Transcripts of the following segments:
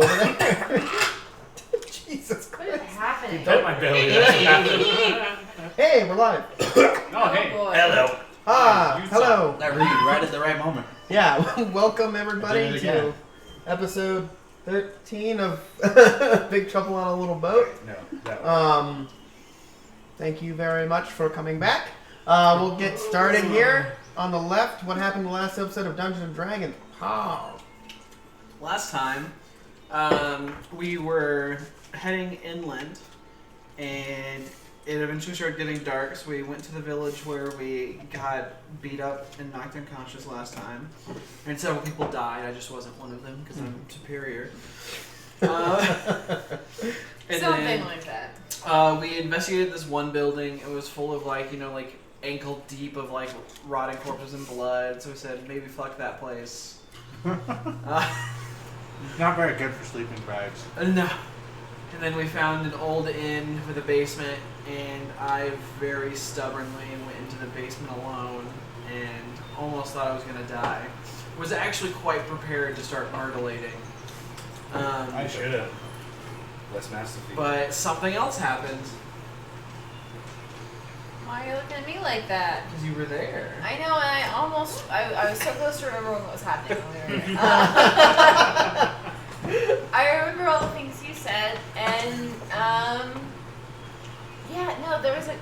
over there. Jesus What is Christ. happening? You bet my belly. That's what happened. Hey, we're live. Oh, hey. boy. Hello. Ah, You hello. That read right at the right moment. Yeah, welcome I everybody did it to again. episode 13 of Big Trouble on a Little Boat. No, that one. Thank you very much for coming back. We'll get started here. On the left, what happened in the last episode of Dungeons and Dragons? Oh. Last time, we were heading inland, and it eventually started getting dark, so we went to the village where we got beat up and knocked unconscious last time. And several people died. I just wasn't one of them, because I'm superior. And Something then, like that. we investigated this one building. It was full of, like, ankle deep of, like, rotting corpses and blood. So we said, maybe fuck that place. Not very good for sleeping bags. No. And then we found an old inn with a basement, and I very stubbornly went into the basement alone and almost thought I was going to die. Was actually quite prepared to start mutilating. I should have. Less master feet. But something else happened. Why are you looking at me like that? Because you were there. I know, and I was so close to remembering what was happening when we were there. I remember all the things you said, and, yeah, no, there was a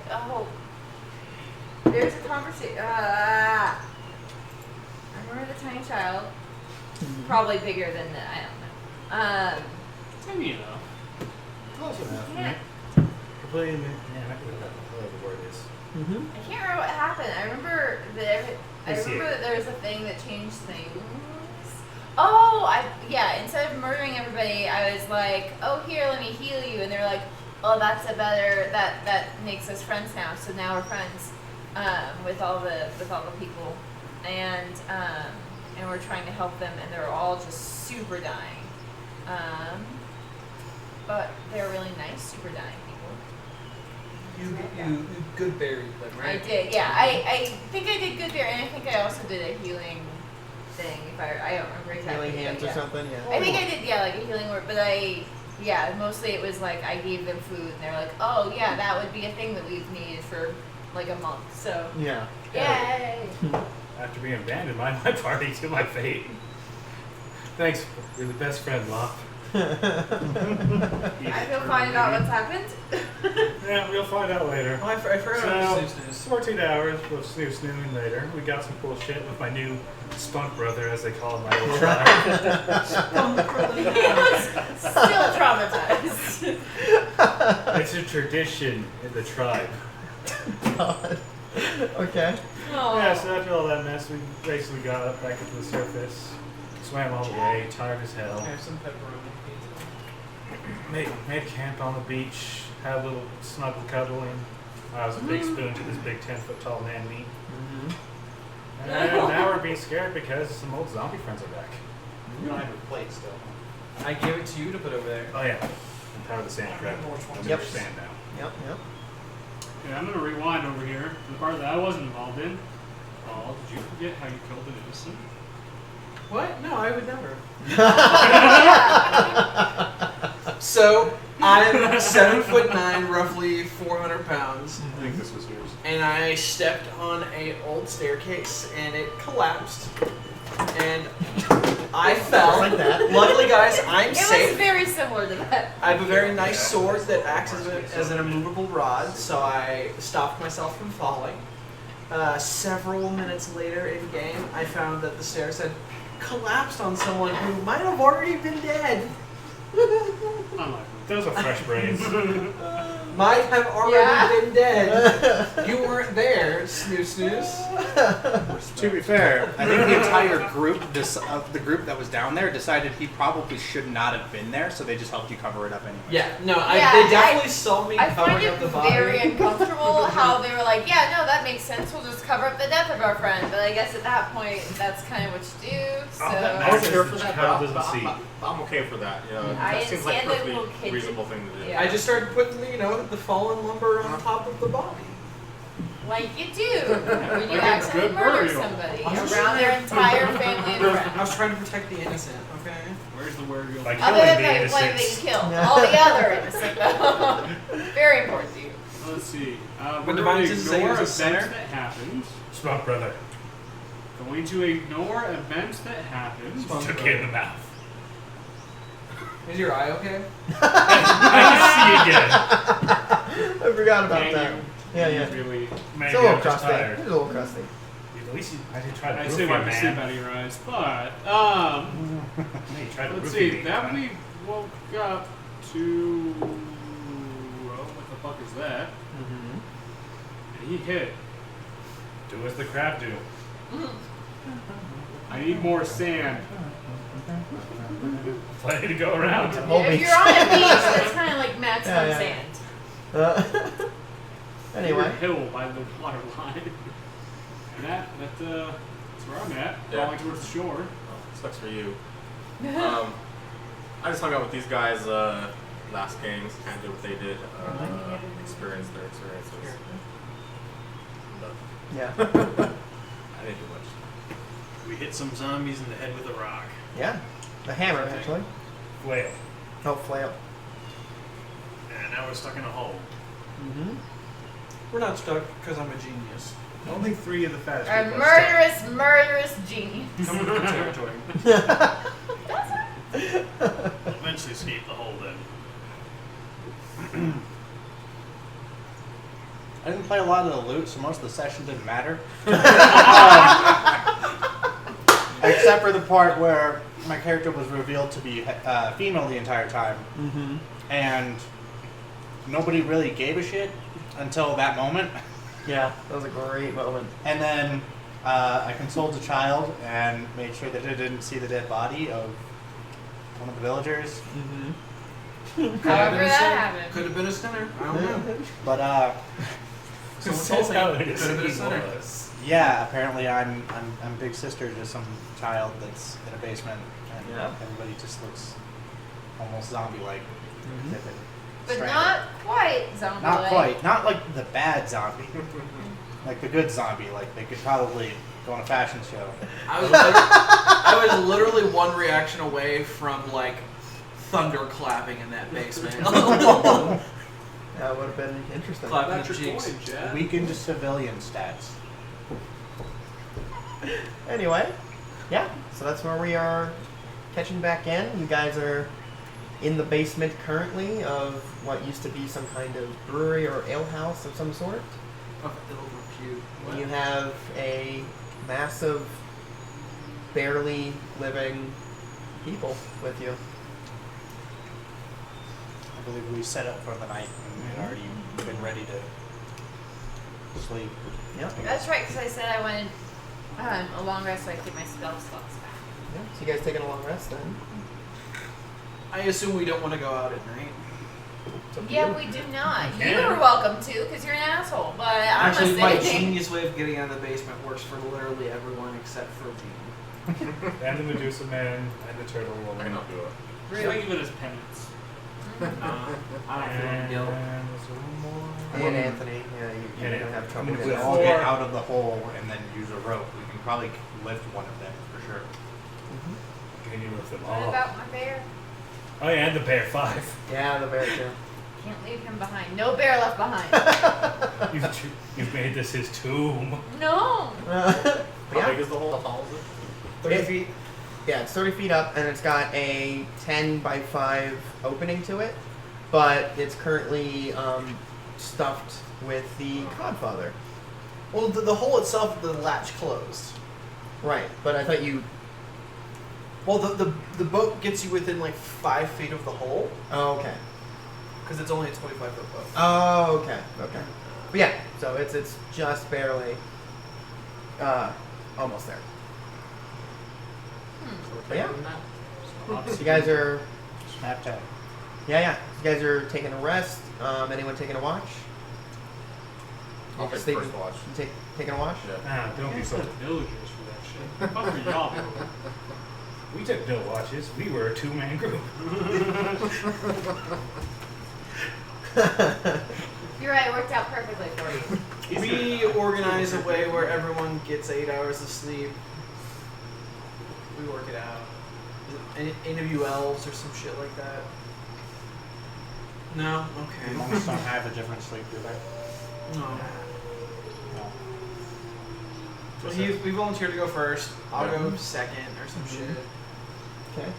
conversation, I remember the tiny child, probably bigger than that, I don't know. Maybe, you know. Close enough. Yeah. Completely inanimate, whatever the word is. Mm-hmm. I can't remember what happened. I remember that there was a thing that changed things. Oh, instead of murdering everybody, I was like, oh, here, let me heal you. And they're like, oh, that makes us friends now. So now we're friends with all the people. And we're trying to help them, and they're all just super dying. But they're really nice, super dying people. You good buried them, right? I did, yeah. I think I did good there, and I think I also did a healing thing. I don't remember exactly. Healing hands but or something, yeah. I think I did, like a healing word, but mostly it was like I gave them food, and they're like, oh yeah, that would be a thing that we've needed for like a month. So Yeah. yay! After being abandoned by my party to my fate. Thanks. You're the best friend, Locke. I feel fine about what's happened. Yeah, we'll find out later. Oh, I forgot about the snooze. 14 hours of snoozing later, we got some cool shit with my new spunk brother, as they call my old tribe. He was still traumatized. It's a tradition in the tribe. God. Okay. Oh. Yeah, so after all that mess, we basically got up back into the surface, swam all the way, tired as hell. I have some pepperoni pizza. Made camp on the beach, had a little snuggle cuddling. I was a big spoon to this big 10-foot tall man meat. Mm-hmm. And now we're being scared because some old zombie friends are back. You don't have your plate still. I gave it to you to put over there. Oh yeah, I'm proud of the sand crab. I'm Yep. sand now. Yep. Okay, I'm gonna rewind over here to the part that I wasn't involved in. Paul, did you forget how you killed an innocent? What? No, I would never. So, I'm 7'9", roughly 400 pounds, I think this was yours. and I stepped on an old staircase, and it collapsed, and I fell. Like that. Luckily, guys, I'm It was safe. very similar to that. I have a very nice sword that acts as an immovable rod, so I stopped myself from falling. Several minutes later in game, I found that the stairs had collapsed on someone who might have already been dead. Unlikely. Those are fresh brains. Might have already Yeah. been dead. You weren't there, snooze. To be fair, I think the entire group, the group that was down there, decided he probably should not have been there, so they just helped you cover it up anyway. Yeah, no, Yeah, they definitely saw me I find covering it up the body. very uncomfortable how they were like, yeah, no, that makes sense. We'll just cover up the death of our friend. But I guess at that point, that's kind of what you do. So Oh, that I was matters. here for that, Child but doesn't see. I'm okay for that. Yeah, I that seems like a understand that perfectly little kids- reasonable thing to do. yeah. I just started putting, the fallen lumber on top of the body. Like you do when you Like a accidentally good murder burial. somebody around their entire family and I friends. was trying to protect the innocent. Okay. Where's the word? By Other killing than the the one that innocents. you killed. All the other innocent though. Very important to you. Let's see. When We're Divine going to Senses say ignore he events was a sinner? that happened. Spunk brother. Going to ignore events that happened. Spunk. Took you in the mouth. Is your eye okay? I can see again. I forgot about Can that. you? Yeah, You yeah. Really, Maybe It's a little I'm just crusty. tired. It's a little crusty. At least I did try to I'd roof say you, wipe the sleep man. out of your eyes, but Hey, try to let's roof see. me, That man. we woke up to. Well, what the fuck is that? Mm-hmm. And he hit. Do as the crab do. I need more sand. Plenty to go around. Whole If beach. you're on a beach, that's kind of like maximum Yeah, yeah. sand. Anyway. Clear hill by the water line. And that's where I'm at. Yeah. Falling towards the shore. Oh, sucks for you. I just hung out with these guys last games, kind of did what they did, experienced their experiences. But Yeah. I didn't do much. We hit some zombies in the head with a rock. Yeah. The hammer, actually. Flail. Oh, flail. And now we're stuck in a hole. Mm-hmm. We're not stuck because I'm a genius. Only 3 of the fattest A people are stuck. murderous genius. Come with the territory. We'll eventually escape the hole then. I didn't play a lot of the loot, so most of the session didn't matter. Except for the part where my character was revealed to be female the entire time, Mm-hmm. and nobody really gave a shit until that moment. Yeah, that was a great moment. And then I consoled the child and made sure that it didn't see the dead body of one of the villagers. Mm-hmm. However that happened. Could have been a sinner. I don't know. But Someone Says told me how it it is could have been a he sinner. was. yeah, apparently I'm big sister to some child that's in a basement, and Yeah. everybody just looks almost zombie-like. Mhm. But Strangled. not quite zombie. Not quite. Not like the bad zombie. Like the good zombie. Like they could probably go on a fashion show. I was literally one reaction away from like thunder clapping in that basement. That would have been interesting. Clapping That's the your cheeks. coin, Chad. Weakened civilian stats. Anyway, yeah, so that's where we are catching back in. You guys are in the basement currently of what used to be some kind of brewery or ale house of some sort. Oh, ill repute. And you have a massive, barely living people with you. I believe we set up for the night and we had already been ready to sleep. Yep. That's right, because I said I wanted a long rest so I could get my spell slots back. Yeah. So you guys taking a long rest then? I assume we don't want to go out at night. It's up to Yeah, you. we do not. You You can. are welcome to, because you're an asshole. But I'm Actually, not my saying. genius way of getting out of the basement works for literally everyone except for me. And the Medusa Man and the Turtle I Woman. can help you out. Should I give it as penance? I don't feel guilt. And there's one more. And Anthony, yeah, you And don't have I trouble mean, if with we that. all get out of the hole and then use a rope, we can probably lift one of them for sure. Can you lift them What all? about my bear? Oh yeah, and the bear 5. Yeah, the bear too. Can't leave him behind. No bear left behind. You've made this his tomb. No. How Yeah. big is the hole? How tall is it? 30 feet. Yeah, it's 30 feet up, and it's got a 10 by 5 opening to it, but it's currently stuffed with the Codfather. Well, the hole itself, the latch closed. Right, but I thought you. Well, the boat gets you within like 5 feet of the hole Oh, okay. because it's only a 25-foot boat. Oh, okay, okay. But yeah, so it's just barely, almost there. But yeah, so you guys are. Snapchat. Yeah. You guys are taking a rest. Anyone taking a watch? I'll take the Sleeping- first watch. You taking a watch? Yeah. Ah, don't be so. Villagers for that shit. Fuck are y'all doing? We took no watches. We were a 2-man group. You're right. It worked out perfectly for you. We organize a way where everyone gets 8 hours of sleep. We work it out. Any of you elves or some shit like that? No? Okay. Monks don't have a different sleep, do they? No. No. So we volunteered to go first. I'll go second or some shit. Okay.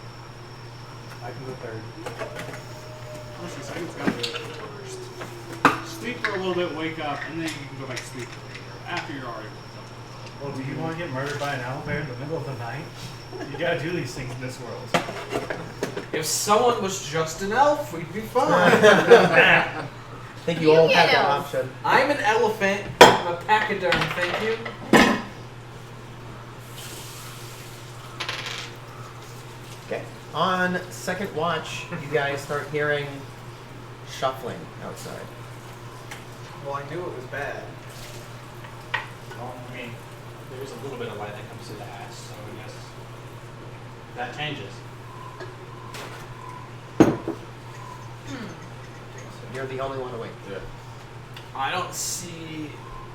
I can go third. Honestly, second's gotta be the worst. Sleep for a little bit, wake up, and then you can go back to sleep for later. After you're already woken up. Well, do you want to get murdered by an owlbear in the middle of the night? You gotta do these things in this world. If someone was just an elf, we'd be fine. I think you all have that elf. option. I'm an elephant. I'm a pachyderm, thank you. Okay. On second watch, you guys start hearing shuffling outside. Well, I knew it was bad. Well, I mean, there's a little bit of light that comes through the hatch, so I guess that changes. You're the only one awake. Yeah. I don't see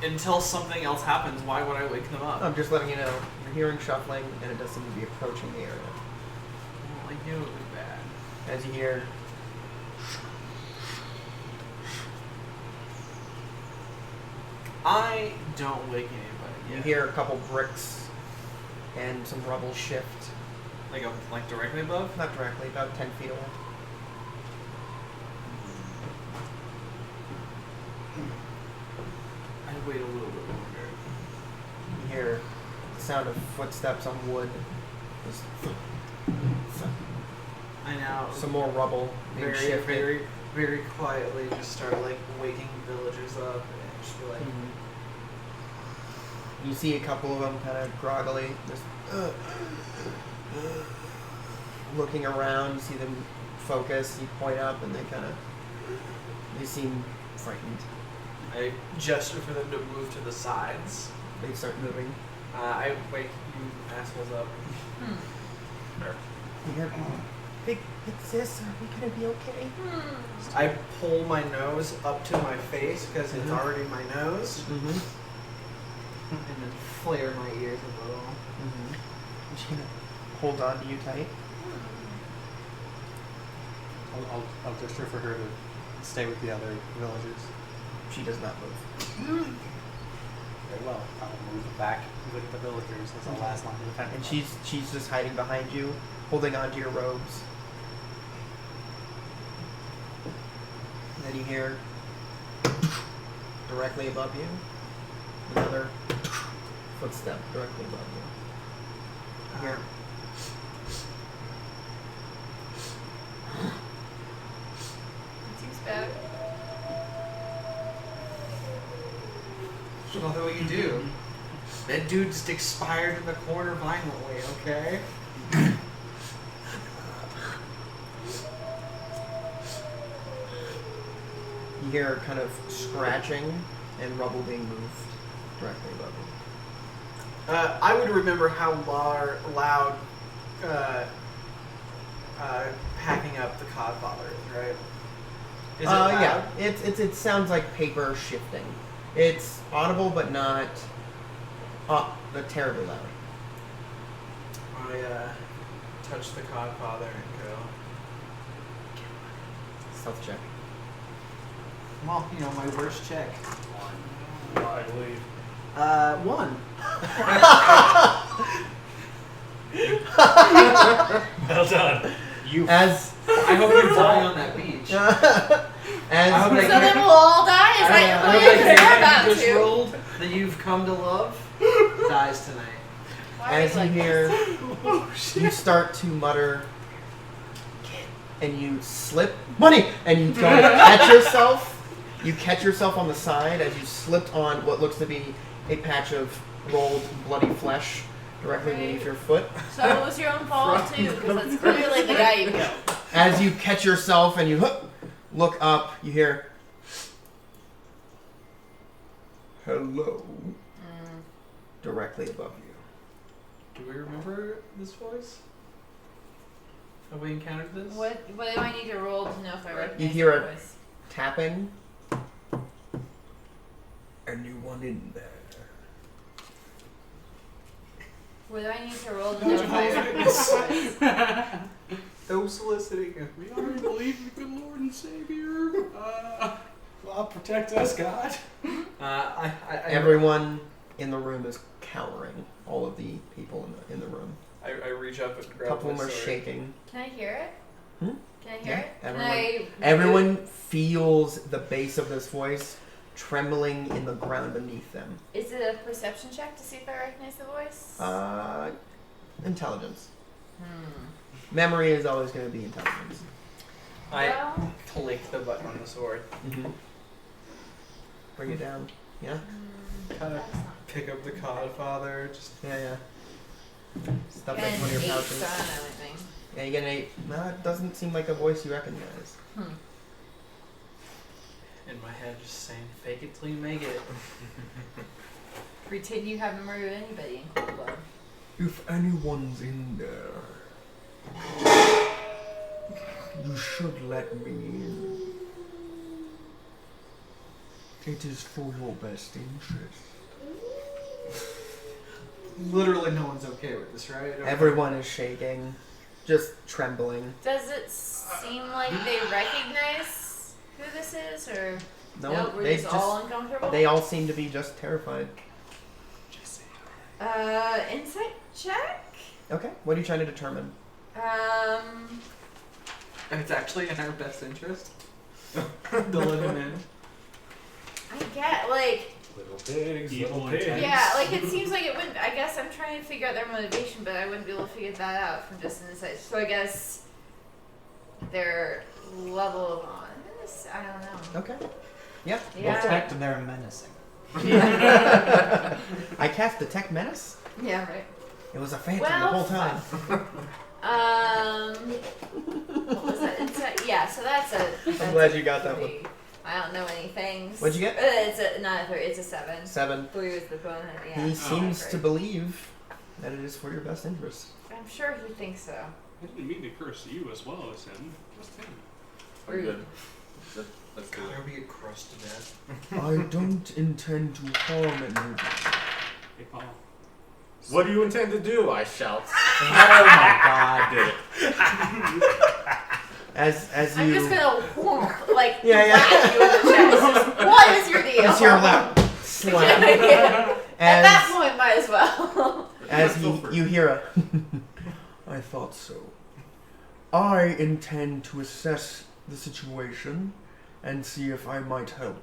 until something else happens. Why would I wake them up? I'm just letting you know. You're hearing shuffling, and it does seem to be approaching the area. Well, I knew it was bad. As you hear, I don't wake anybody. you Yet. hear a couple bricks and some rubble shift. Like directly above. Not directly, about 10 feet away. I'd wait a little bit longer. You hear the sound of footsteps on wood. Just I now some more rubble being very, shifted. very, very quietly just start like waking villagers up and just be like, Mhm. You see a couple of them kind of groggily, just looking around. You see them focus. You point up, and they seem frightened. I gesture for them to move to the sides. They start moving. I wake you assholes up. You hear, big sis, are we gonna be okay? I pull my nose up to my face because it's Mhm. already my nose, Mm-hmm. and then flare my ears a little. Mm-hmm. She's gonna hold on to you tight. I'll gesture for her to stay with the other villagers. She does not move. Very well. I'll move back with the villagers as the last line of defense. And she's just hiding behind you, holding onto your robes. And then you hear directly above you another footstep directly above you. You hear Seems bad. Well, what you do? That dude just expired in the corner violently, okay? you hear kind of scratching and rubble being moved directly above you. I would remember how loud packing up the codfather is, right? Is it loud? Yeah, it sounds like paper shifting. It's audible, but not terribly loud. I touch the codfather and go, Stealth check. well, you know, my worst check. I believe. 1. Well done. As I hope you die on that beach. I hope as I So can- then we'll all die? Is that your I hope plan? the Because we're character about you just to. rolled that you've come to love dies tonight. Why are we as you like hear, this? you start to mutter, and you slip money, and you don't catch yourself. You catch yourself on the side as you slipped on what looks to be a patch of rolled bloody flesh directly beneath your foot. So it was your own fault too, because that's clearly the guy you killed. As you catch yourself and you look up, you hear, "Hello," directly above you. Do we remember this voice? Have we encountered this? What do I need to roll to know if I recognize You hear the a voice? tapping, anyone in there? What do I need to roll to notify? No soliciting. We already believe in the good Lord and Savior. God protect us, God. Everyone in the room is cowering. All of the people in the room. I reach up and A grab couple my of them are sword. shaking. Can I hear it? Hmm? Can I hear Yeah, it? everyone- Can Everyone feels the bass of this voice trembling in the ground beneath them. Is it a perception check to see if I recognize the voice? Intelligence. Memory is always going to be intelligence. I Well, click the button on the sword. Mm-hmm. Bring it down. Yeah? Kind of pick up the Codfather. Just Yeah. Stuff and like one of your 8, pouches. so I don't know anything. Yeah, you get an 8. No, it doesn't seem like a voice you recognize. in my head, just saying, "Fake it till you make it." Pretend you haven't murdered anybody in cold blood. If anyone's in there, you should let me in. It is for your best interest. Literally, no one's okay with this, right? Everyone is shaking, just trembling. Does it seem like they recognize who this is, or No, we're they just all uncomfortable? they all seem to be just terrified. Insight check. Okay, what are you trying to determine? And it's actually in our best interest to let him in. I get like. Little pigs, Evil little pigs. intent. Yeah, like it seems like it wouldn't. I guess I'm trying to figure out their motivation, but I wouldn't be able to figure that out from just an insight. So I guess their level of honest. I don't know. Okay. Yeah. Yeah. Detect and they're menacing. I cast Detect Menace. Yeah. Right. It was a phantom Well, the whole time. What was that? Insight. Yeah. So that's a. I'm glad you got that one. three. I don't know any things. What'd you get? It's a not a 3. It's a 7. 7. 3 was the bonus. Yeah. He seems Right. to believe that it is for your best interest. I'm sure he thinks so. I didn't mean to curse you as well as him. Just him. We're good. Let's do it. There be a crust to death. I don't intend to harm anyone. Hey, Paul. What do you intend to do? I shout. Oh my god. I did it. As I'm you just gonna whomp, like Yeah. whack you in the chest. What is your deal? as your lap slap. At As that point, might as well. as you hear a I thought so. I intend to assess the situation and see if I might help.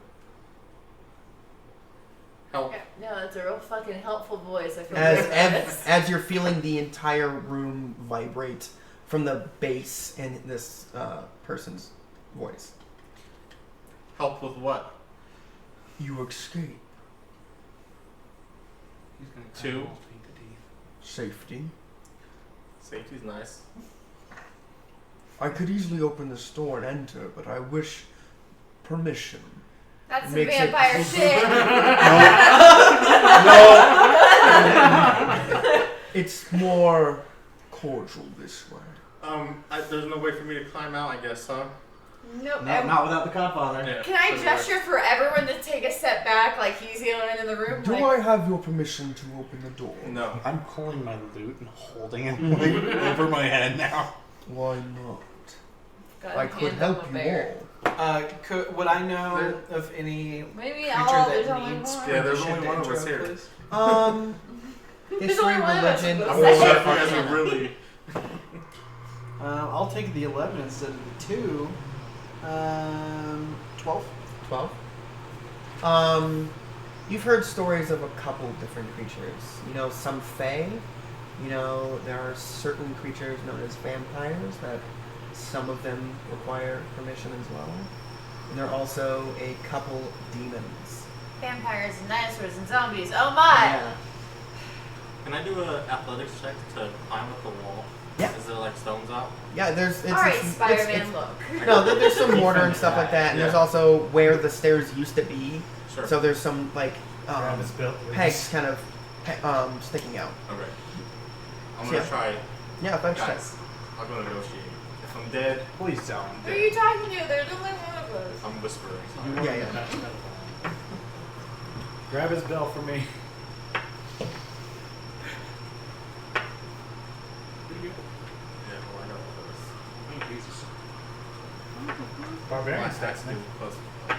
Help. No, that's a real fucking helpful voice. I feel As you're feeling the entire room vibrate from the bass in this person's voice. Help with what? You escape. He's gonna 2. call Pink the Teeth. Safety. Safety's nice. I could easily open the door and enter, but I wish permission. That's some Makes it- vampire shit. It's more cordial this way. There's no way for me to climb out, I guess, huh? Nope. No, not without the Godfather. Yeah. Can I doesn't gesture for everyone to take a step back, like he's the only one in the room? Do like, I have your permission to open the door? work. No. I'm pulling my loot and holding it like over my head now. Why not? got I a could hand on help the you bear. all. Would I know of any Maybe creature all. There's that only needs one. Yeah, there's permission only to one of enter us a here. place? There's History, only one of us religion, in I'm this gonna set. start you guys are really. I'll take the 11 instead of the 2. 12. 12. You've heard stories of a couple different creatures. You know, some fae. You know, there are certain creatures known as vampires that some of them require permission as well. And there are also a couple demons. Vampires and dinosaurs and zombies. Oh my! Yeah. Can I do an athletics check to climb up the wall? Yeah. Is there like stones out? Yeah, it's Alright, it's- Spider-Man, it's- look. No, there's some mortar and stuff like that, and there's Yeah. also where the stairs used to be. Sure. So there's some like Travis built with pegs kind of sticking out. Okay. I'm gonna Yeah. try. Yeah, thanks. Guys, I'm gonna negotiate. If I'm dead, Please don't. Who are you talking to? There's only one of us. I'm whispering. You Yeah, want yeah. the best pedophile. Grab his bell for me. Yeah, well, I know what it is. Oh, Jesus. Barbarian My stats, stats man. do plus 4.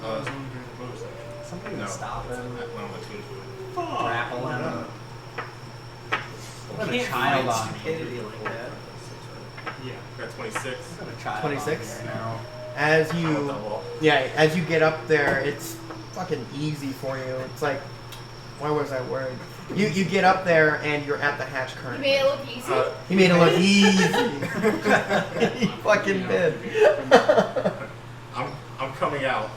I was only doing the bow section. Somebody No. would stop him. When I'm attuned to it. Grapple Why him. not? Put a Can't child find on me. stupidity like that. Yeah. Got 26. Put a child 26? on me right now. As Oh, you, double. yeah, as you get up there, it's fucking easy for you. It's like, why was I worried? You get up there and you're at the hatch You currently. made it look easy. He made it look easy. He fucking did. I'm coming out.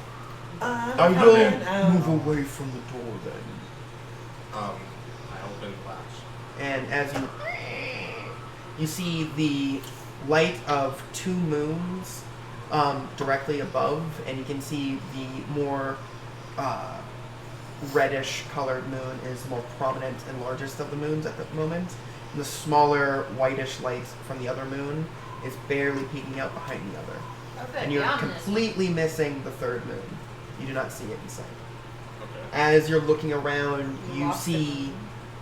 I will move away from the door then. I open latch. And as you see the light of 2 moons directly above, and you can see the more reddish colored moon is the more prominent and largest of the moons at the moment. And the smaller whitish light from the other moon is barely peeking out behind the other. Okay, And you're the ominous. completely missing the 3rd moon. You do not see it in sight. Okay. As you're looking around, you Lost see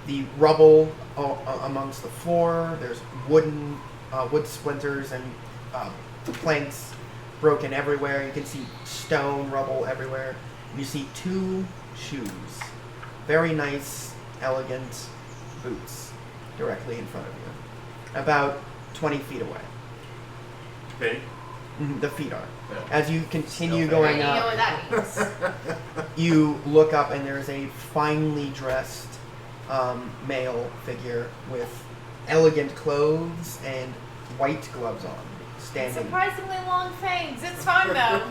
the rubble amongst the floor. There's wood splinters and planks broken everywhere. You can see stone rubble everywhere. You see 2 shoes, very nice, elegant boots, directly in front of you, about 20 feet away. Big. The feet are. Yeah. As you continue Still going You know up, what that means. you look up and there's a finely dressed male figure with elegant clothes and white gloves on, standing. Surprisingly long fangs. It's fine though.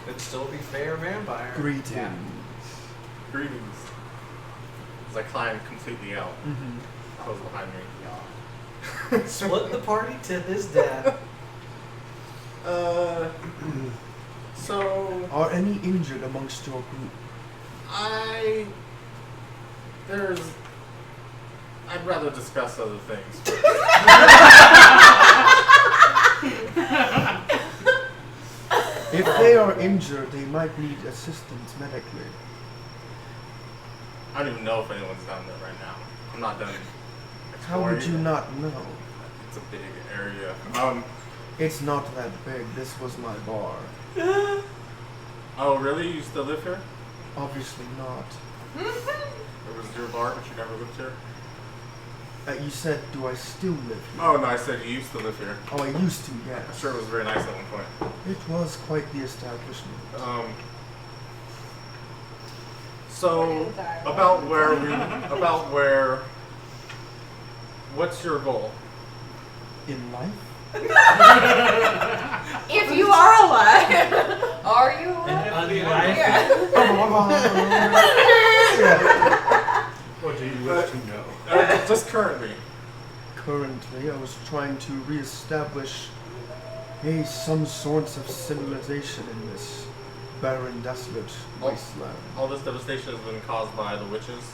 Could still be fair vampire. Greetings. Yeah. Greetings. As I climb completely out, Mhm. close behind me. Split the party to his death. So Are any injured amongst your group? I'd rather discuss other things. If they are injured, they might need assistance medically. I don't even know if anyone's down there right now. I'm not done. How would you exploring. not know? It's a big area. It's not that big. This was my bar. Oh, really? You still live here? Obviously not. It was your bar, but you never lived here? You said, do I still live here? Oh, no, I said you used to live here. Oh, I used to, I'm yes. sure it was very nice at one point. It was quite the establishment. So, what's your goal? In life? If you are alive, are you alive? Yeah. What do you wish to know? Just currently. Currently, I was trying to reestablish some sorts of civilization in this barren, desolate wasteland. All this devastation has been caused by the witches.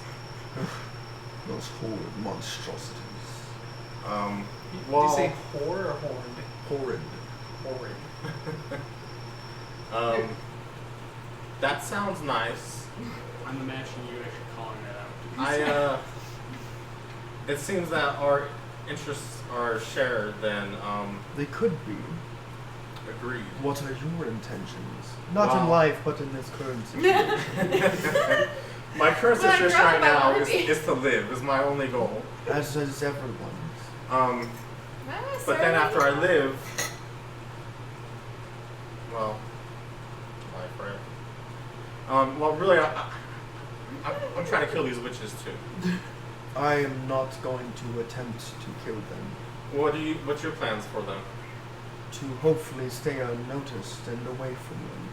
Those horrid monstrosities. Did you say whore or horned? Horrid. Horrid. That sounds nice. I'm imagining you actually calling that out. It seems that our interests are shared then. They could be. Agreed. What are your intentions? Not in Wow. life, but in this current situation. My current Well, I'm situation drunk, right now I wanna be. is to live, is my only goal. As is everyone's. But then after I live, well, life, right? Well, really, I'm trying to kill these witches too. I am not going to attempt to kill them. What's your plans for them? To hopefully stay unnoticed and away from them.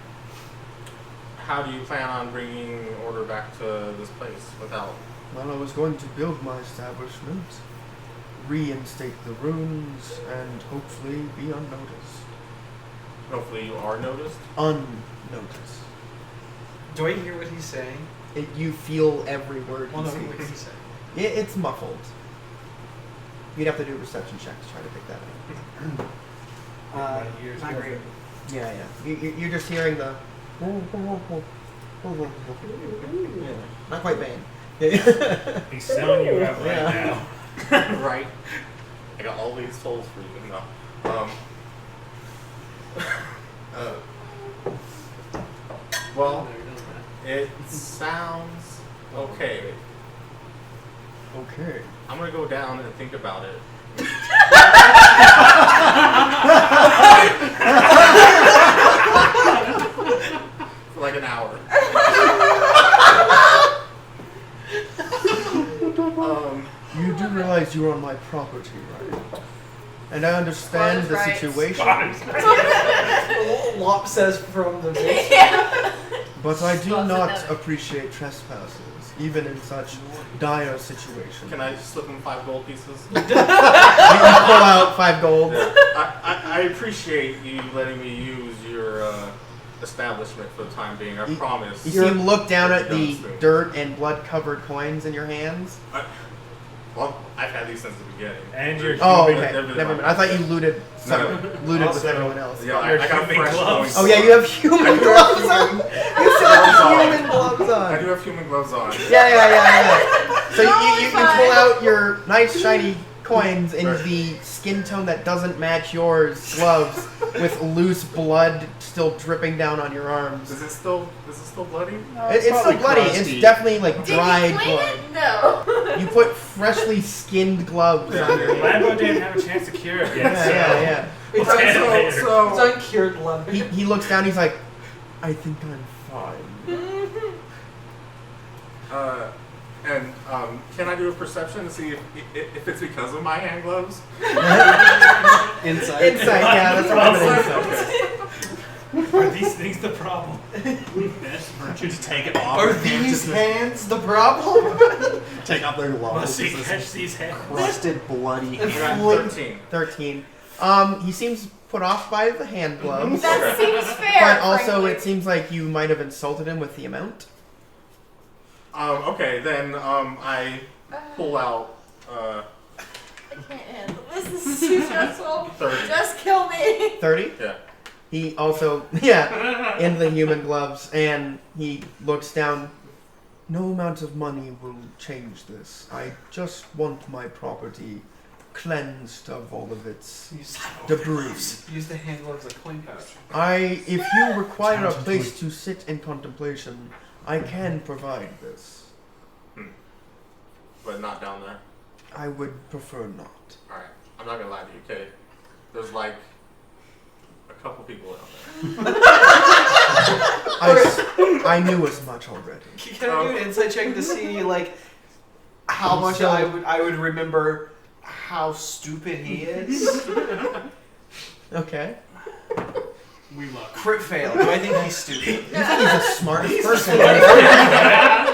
How do you plan on bringing order back to this place without? Well, I was going to build my establishment, reinstate the runes, and hopefully be unnoticed. Hopefully you are noticed. Unnoticed. Do I hear what he's saying? You feel every word Well, he no, what speaks. he's saying. It's muffled. You'd have to do a perception check to try to pick that up. Not great. Yeah. You're just hearing the. Yeah, not quite Bane. He's selling you out right Yeah. now. Right. I got all these souls for you. No. Well, it sounds okay. Okay. I'm gonna go down and think about it. For like an hour. You do realize you're on my property, right? And I understand the Close situation, Lop says from the base. Yeah. but I do Lots of not another. appreciate trespassers, even in such dire situations. Can I slip him 5 gold pieces? You pull out 5 gold. Yeah. I appreciate you letting me use your establishment for the time being. I promise. You see him look down It'll at be the done soon. dirt and blood-covered coins in your hands. Well, I've had these since the beginning. And your Oh, human- okay. Never been Never mind. my I thought you best. looted looted Also- with everyone else. Yeah, Your I got human fresh gloves. coins. Oh yeah, you have human gloves on. You still have human gloves I on. do have human gloves on. Yeah. So Totally you fine. pull out your nice shiny coins in Right. the skin tone that doesn't match yours gloves with loose blood still dripping down on your arms. Is it still bloody? It's still bloody. It's definitely like Did dried you clean blood. it? No. You put freshly skinned gloves on your hands. Lambo didn't have a chance to cure it yet. Yeah. It's, Okay, un- later. it's So, uncured blood. He looks down. He's like, I think I'm fine. and can I do a perception to see if it's because of my hand gloves? Inside. Insight. Yeah, that's what I'm gonna insight. Okay. Are these things the problem? Best merchant. Just take it off. Are and hand these to the- hands the problem? Take off their gloves. Must he It's catch these hands? crusted, bloody. And I got flint. 13. 13. He seems put off by the hand gloves, That seems fair. but also frankly. it seems like you might have insulted him with the amount. Okay, then I pull out I can't handle this. This is too stressful. 30. Just kill me. 30. Yeah. He also, in the human gloves, and he looks down. No amount of money will change this. I just want my property cleansed of all of its debris. Use the hand gloves like coin pouch. If you require a place to sit in contemplation, I can provide this. But not down there. I would prefer not. Alright. I'm not gonna lie to you, okay? There's like a couple people down there. I knew as much already. Can I do an insight check to see like how much So- I would remember how stupid he is? Okay. We luck. Crit fail. Do I think he's stupid? You think he's the smartest person?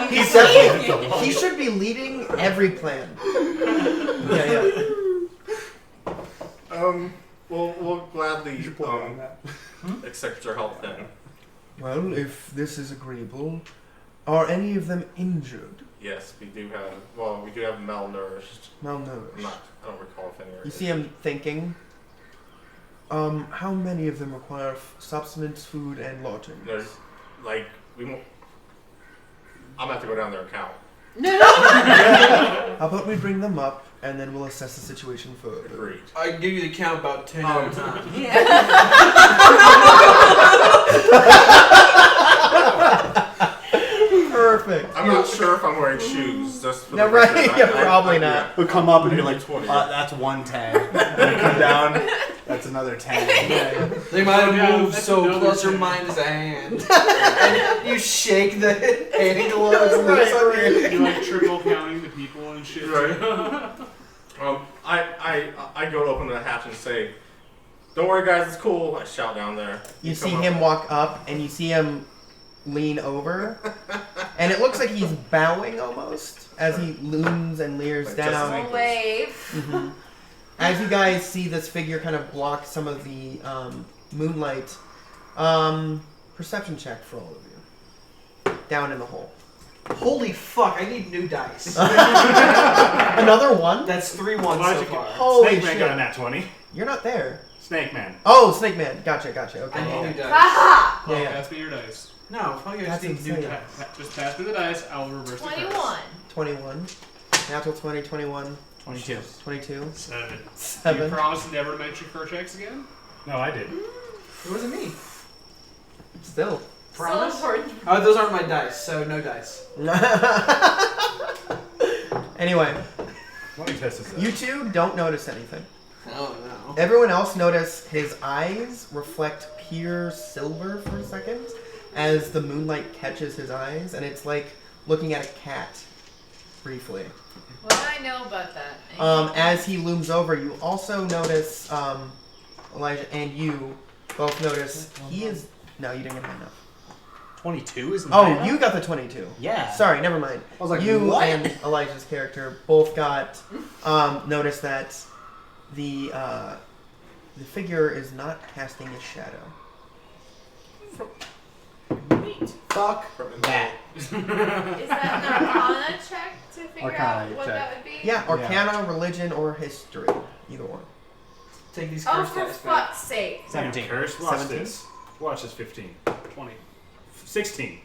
He's definitely. He should be leading every plan. Yeah. We'll gladly accept your help then. Well, if this is agreeable, are any of them injured? Yes, we do have malnourished. Malnourished. I don't recall if any are. You see him thinking. How many of them require substance, food, and lodging? There's like we won't. I'm gonna have to go down there and count. How about we bring them up, and then we'll assess the situation further. Agreed. I can give you the count about 10 at a time. Perfect. I'm not sure if I'm wearing shoes. Just for No, the right? record. Yeah, probably not. We'll come up and you're like, 20. that's 110. Then you come down, that's another 10. They might have Yeah, moved that's so another plus or thing. minus a hand. And you shake the hand gloves loose on your You like triple counting the people and shit. Right. too. I go to open the hatch and say, "Don't worry, guys, it's cool." I shout down there. You see come him up. walk up, and you see him lean over, and it looks like he's bowing almost as he looms and leers Like Justice down. League. Wave. Mhm. As you guys see this figure kind of block some of the moonlight, perception check for all of you. Down in the hole. Holy fuck, I need new dice. Another one? That's 3 1 so Logic- far. Holy Snake Man shit. got a nat 20. You're not there. Snake Man. Oh, Snake Man. Gotcha. Okay. I need new dice. Haha! Paul, Yeah, yeah. pass me your dice. No, fuck That's your insane. Just pass me the dice. I'll reverse the 21. 21. Natural 20, 21, 22. 22, 7. You 7. promise never to mention Kerchak's again? No, I did. It wasn't me. Still. Promise? So important. Oh, those aren't my dice, so no dice. Anyway, Let me test this out. you two don't notice anything. Oh no. Everyone else notice his eyes reflect pure silver for a second as the moonlight catches his eyes, and it's like looking at a cat briefly. What do I know about that? As he looms over, you also notice, Elijah and you both notice he is... No, you didn't get high enough. 22 isn't Oh, high enough? you got the 22. Yeah. Sorry, never mind. I was like, you what? and Elijah's character both got notice that the figure is not casting a shadow. Fuck that. Is that an Arcana check to figure Arcana out what check. that would be? Yeah, Arcana, religion, or history, either one. Take these Oh, cursed for dice back. fuck's sake. 17. Curse. Watch 17? this. Watch this. 15. 20. 16.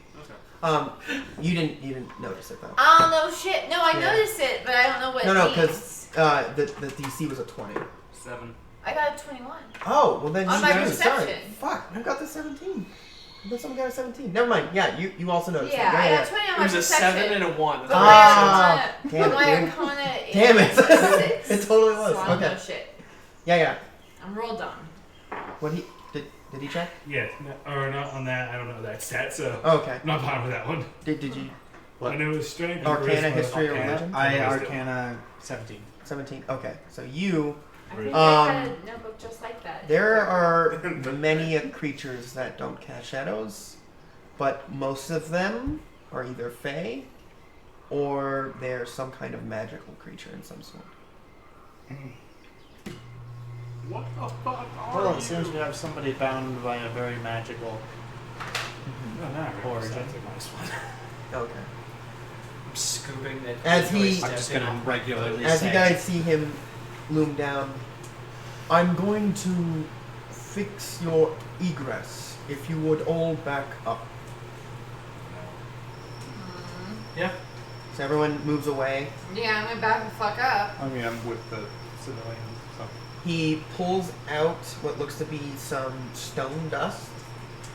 Okay. You didn't notice it though. Oh, no shit. No, I Yeah. noticed it, but I don't know what No, it no, means. because the DC was a 20. 7. I got a 21. Oh, well then On you my guys sorry. perception. Fuck, I got the 17. I thought someone got a 17. Never mind. Yeah, you also noticed Yeah, that. I got 20 on It my was a perception. 7 and a 1. But Ah, my damn it, dude. Arcana is Damn it. 6. It totally was. So I don't Okay. know shit. Yeah. I'm real dumb. What did he check? Yeah. No, or not on that. I don't know that stat, so Oh, okay. I'm not bothered with that one. Did you I know his strength. and Arcana, charisma. history, or Arcana. religion? I Wisdom. Arcana 17. 17. Okay, so you. I think Um, I had a notebook just like that. There are many creatures that don't cast shadows, but most of them are either fae or they're some kind of magical creature in some sort. What the fuck are Well, you? it seems we have somebody bound by a very magical. No, not really. Origin. That's a nice one. Okay. I'm scooping that. As he- I'm just gonna regularly As say. you guys see him loom down, I'm going to fix your egress if you would all back up. Yeah. So everyone moves away. Yeah, I'm gonna back the fuck up. I mean, I'm with the civilians, so. He pulls out what looks to be some stone dust,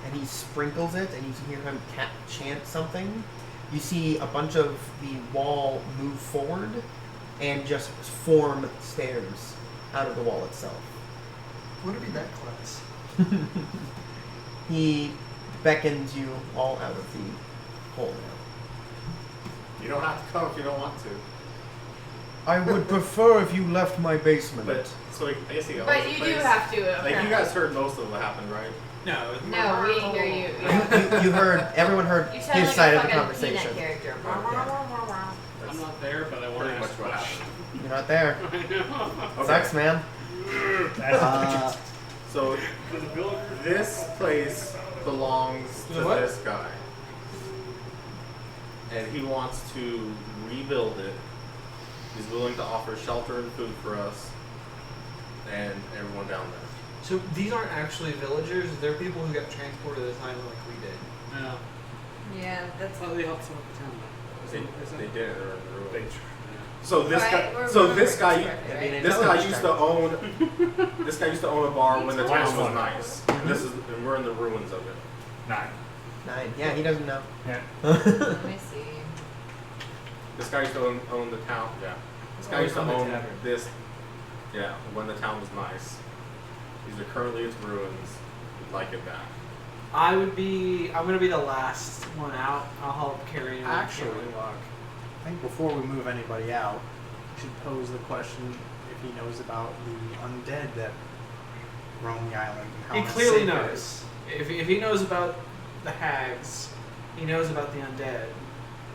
and he sprinkles it, and you can hear him chant something. You see a bunch of the wall move forward and just form stairs out of the wall itself. Would it be that class? He beckons you all out of the hole now. You don't have to come if you don't want to. I would prefer if you left my basement. But so I guess he owns But the you do place. have to. Like apparently. you guys heard most of what happened, right? No. No, we didn't hear you. You heard, everyone heard You sound his like side a of the fucking conversation. Peanut character. I'm not there, but I want to Pretty much ask a what question. happened. You're not there. Okay. Sucks, man. So The villagers. this place belongs to The what? this guy, and he wants to rebuild it. He's willing to offer shelter and food for us and everyone down there. So these aren't actually villagers. They're people who got transported to this island like we did. Yeah. Yeah, that's. Well, they helped some of the town. They did it. Or in the ruins. They- So this Right, guy. we're- So we're this guy. correctly, right? Yeah, This No, guy it's used fine. to own. This guy used to own a bar when the It's town was fine. nice. And this is, and we're in the ruins of it. 9. 9. Yeah, he doesn't know. Yeah. Let me see. This guy used to own the town. Yeah. This guy Oh, used to on the own tavern. this. Yeah, when the town was nice. These are currently its ruins. We'd like it back. I'm gonna be the last one out. I'll help carry him. Actually, carry walk. I think before we move anybody out, we should pose the question if he knows about the undead that roam the island and how He unsafe clearly it knows. is. If he knows about the hags, he knows about the undead.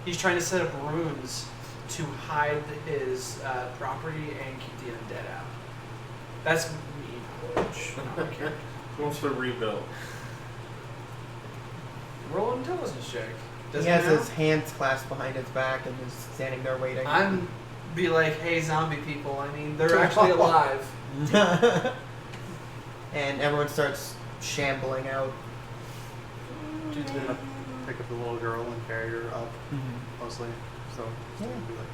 He's trying to set up runes to hide his property and keep the undead out. That's me knowledge. not my character. He wants to rebuild. Roll an intelligence check. Does He has know? his hands clasped behind his back and is standing there waiting. I'm be like, hey, zombie people. I mean, they're actually alive. and everyone starts shambling out. She's gonna pick up the little girl and carry her up, mostly. So, Yeah. be like,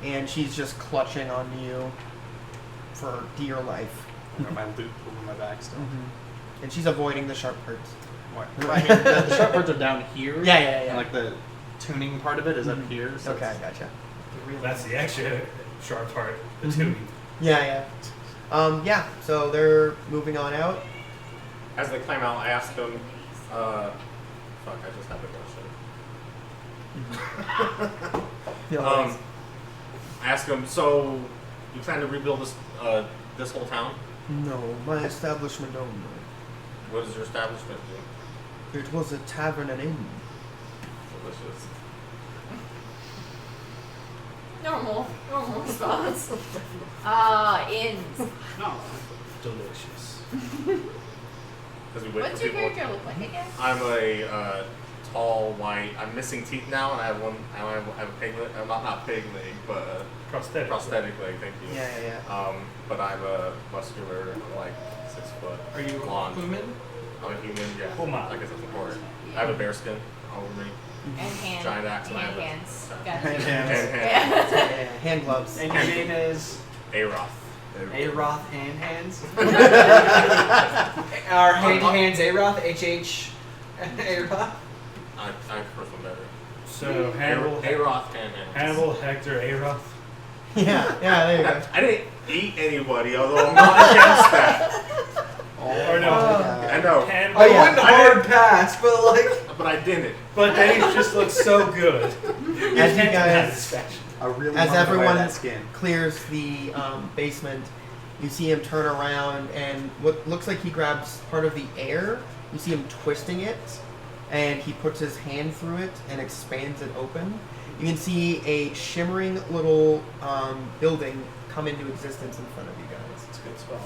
And she's just clutching onto you for dear life. I got my loot over my back still. And she's avoiding the sharp parts. What? I mean, the sharp parts are down here. Yeah, yeah, yeah. And like the tuning part of it is up here. So Okay, it's- gotcha. That's the extra sharp part, the Mhm. tuning. Yeah, yeah. Yeah, so they're moving on out. As they climb out, I ask them, fuck, I just had a question. Yeah, I ask them, so you plan to rebuild this whole town? no, my establishment only. What does your establishment do? It was a tavern and inn. Delicious. Normal response. Inns. No. Delicious. As we wait What's for your people. character look like again? I'm a tall, white. I'm missing teeth now, and I have one. I have a pig leg. Not pig leg, but Prosthetic. prosthetic leg. Thank you. Yeah, yeah. But I'm a muscular, like 6 foot. Are you blonde? human? I'm a human. Yeah. Human. I guess that's important. I have a bear skin all over me. And hand. Giant axe and I hand have a- hands. Hand Gotcha. hands. And Yeah, Yeah. yeah. Hand gloves. And your name is Aroth. Aroth Hand Hands? Our Hand Hands Aroth? HH Aroth? I prefer one better. So Hannibal, Aroth and hands. Hannibal, Hector, Aroth. Yeah, yeah, there you go. I didn't eat anybody, although I'm not against that. Or no. I know, Hannibal. I yeah. wouldn't hard pass, but like. but I didn't. But then he just looks so good. As you guys, Satisfaction. I really as wanted to wear everyone that skin. clears the basement, you see him turn around, and what looks like he grabs part of the air. You see him twisting it, and he puts his hand through it and expands it open. You can see a shimmering little building come into existence in front of you guys. It's a good spell.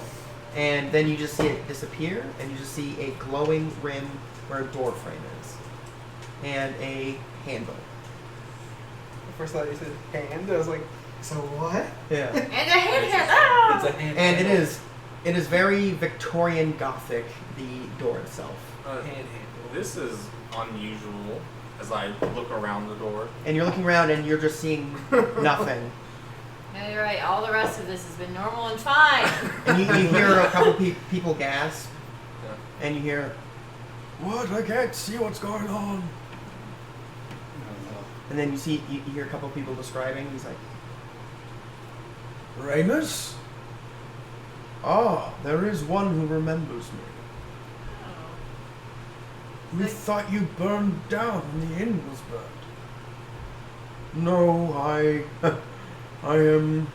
And then you just see it disappear, and you just see a glowing rim where a door frame is, and a handle. First thought you said hand. I was like, so what? Yeah. And a hand. Ah! It's a hand. And it is very Victorian Gothic, the door itself. Hand handle. This is unusual as I look around the door. And you're looking around and you're just seeing nothing. No, you're right. All the rest of this has been normal and fine. And you hear a couple people gasp, Yeah. and you hear, "What? I can't see what's going on." And then you hear a couple people describing. He's like, "Ramus? Ah, there is one who remembers me. We thought you burned down when the inn was burned." "No, I am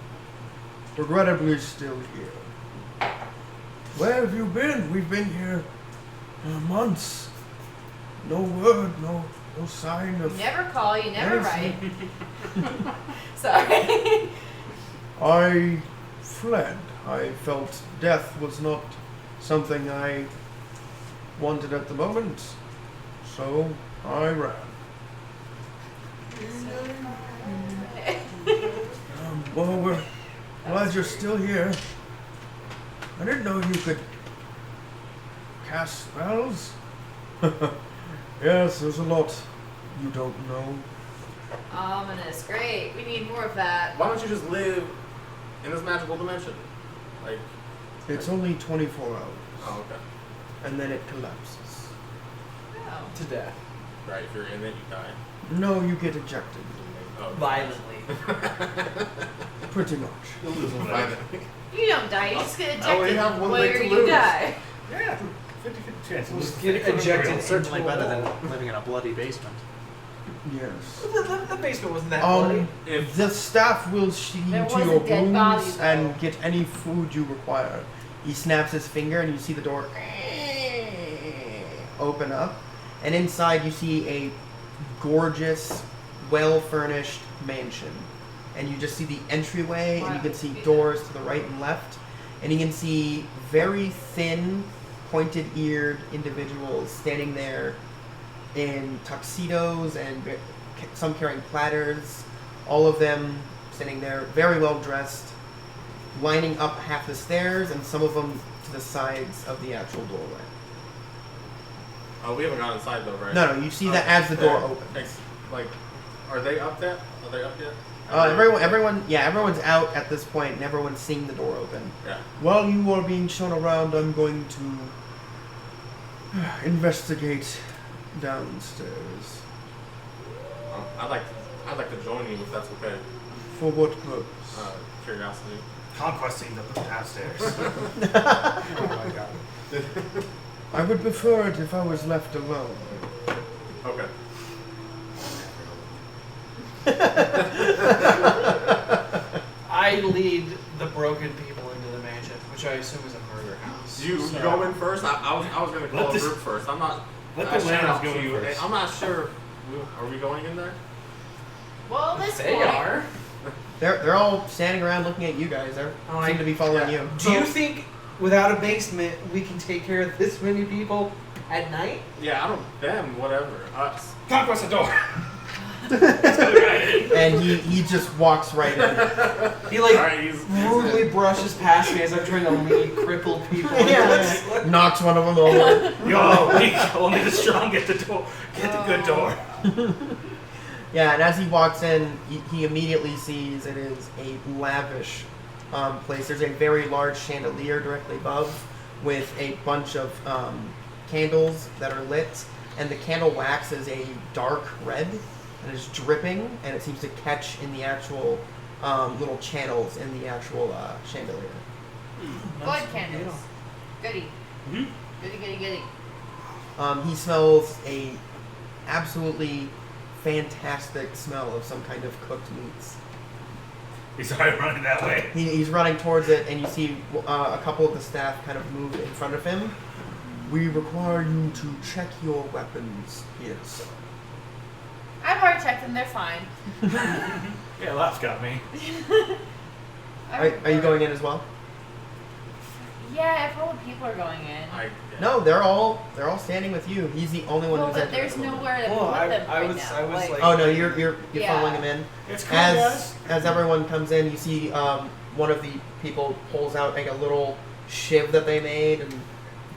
regrettably still here." "Where have you been? We've been here months. No word, no sign You of never call, you never write. anything." Sorry. "I fled. I felt death was not something I wanted at the moment, so I ran." "Well, we're glad you're still here. I didn't know you could cast spells." "Yes, there's a lot you don't know." Ominous. Great. We need more of that. Why don't you just live in this magical dimension? Like, It's only 24 hours, oh, okay. and then it collapses. Oh. To death. Right, if you're in it, you die. No, you get ejected. Oh, Violently. Pretty much. You'll lose a leg. Violently. You don't die. You just get I only ejected have one leg where to you lose. die. Yeah. 50-50 chance. We'll Lose just get the thing ejected. from the Certainly Into a better wall. than living in a bloody basement. Yes. The basement wasn't that bloody. If The staff will see There you to was your a dead body, rooms though. and get any food you require. He snaps his finger, and you see the door open up, and inside you see a gorgeous, well-furnished mansion. And you just see the entryway, and you can see doors to the right and left, and you can see very thin, pointed-eared individuals standing there in tuxedos and some carrying platters, all of them standing there very well dressed, lining up half the stairs, and some of them to the sides of the actual doorway. Oh, we haven't gone inside though, right? No, you see that as the door opens. Like, are they up yet? Are they up yet? Everyone's out at this point, and everyone's seeing the door open. Yeah. While you are being shown around, I'm going to investigate downstairs. I'd like to join you if that's okay. For what purpose? Curiosity. Conquesting the downstairs. Oh my god. I would prefer it if I was left alone. Okay. I lead the broken people into the mansion, which I assume is a murder house. You go in first. I was gonna call a group first. I'm not. Let I the shout out lambs go to in you. first. I'm not sure. Are we going in there? Well, this They point, are. They're all standing around looking at you guys. They seem to be following you. Do you think without a basement we can take care of this many people at night? Yeah, I don't. Them, whatever. Us. Conquest the door. And he just walks right in. He like Alright, he's rudely brushes past me as I'm trying to lead crippled people. Yeah. Knocks one of them over. Yo, only the strong get the door. Get the good door. Yeah, and as he walks in, he immediately sees it is a lavish place. There's a very large chandelier directly above with a bunch of candles that are lit, and the candle wax is a dark red and is dripping, and it seems to catch in the actual little channels in the actual chandelier. blood candles. Goody. Mhm. Goody. He smells a absolutely fantastic smell of some kind of cooked meats. He's already running that way. He's running towards it, and you see a couple of the staff kind of move in front of him. We require you to check your weapons here, sir. I've already checked them. They're fine. Yeah, laugh's got me. Are you going in as well? Yeah, if all the people are going in. No, they're all standing with you. He's the only one Well, who's but entering there's at the moment. nowhere to Well, put them I right was now. like- Oh no, you're Yeah. following him in. It's cool, guys. As everyone comes in, you see one of the people pulls out like a little shiv that they made and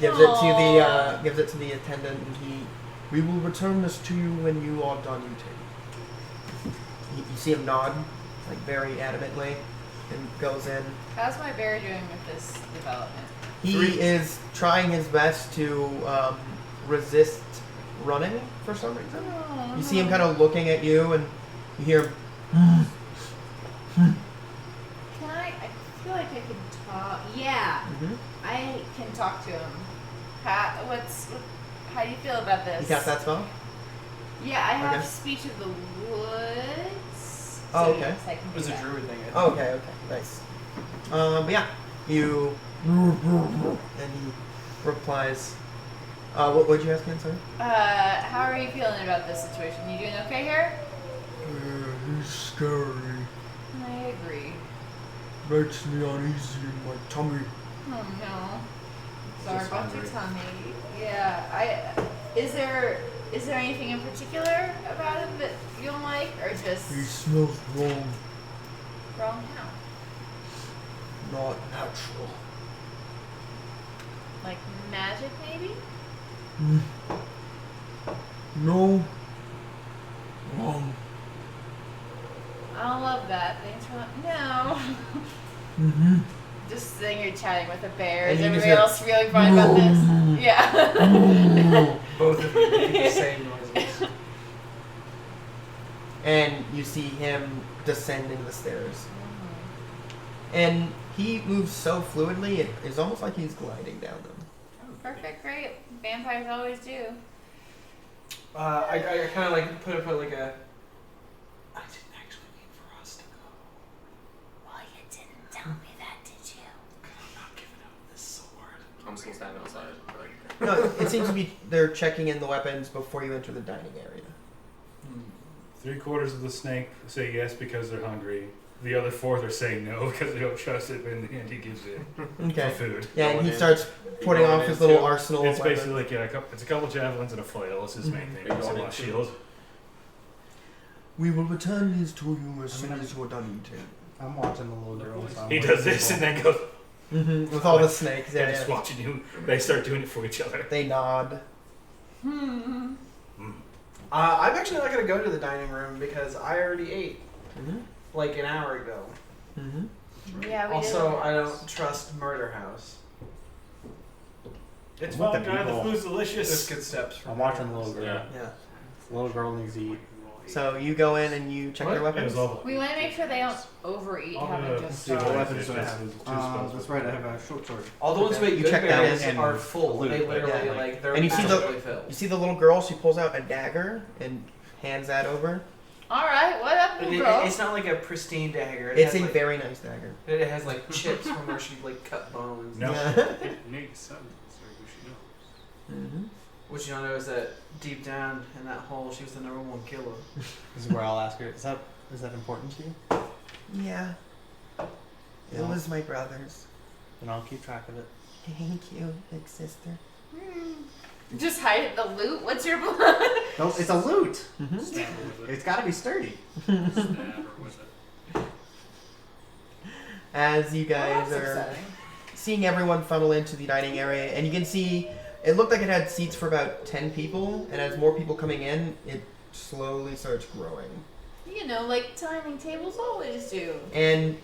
gives it to the attendant, and we will return this to you when you are done eating. You see him nod, like very adamantly, and goes in. How's my bear doing with this development? He is trying his best to resist running for some reason. You see him kind of looking at you, and you hear him. Can I feel like I can talk. Yeah, Mhm. I can talk to him. How do you feel about this? You cast that spell? Yeah, I have Okay. speech of the woods. Oh, so okay. yes, I can It do was a that. druid thing. I think. Okay, nice. But yeah, you and he replies. What'd you ask him, sorry? How are you feeling about this situation? You doing okay here? He's scary. I agree. Makes me uneasy in my tummy. Oh no. Sorry Just about your hungry. tummy. Yeah, is there anything in particular about him that you don't like, or just He smells wrong, wrong how? not natural. Like magic, maybe? No. Wrong. I don't love that. Thanks for no. Mm-hmm. Just sitting here chatting with a bear. And Is you just everybody hear, else feeling fine about this? Yeah. Both of you make the same noises. And you see him descend into the stairs. And he moves so fluidly, it is almost like he's gliding down them. Perfect, great. Vampires always do. I kind of like put like a. I didn't actually mean for us to go. Well, you didn't tell me that, did you? I'm not giving out this sword. I'm still standing outside. Like, No, it seems to be they're checking in the weapons before you enter the dining area. 3/4 of the snake say yes because they're hungry. The other fourth are saying no because they don't trust it, but in the end he gives it Okay. for food. Yeah, and Going he in. starts putting going off in his little too? arsenal It's of basically weapons. like it's a couple javelins and a flail. It's his main thing. Are you It's a going launch into- shield. We will return these to you as soon as you're done eating. I'm watching the little girl. So I'm He watching does this people. and then goes. With all the snakes, They're yeah, just yeah. watching you. They start doing it for each other. They nod. I'm actually not gonna go to the dining room because I already ate Mm-hmm. like an hour ago. Mm-hmm. Yeah, we Also, did. I don't trust Murder House. It's What fun, the guy. The people- food's delicious. Biscuit steps. From I'm watching the Murder little House. girl. Yeah. Yeah. The little girl needs to eat. So you go in and you check their It weapons. was all. We want to make sure they don't overeat all having the- just. See, what Sorry, weapons do I it's- have? it's two spells. That's right. I have a short sword. All the ones Okay. with You good check that berries in are and full. loot, They but literally yeah. like they're And you see the- magically filled. You see the little girl. She pulls out a dagger and hands that over. All right, what up, little girl? It's not like a pristine dagger. It's a has, like, very nice dagger. It has like chips from where she like cut bones. No. Yeah. It makes sense. Like we should know. Mm-hmm. What you don't know is that deep down in that hole, she was the #1 killer. This is where I'll ask her. Is that important to you? Yeah. It No. was my brother's. Then I'll keep track of it. Thank you, big sister. Just hide the loot. What's your blood? No, it's a loot. Mm-hmm. Stab her with it. It's got to be sturdy. Stab her with it. As you guys That's are exciting. seeing everyone funnel into the dining area, and you can see it looked like it had seats for about 10 people, and as more people coming in, it slowly starts growing. You know, like dining tables always do. And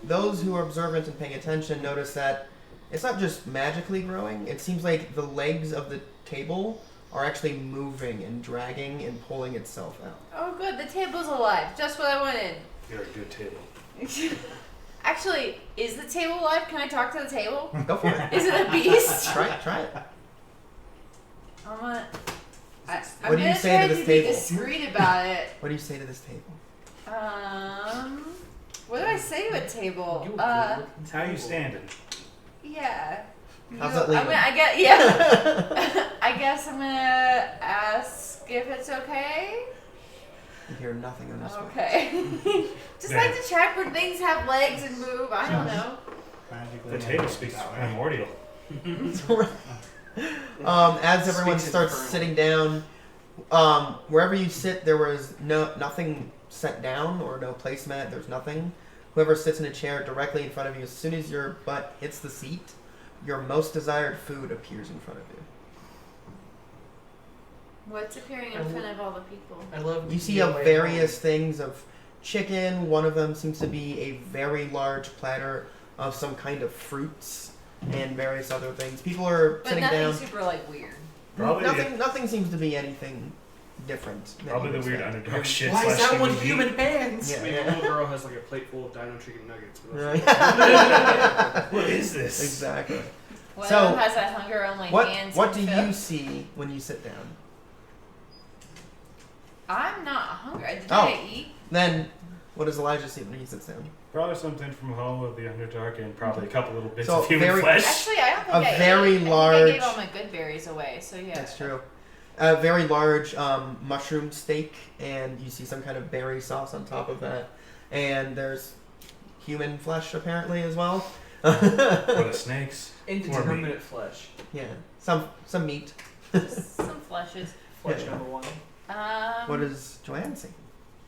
those who are observant and paying attention notice that it's not just magically growing, it seems like the legs of the table are actually moving and dragging and pulling itself out. Oh, good. The table's alive. Just what I wanted. You're a good table. Actually, is the table alive? Can I talk to the table? Go for it. Is it a beast? Try it. I'm gonna. I'm What do you gonna say try to this be table? discreet about it. What do you say to this table? What do I say to a table? It's how you standing. Yeah. How's You- that leaving? I guess, yeah. I guess I'm gonna ask if it's okay. You hear nothing in response. Okay. Just like to check when things have legs and move. I don't know. Magically. The table speaks primordial. As everyone Speaks in starts Infernal. sitting down, wherever you sit, there was nothing set down or no placemat. There's nothing. Whoever sits in a chair directly in front of you, as soon as your butt hits the seat, your most desired food appears in front of you. What's appearing in front of all the people? I love. You see various things of chicken. One of them seems to be a very large platter of some kind of fruits and various other things. People are But sitting nothing down. super like weird. Probably Nothing seems to be anything different. than Probably you the weird expect. underdog shit. Why is slash that one meat. human hands? Yeah. Maybe the little girl has like a plate full of dino chicken nuggets. But that's Right. What is this? Exactly. One So, of them has a hunger only hands. What do and you fill. see when you sit down? I'm not hungry. Did Oh. I eat? Then, what does Elijah see when he sits down? Probably something from home of the Underdark and probably a couple little bits So, of human very- flesh. Actually, I don't think A I very ate. I large- think I gave all my good berries away. So yeah. That's true. A very large mushroom steak, and you see some kind of berry sauce on top of that. And there's human flesh apparently as well. For the snakes. Indeterminate flesh. Yeah, some meat. Just some fleshes. Flesh Yeah. number 1. What does Joanne see?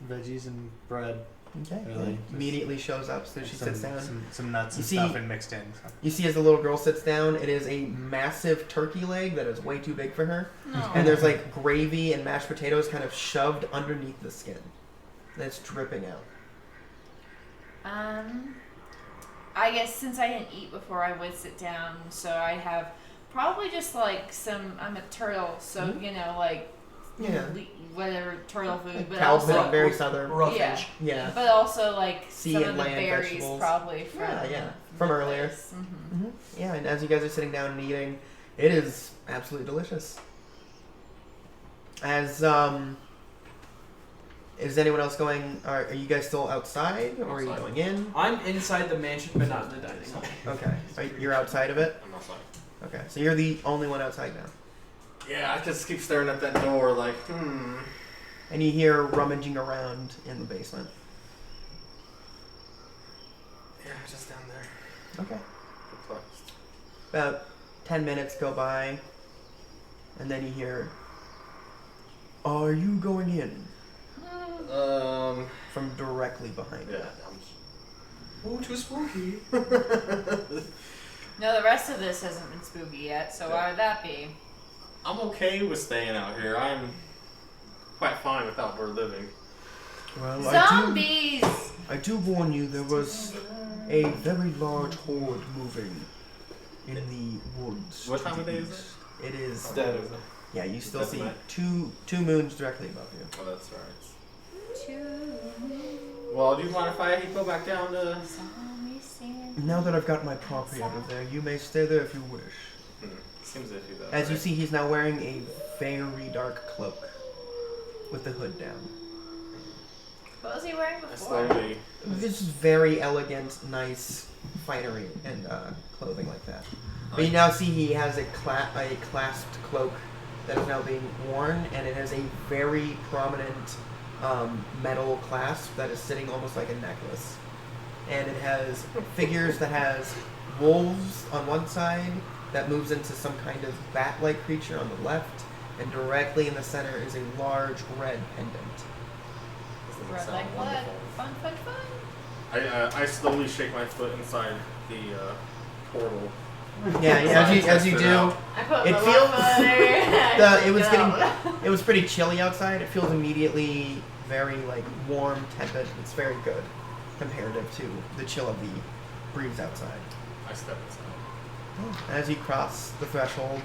Veggies and bread. Okay. Really? Immediately shows up, so she sits down. Some nuts You and see- stuff and mixed in. So. You see as the little girl sits down, it is a massive turkey leg that is way too big for her. No. And there's like gravy and mashed potatoes kind of shoved underneath the skin. And it's dripping out. I guess since I didn't eat before, I would sit down. So I have probably just like some. I'm a turtle, so Mhm. you know, like Yeah. whatever turtle food, Like but Calvin, also very southern. Roughage. Yeah. but also like Sea some and of the land berries vegetables. probably from Yeah, from earlier. Mm-hmm. Yeah, and as you guys are sitting down and eating, it is absolutely delicious. As is anyone else going? Are you guys still outside, or are you Outside. going in? I'm inside the mansion, but not in the dining hall. Okay, you're outside of it. I'm outside. Okay, so you're the only one outside now, Yeah, I just keep staring at that door like, and you hear rummaging around in the basement. Yeah, just down there. Okay, Perplexed. about 10 minutes go by, and then you hear, "Are you going in?" from directly behind Yeah, you. Ooh, too spooky. No, the rest of this hasn't been spooky yet, so why would that be? I'm okay with staying out here. I'm quite fine with outdoor living. Well, Zombies! I do warn you, there was a very large horde moving in the woods. What to time the of day is east. It is. Dead of it. Yeah, you still That's see night. two moons directly above you. Oh, that's right. Well, do you mind if I go back down to... Now that I've got my property out of there, you may stay there if you wish. Seems iffy though. As you right? see, he's now wearing a very dark cloak with the hood down. What was he wearing I before? slowly... This is very elegant, nice finery and clothing like that. But you now see he has a clasped cloak that is now being worn, and it has a very prominent metal clasp that is sitting almost like a necklace. And it has figures that has wolves on one side that moves into some kind of bat-like creature on the left, and directly in the center is a large red pendant. This doesn't Red sound like blood. wonderful. Fun, fun, fun. I slowly shake my foot inside the portal. Yeah, as you Test it do. out. I put It my feels- left foot there. It was Go. getting, it was pretty chilly outside. It feels immediately very like warm, tepid. It's very good comparative to the chill of the breeze outside. I step inside. As you cross the threshold,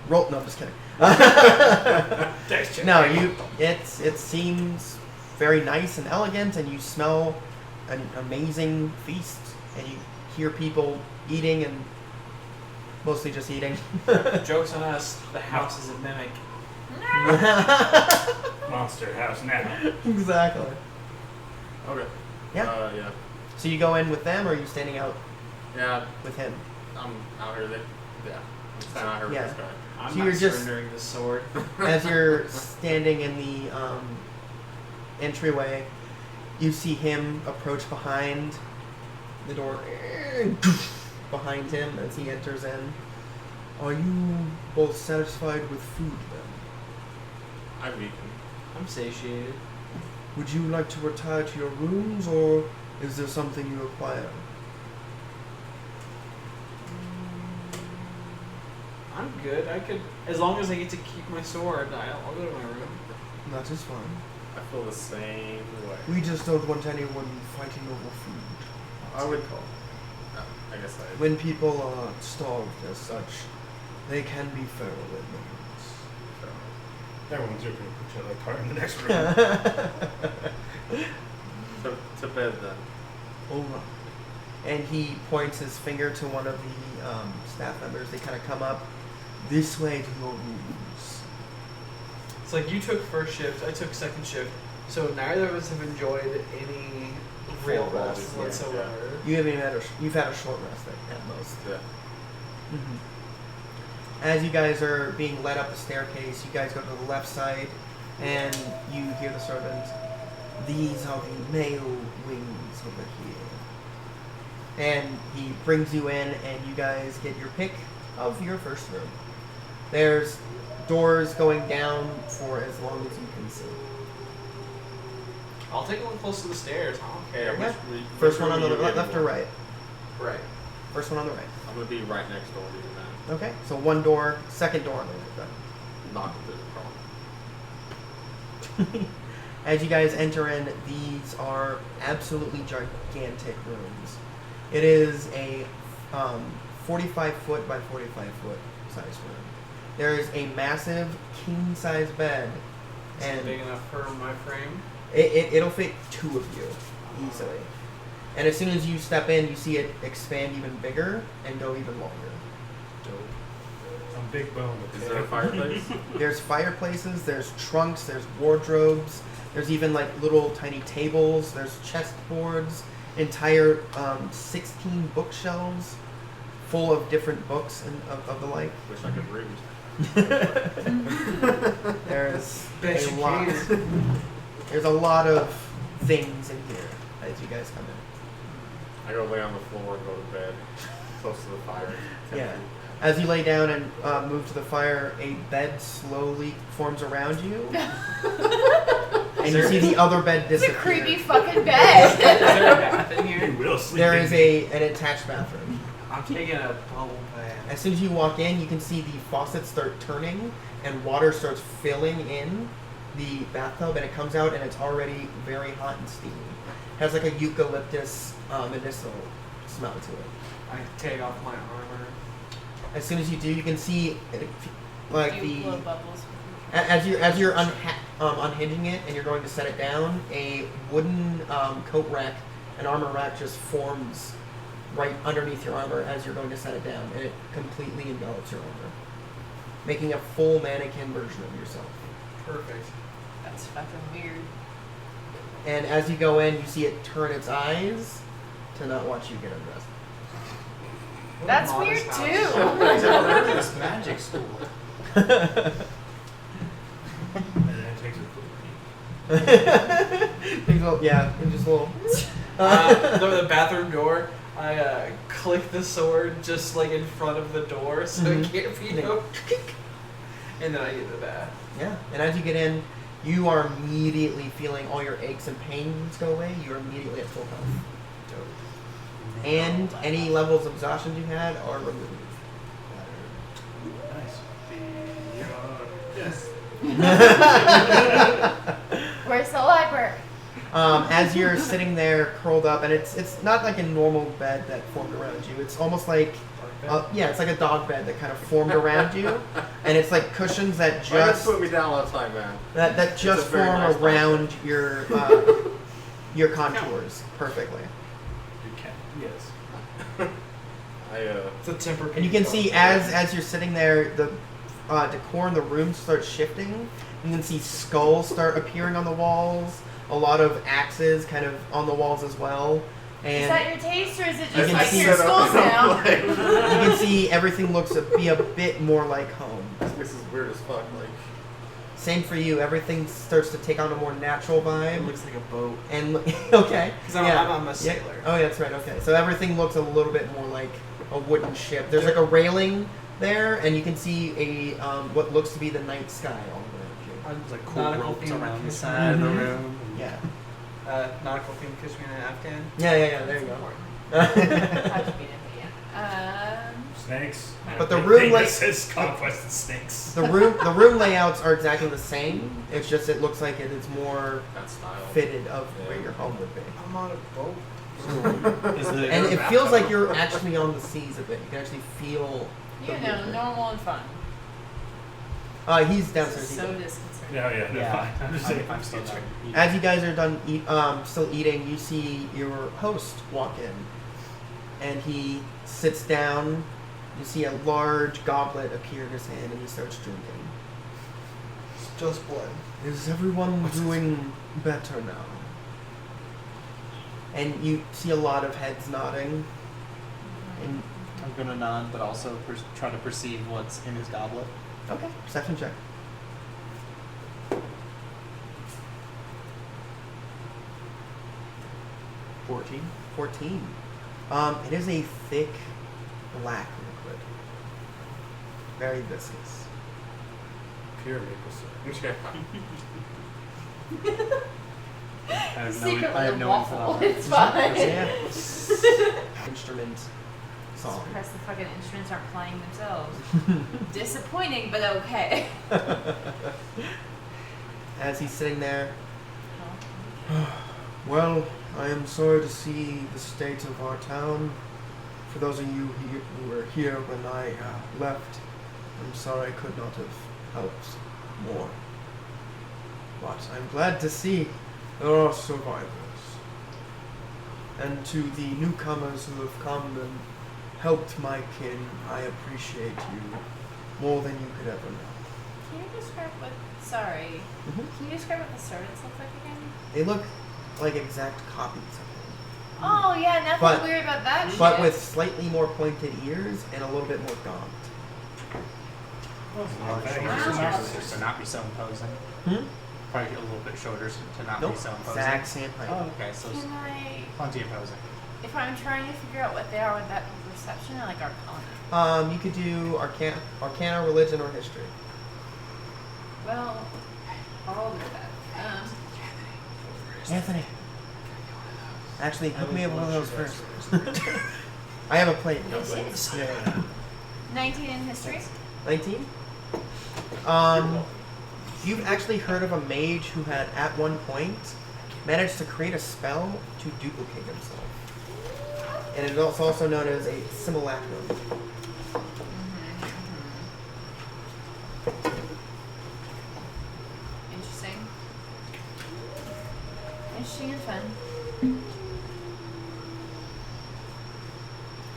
roll. No, I'm just kidding. Dex check. No, it seems very nice and elegant, and you smell an amazing feast, and you hear people eating and mostly just eating. Joke's on us. The house is a mimic. Monster house now. Exactly. Okay. Yeah. Yeah. So you go in with them, or are you standing out Yeah. with him? I'm out here. Yeah. I'm standing out here with Yeah. this guy. I'm So not you're just- surrendering this sword. As you're standing in the entryway, you see him approach behind the door, behind him as he enters in. Are you both satisfied with food then? I've eaten. I'm satiated. Would you like to retire to your rooms, or is there something you require? I'm good. I could, as long as I get to keep my sword, I'll go to my room. That is fine. I feel the same way. We just don't want anyone fighting over food. I would call. I guess I. When people are starved as such, they can be feral animals. Everyone's just gonna put you in the cart in the next room. To bed then. Alright. And he points his finger to one of the staff members. They kind of come up this way to your rooms. It's like you took first shift, I took second shift, so neither of us have enjoyed any real Full rest rest, yeah. whatsoever. You haven't even had you've had a short rest at most. Yeah. Mm-hmm. As you guys are being led up the staircase, you guys go to the left side, and you hear the servant. These are the male wings over here. And he brings you in, and you guys get your pick of your first room. There's doors going down for as long as you can see. I'll take one close to the stairs. I don't care. Yeah. Which First room one on are the you left getting or for? right? Right. First one on the right. I'm gonna be right next door to you, man. Okay, so one door, second door on the right then. Knock through the problem. As you guys enter in, these are absolutely gigantic rooms. It is a 45 foot by 45 foot size room. There is a massive king size bed, Is it and big enough for my frame? it'll fit two of you easily. And as soon as you step in, you see it expand even bigger and go even longer. I'm big bone. Is there a fireplace? There's fireplaces, there's trunks, there's wardrobes, there's even like little tiny tables, there's chestboards, entire 16 bookshelves full of different books and of the like. Wish I could read. There's Bet a you lot. can. There's a lot of things in here as you guys come in. I go lay on the floor and go to bed, close to the fire. Yeah. As you lay down and move to the fire, a bed slowly forms around you. and you see the other bed It's a disappear. creepy fucking bed. Is there a bath in You here? will sleep. There in is me. an attached bathroom. I'm taking a bubble bath. As soon as you walk in, you can see the faucets start turning and water starts filling in the bathtub, and it comes out and it's already very hot and steamy. It has like a eucalyptus medicinal smell to it. I take off my armor. As soon as you do, you can see it, like Do you blow the bubbles? as you're unhinging it and you're going to set it down, a wooden coat rack, an armor rack, just forms right underneath your armor as you're going to set it down, and it completely envelops your armor, making a full mannequin version of yourself. Perfect. That's fucking weird. And as you go in, you see it turn its eyes to not watch you get undressed. What a That's modest weird house. too. This magic school. And then it takes a quick Things will- yeah, and just a little. The bathroom door. I click the sword just like in front of the door so Mhm. it can't be no. And then I get the bath. Yeah, and as you get in, you are immediately feeling all your aches and pains go away. You are immediately at full health. And any levels of exhaustion you had are removed. Yes. Where's the library? As you're sitting there curled up, and it's not like a normal bed that formed around you. It's almost like yeah, it's like a dog bed that kind of formed around you, and it's like cushions that Why you just put me down last time, man? that just It's a very form nice bed. around your contours perfectly. You can. Yes. It's a temper. And you can see as you're sitting there, the decor in the room starts shifting. You can see skulls start appearing on the walls. A lot of axes kind of on the walls as well. Is that And your taste, or is it You just can like see your it school's now? you can see everything looks to be a bit more like home. This is weird as fuck. Like, Same for you. Everything starts to take on a more natural It vibe. looks like a boat. And okay, Because I'm, yeah. I'm a Yeah. sailor. Oh, yeah, that's right. Okay, so everything looks a little bit more like a wooden ship. There's like a railing there, and you can see a what looks to be the night sky all around There's like cool Nautical ropes theme around the kiss side of the Mhm. room. you. Yeah. Nautical theme, kiss me in an Afghan. Yeah. There you go. How'd you beat it? Yeah. Snakes. But the Big room thing like- that says conquest and snakes. the room layouts are exactly the same. It's just it looks like it is more that style. fitted of where your home would be. I'm on a boat. And it feels like you're actually on the seas a bit. You can actually feel. the You know, movement. normal and fun. He's downstairs. So disconcerting. Yeah, no, Yeah, fine. I'm just saying. I'm still done. As you guys are done still eating, you see your host walk in. And he sits down. You see a large goblet appear in his hand, and he starts drinking. It's just blood. Is everyone doing better now? And you see a lot of heads nodding. And I'm gonna nod, but also try to perceive what's in his goblet. okay, perception check. 14. 14. It is a thick black liquid. Very viscous. Pure maple syrup. I have Secretly I have a no waffle. info. It's fine. Yeah. Instrument song. Surprised the fucking instruments aren't playing themselves. Disappointing, but okay. As he's sitting there, well, I am sorry to see the state of our town. For those of you who were here when I left, I'm sorry I could not have helped more. But I'm glad to see there are survivors. And to the newcomers who have come and helped my kin, I appreciate you more than you could ever know. Can you describe what? Sorry. Mhm. Can you describe what the servants look like again? They look like exact copies of him. Oh yeah, nothing But- weird about that But shit. with slightly more pointed ears and a little bit more gaunt. To not be so imposing. Hmm? Probably a little bit shorter to not Nope. be so imposing. Exact same height. Oh, okay. So it's Can I, plenty imposing. if I'm trying to figure out what they are, would that be perception or like arcana? You could do arcana, religion, or history. Well, I'll do that. Anthony. Actually, hook me up one of those first. I have a plate. Yeah. 19 in history. 19? You've actually heard of a mage who had, at one point, managed to create a spell to duplicate himself. And it is also known as a simulacrum. Interesting. Interesting and fun.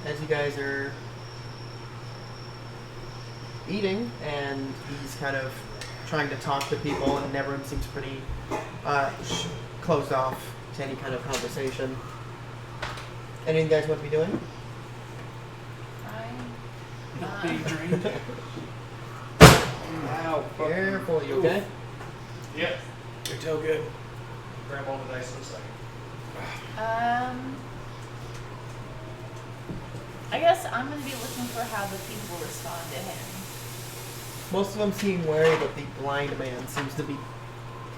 As you guys are eating, and he's kind of trying to talk to people, and everyone seems pretty closed off to any kind of conversation. Anything you guys want to be doing? Not being drained. Wow. Careful, you okay? Yep. Your tail good. Grab all the dice in a second. I guess I'm gonna be looking for how the people respond to him. Most of them seem wary, but the blind man seems to be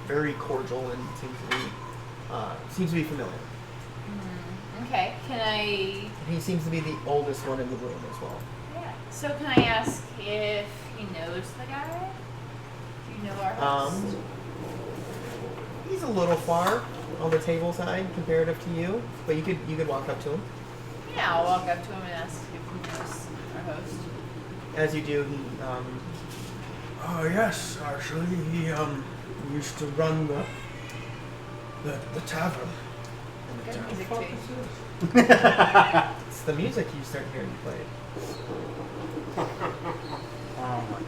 very cordial and seems to be familiar. Okay, can I? And he seems to be the oldest one in the room as well. Yeah. So can I ask if he knows the guy? Do you know our host? He's a little far on the table side comparative to you, but you could walk up to him. Yeah, I'll walk up to him and ask if he knows our host. As you do, he Oh yes, actually, he used to run the tavern. Good music too. it's the music you start hearing played. Oh my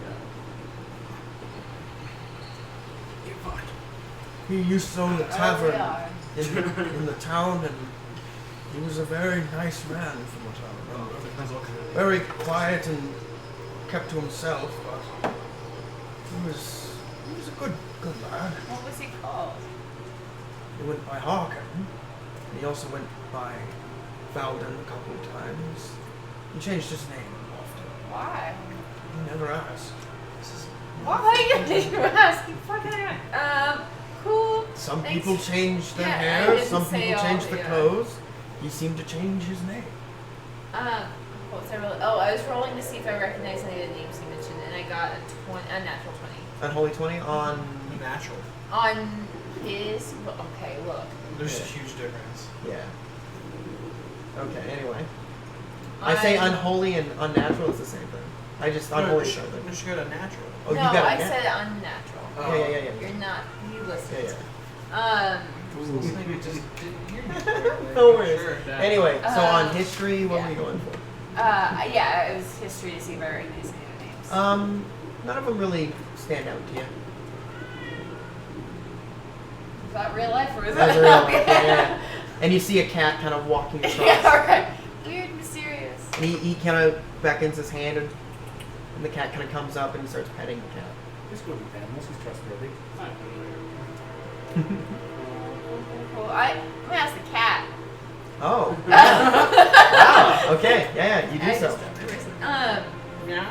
god. He used to own the Oh, tavern we are. in the town, and he was a very nice man, from what I remember. Very quiet and kept to himself, but he was a good lad. What was he called? He went by Harkin. He also went by Valden a couple of times. He changed his name often. Why? He never asked. Why did you ask? You fucking cool. Some Thanks. people change their Yeah, I hair, didn't some say people all, change their yeah. clothes. He seemed to change his name. What was I rolling? Oh, I was rolling to see if I recognized any of the names you mentioned, and I got a natural 20. Unholy 20 on. Natural. On his. Okay, look. There's a huge difference. Yeah. Okay. Anyway, I say unholy and unnatural is the same thing. I just unholy is something. You should go to natural. Oh, no, you got I it. said unnatural. Oh. Yeah. You're not. You listened. Yeah. I was listening, it just didn't hear me. No worries. Sure. Anyway, so on history, what yeah. were you going for? Yeah, it was history to see if I recognize any of the names. None of them really stand out to you. Is that real life or is That's that real. okay. Yeah. And you see a cat kind of walking across. Yeah, alright. Weird, mysterious. And he kind of beckons his hand, and the cat kind of comes up and he starts petting the cat. He's good with animals. He's trustworthy. Cool. I'm gonna ask the cat. Oh. Wow. Okay. Yeah. You do so. Yeah.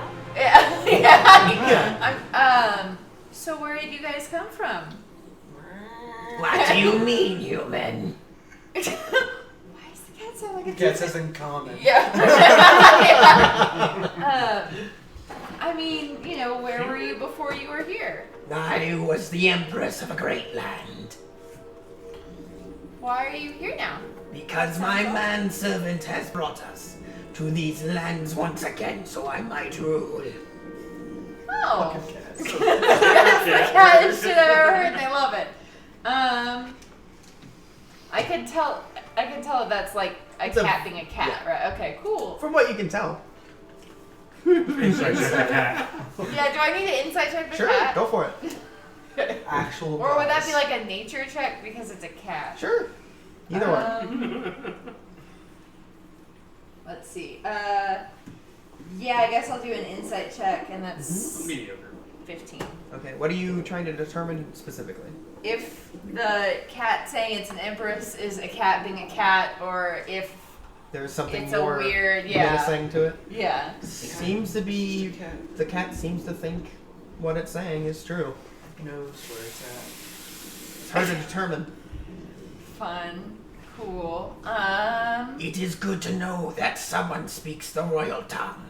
Yeah. So where did you guys come from? What do you mean, human? Why does the cat sound like a Gets us in common. Yeah. I mean, where were you before you were here? I was the empress of a great land. Why are you here now? Because my manservant has brought us to these lands once again, so I might rule. Oh. That's the cattest shit I've ever heard, and I love it. I can tell that that's like a cat being a cat, right? Okay, cool. From what you can tell. Insight check the cat. Yeah, do I need to insight check the Sure, cat? go for it. Actual. Or would that be gods. like a nature check because it's a cat? Sure. Either one. Let's see. Yeah, I guess I'll do an insight check, and that's Mediocre. 15. Okay, what are you trying to determine specifically? If the cat saying it's an empress is a cat being a cat, or if There's something it's more a weird, menacing to it. Yeah. Seems to be the cat seems to think what it's saying is true. Knows where it's at. It's hard to determine. fun. Cool. It is good to know that someone speaks the royal tongue.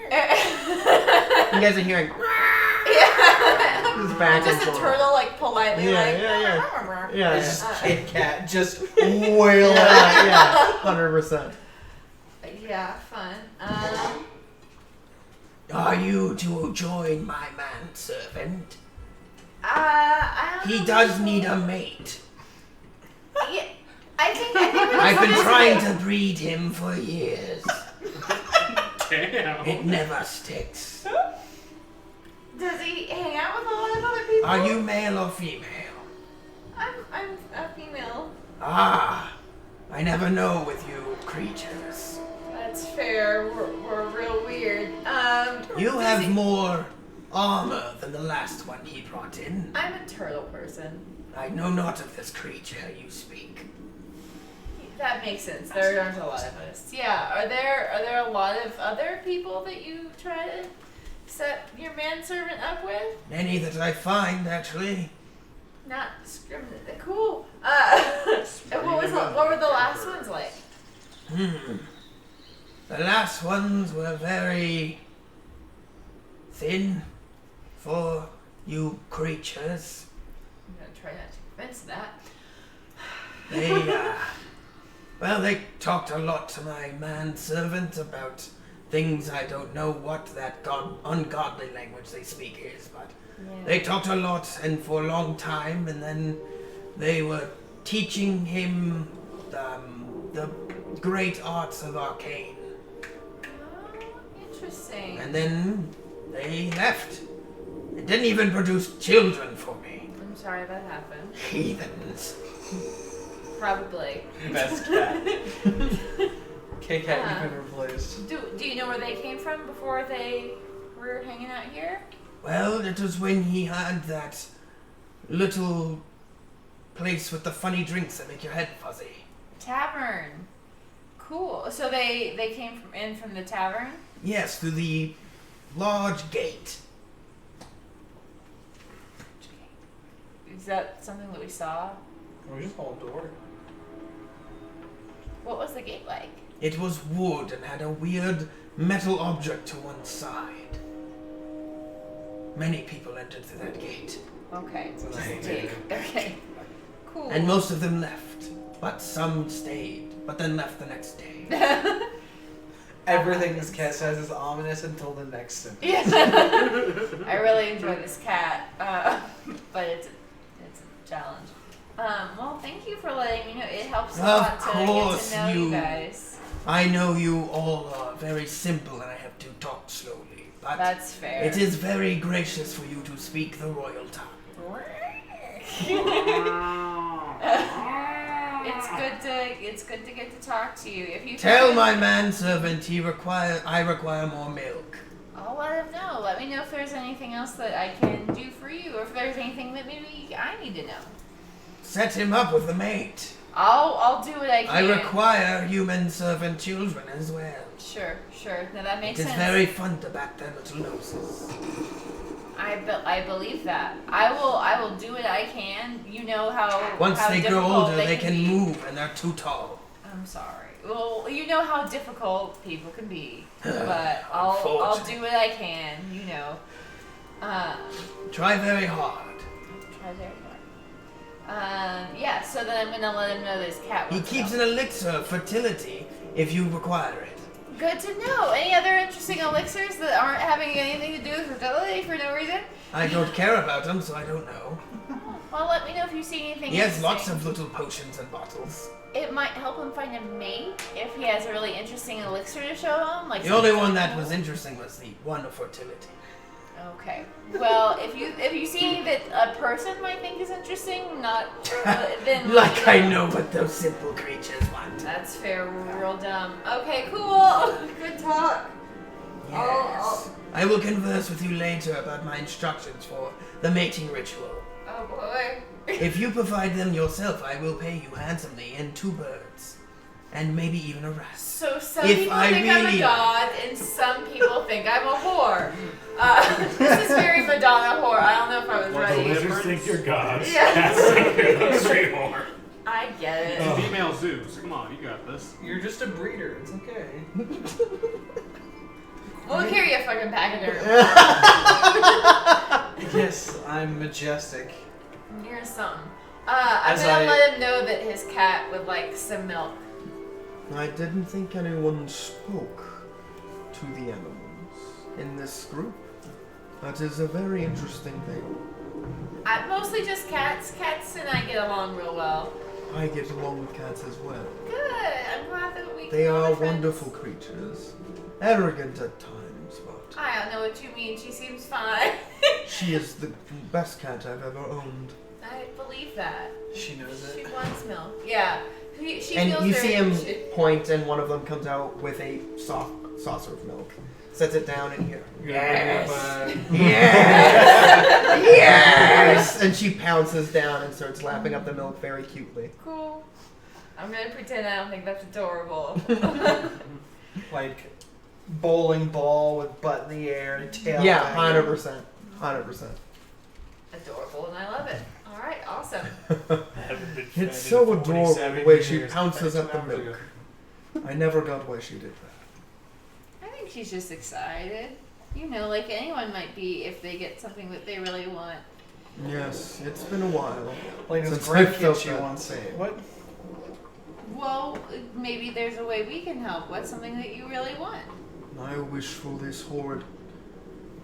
You guys are hearing. Yeah. This back Just and a forth. turtle, like, politely, Yeah, like. yeah, yeah. It's just Kit Kat just Wail yeah, 100%. Yeah, fun. Are you to join my manservant? I don't He know does for need sure. a mate. Yeah, I think we're I've been just trying visiting. to breed him for years. Damn. It never sticks. Does he hang out with a lot of other people? Are you male or female? I'm a female. Ah, I never know with you creatures. That's fair. We're real weird. You does have he- more armor than the last one he brought in. I'm a turtle person. I know not of this creature you speak. That makes sense. There aren't a lot of us. Yeah. Are there a lot of other people that you try to set your manservant up with? Many that I find, actually. Not discriminate. Cool. And what were the last ones like? The last ones were very thin for you creatures. I'm gonna try not to convince that. They, well, they talked a lot to my manservant about things I don't know what that ungodly language they speak is, but they talked a lot and for a long time, and then they were teaching him the great arts of arcane. Oh, interesting. And then they left. They didn't even produce children for me. I'm sorry that happened. Heathens. Probably. best cat. Kit Kat, Yeah. you've been replaced. Do you know where they came from before they were hanging out here? Well, it was when he had that little place with the funny drinks that make your head fuzzy. Tavern. Cool. So they came from the tavern? Yes, through the large gate. Is that something that we saw? We just hold the door. What was the gate like? It was wood and had a weird metal object to one side. Many people entered through that gate, Okay. It's a Just nice dig. gate. Okay. Cool. and most of them left, but some stayed, but then left the next day. Everything this cat says is ominous until the next sentence. Yes. I really enjoy this cat, but it's a challenge. Well, thank you for letting me know. It helps a Of lot to course, get to know you you- guys. I know you all are very simple and I have to talk slowly, but That's fair. it is very gracious for you to speak the royal tongue. It's good to get to talk to you. If you Tell my manservant I require more milk. I'll let him know. Let me know if there's anything else that I can do for you, or if there's anything that maybe I need to know. Set him up with a mate. I'll do what I can. I require human servant children as well. Sure. No, that It makes is sense. very fun to back their little noses. I believe that. I will do what I can. You know how Once how they grow difficult older, they can be. move and they're too tall. I'm sorry. Well, you know how difficult people can be, but I'll Unfortunate. do what I can. You know. Try very hard. Try very hard. Yeah. So then I'm gonna let him know this cat. He wants to keeps know. an elixir of fertility if you require it. Good to know. Any other interesting elixirs that aren't having anything to do with fertility for no reason? I don't care about them, so I don't know. Well, let me know if you see anything. He has lots interesting. of little potions and bottles. It might help him find a mate if he has a really interesting elixir to show him. Like The only something one that cool. was interesting was the one of fertility. Okay. Well, if you see anything that a person might think is interesting, not then Like I know what those simple creatures want. That's fair. We're real dumb. Okay, cool. Good talk. Yes. I will converse with you later about my instructions for the mating ritual. Oh boy. If you provide them yourself, I will pay you handsomely in 2 birds. And maybe even a rat. So some If people I think I'm really- a god, and some people think I'm a whore. This is very Madonna whore before. I don't know if I was The ready. lizards think you're gods. Yeah. Cats think you're the straight whore. I get it. It's a female Zeus. Come on, you got this. You're just a breeder. It's okay. We'll carry a fucking pachyderm. Yes, I'm majestic. You're something. I'm As gonna I- let him know that his cat would like some milk. I didn't think anyone spoke to the animals in this group. That is a very interesting thing. Mostly just cats. Cats and I get along real well. I get along with cats as well. Good. I'm glad that we. They can are be friends. wonderful creatures. Arrogant at times, but I don't know what you mean. She seems fine. she is the best cat I've ever owned. I believe that. She knows She it. wants milk. Yeah. She And feels you very see him appreciated. point, and one of them comes out with a soft saucer of milk, sets it down, and here. Yes. Yes! Yes! And she pounces down and starts lapping up the milk very cutely. Cool. I'm gonna pretend I don't think that's adorable. Like bowling ball with butt in the air and tail. Yeah, wagging. 100%. 100%. Adorable, and I love it. All right, awesome. It's so adorable the way she pounces at the milk. I never got why she did that. I think she's just excited. You know, like anyone might be if they get something that they really want. Yes, it's been a while. Like those Since I felt grandkids she that wants. pain. What? Well, maybe there's a way we can help. What's something that you really want? I wish for this horrid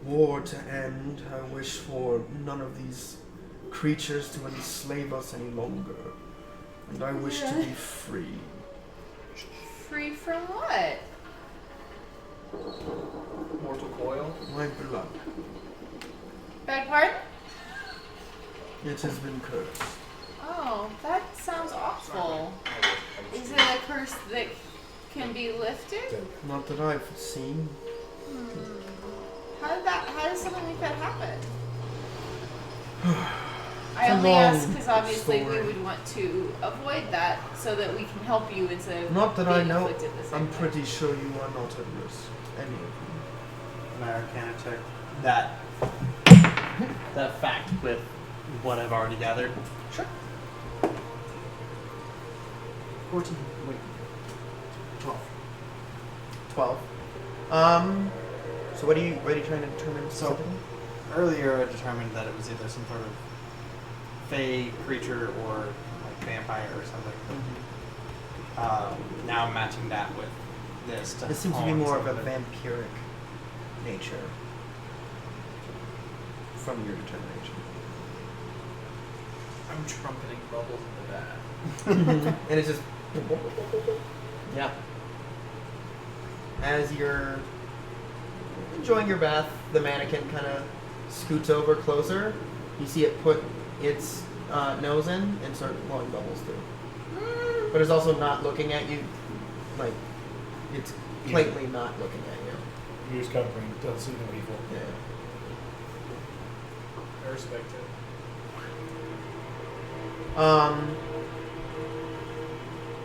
war to end. I wish for none of these creatures to enslave us any longer. And I wish to be free. Free from what? Mortal coil. My blood. Beg pardon? It has been cursed. Oh, that sounds awful. Is it a curse that can be lifted? Not that I've seen. How does something like that happen? I It's a only long ask because obviously story. we would want to avoid that so that we can help you instead of Not that being I know. afflicted the same I'm way. pretty sure you are not at risk. Any of you. An Arcana check. That fact with what I've already gathered. Sure. 14. Wait. 12. 12. So what are you trying to determine So- specifically? Earlier, I determined that it was either some sort of fey creature or like vampire or something. Now I'm matching that with this. This seems to be hone more of a something. vampiric nature from your determination. I'm trumpeting bubbles in the bath. And it's just yeah. As you're enjoying your bath, the mannequin kind of scoots over closer. You see it put its nose in and start blowing bubbles through. But it's also not looking at you. Like, it's blatantly not looking at you. Use covering, doesn't see no evil. Yeah. I respect it.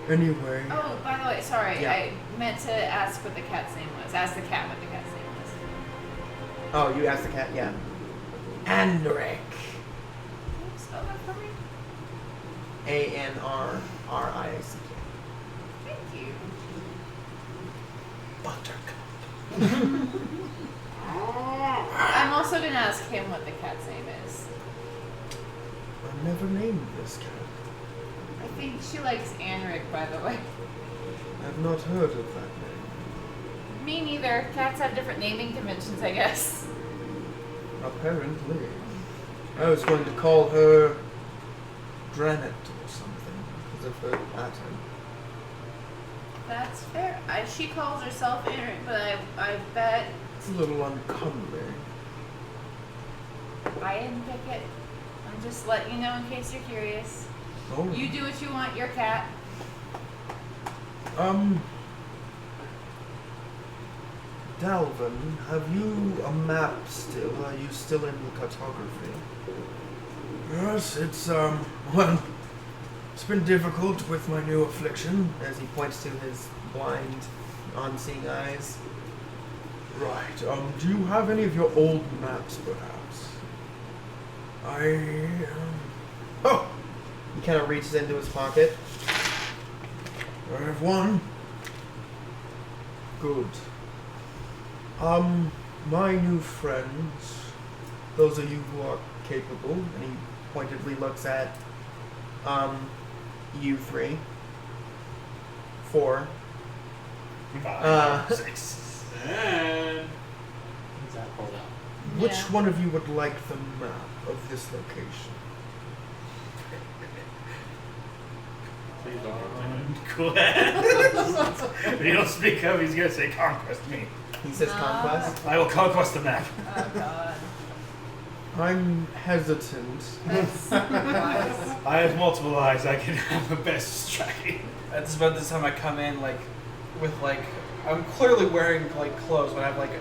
Anyway, Oh, by the way, sorry. Yeah. I meant to ask what the cat's name was. Ask the cat what the cat's name was. Oh, you asked the cat? Yeah. Anric. Can you spell that for me? Anrric. Thank you. I'm also going to ask him what the cat's name is. I never named this cat. I think she likes Anric, by the way. I've not heard of that name. Me neither. Cats have different naming conventions, I guess. Apparently. I was going to call her Granite or something because of her pattern. That's fair. She calls herself Anric, but I bet It's a little uncomely. I didn't pick it. I'm just letting you know in case you're curious. Oh. You do what you want, your cat. Dalvin, have you a map still? Are you still in the cartography? Yes, it's, well, it's been difficult with my new affliction. As he points to his blind, unseeing eyes. Right, do you have any of your old maps, perhaps? Oh! He kind of reaches into his pocket. I have one. Good. My new friends, those of you who are capable, And he pointedly looks at you three. 4. 5, 6. And Is that pulled out? which Yeah. one of you would like the map of this location? please don't Cool. If you don't speak up, he's gonna say conquest me. He says conquest. I will conquest the map. Oh god. I'm hesitant. That's wise. I have multiple eyes. I can have the best tracking. That's about this time I come in like with like I'm clearly wearing like clothes, but I have like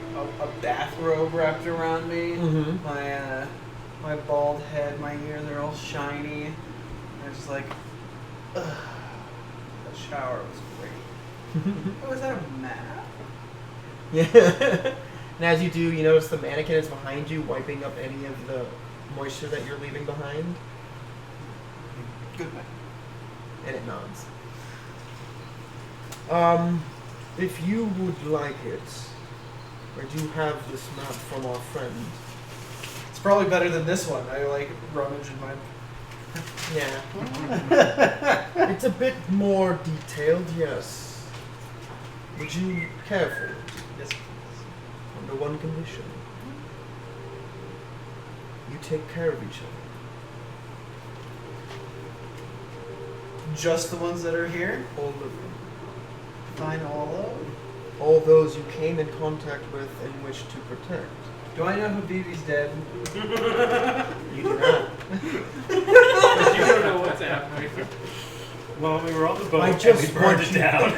a bathrobe wrapped around me. Mm-hmm. My bald head, my ears are all shiny. I'm just like, ugh. That shower was great. Oh, is that a map? Yeah. And as you do, you notice the mannequin is behind you, wiping up any of the moisture that you're leaving behind. Good man. And it nods. If you would like it, I do have this map from our friend. It's probably better than this one. I like rummage in my. Yeah. It's a bit more detailed, yes. Would you care for it? Yes. Under one condition. You take care of each other. Just the ones that are here. All of them. Fine, all of them. All those you came in contact with and wish to protect. Do I know who BB's dead? You do not. you don't know what's happening. Well, we were on the boat I and just we burned want it you- down.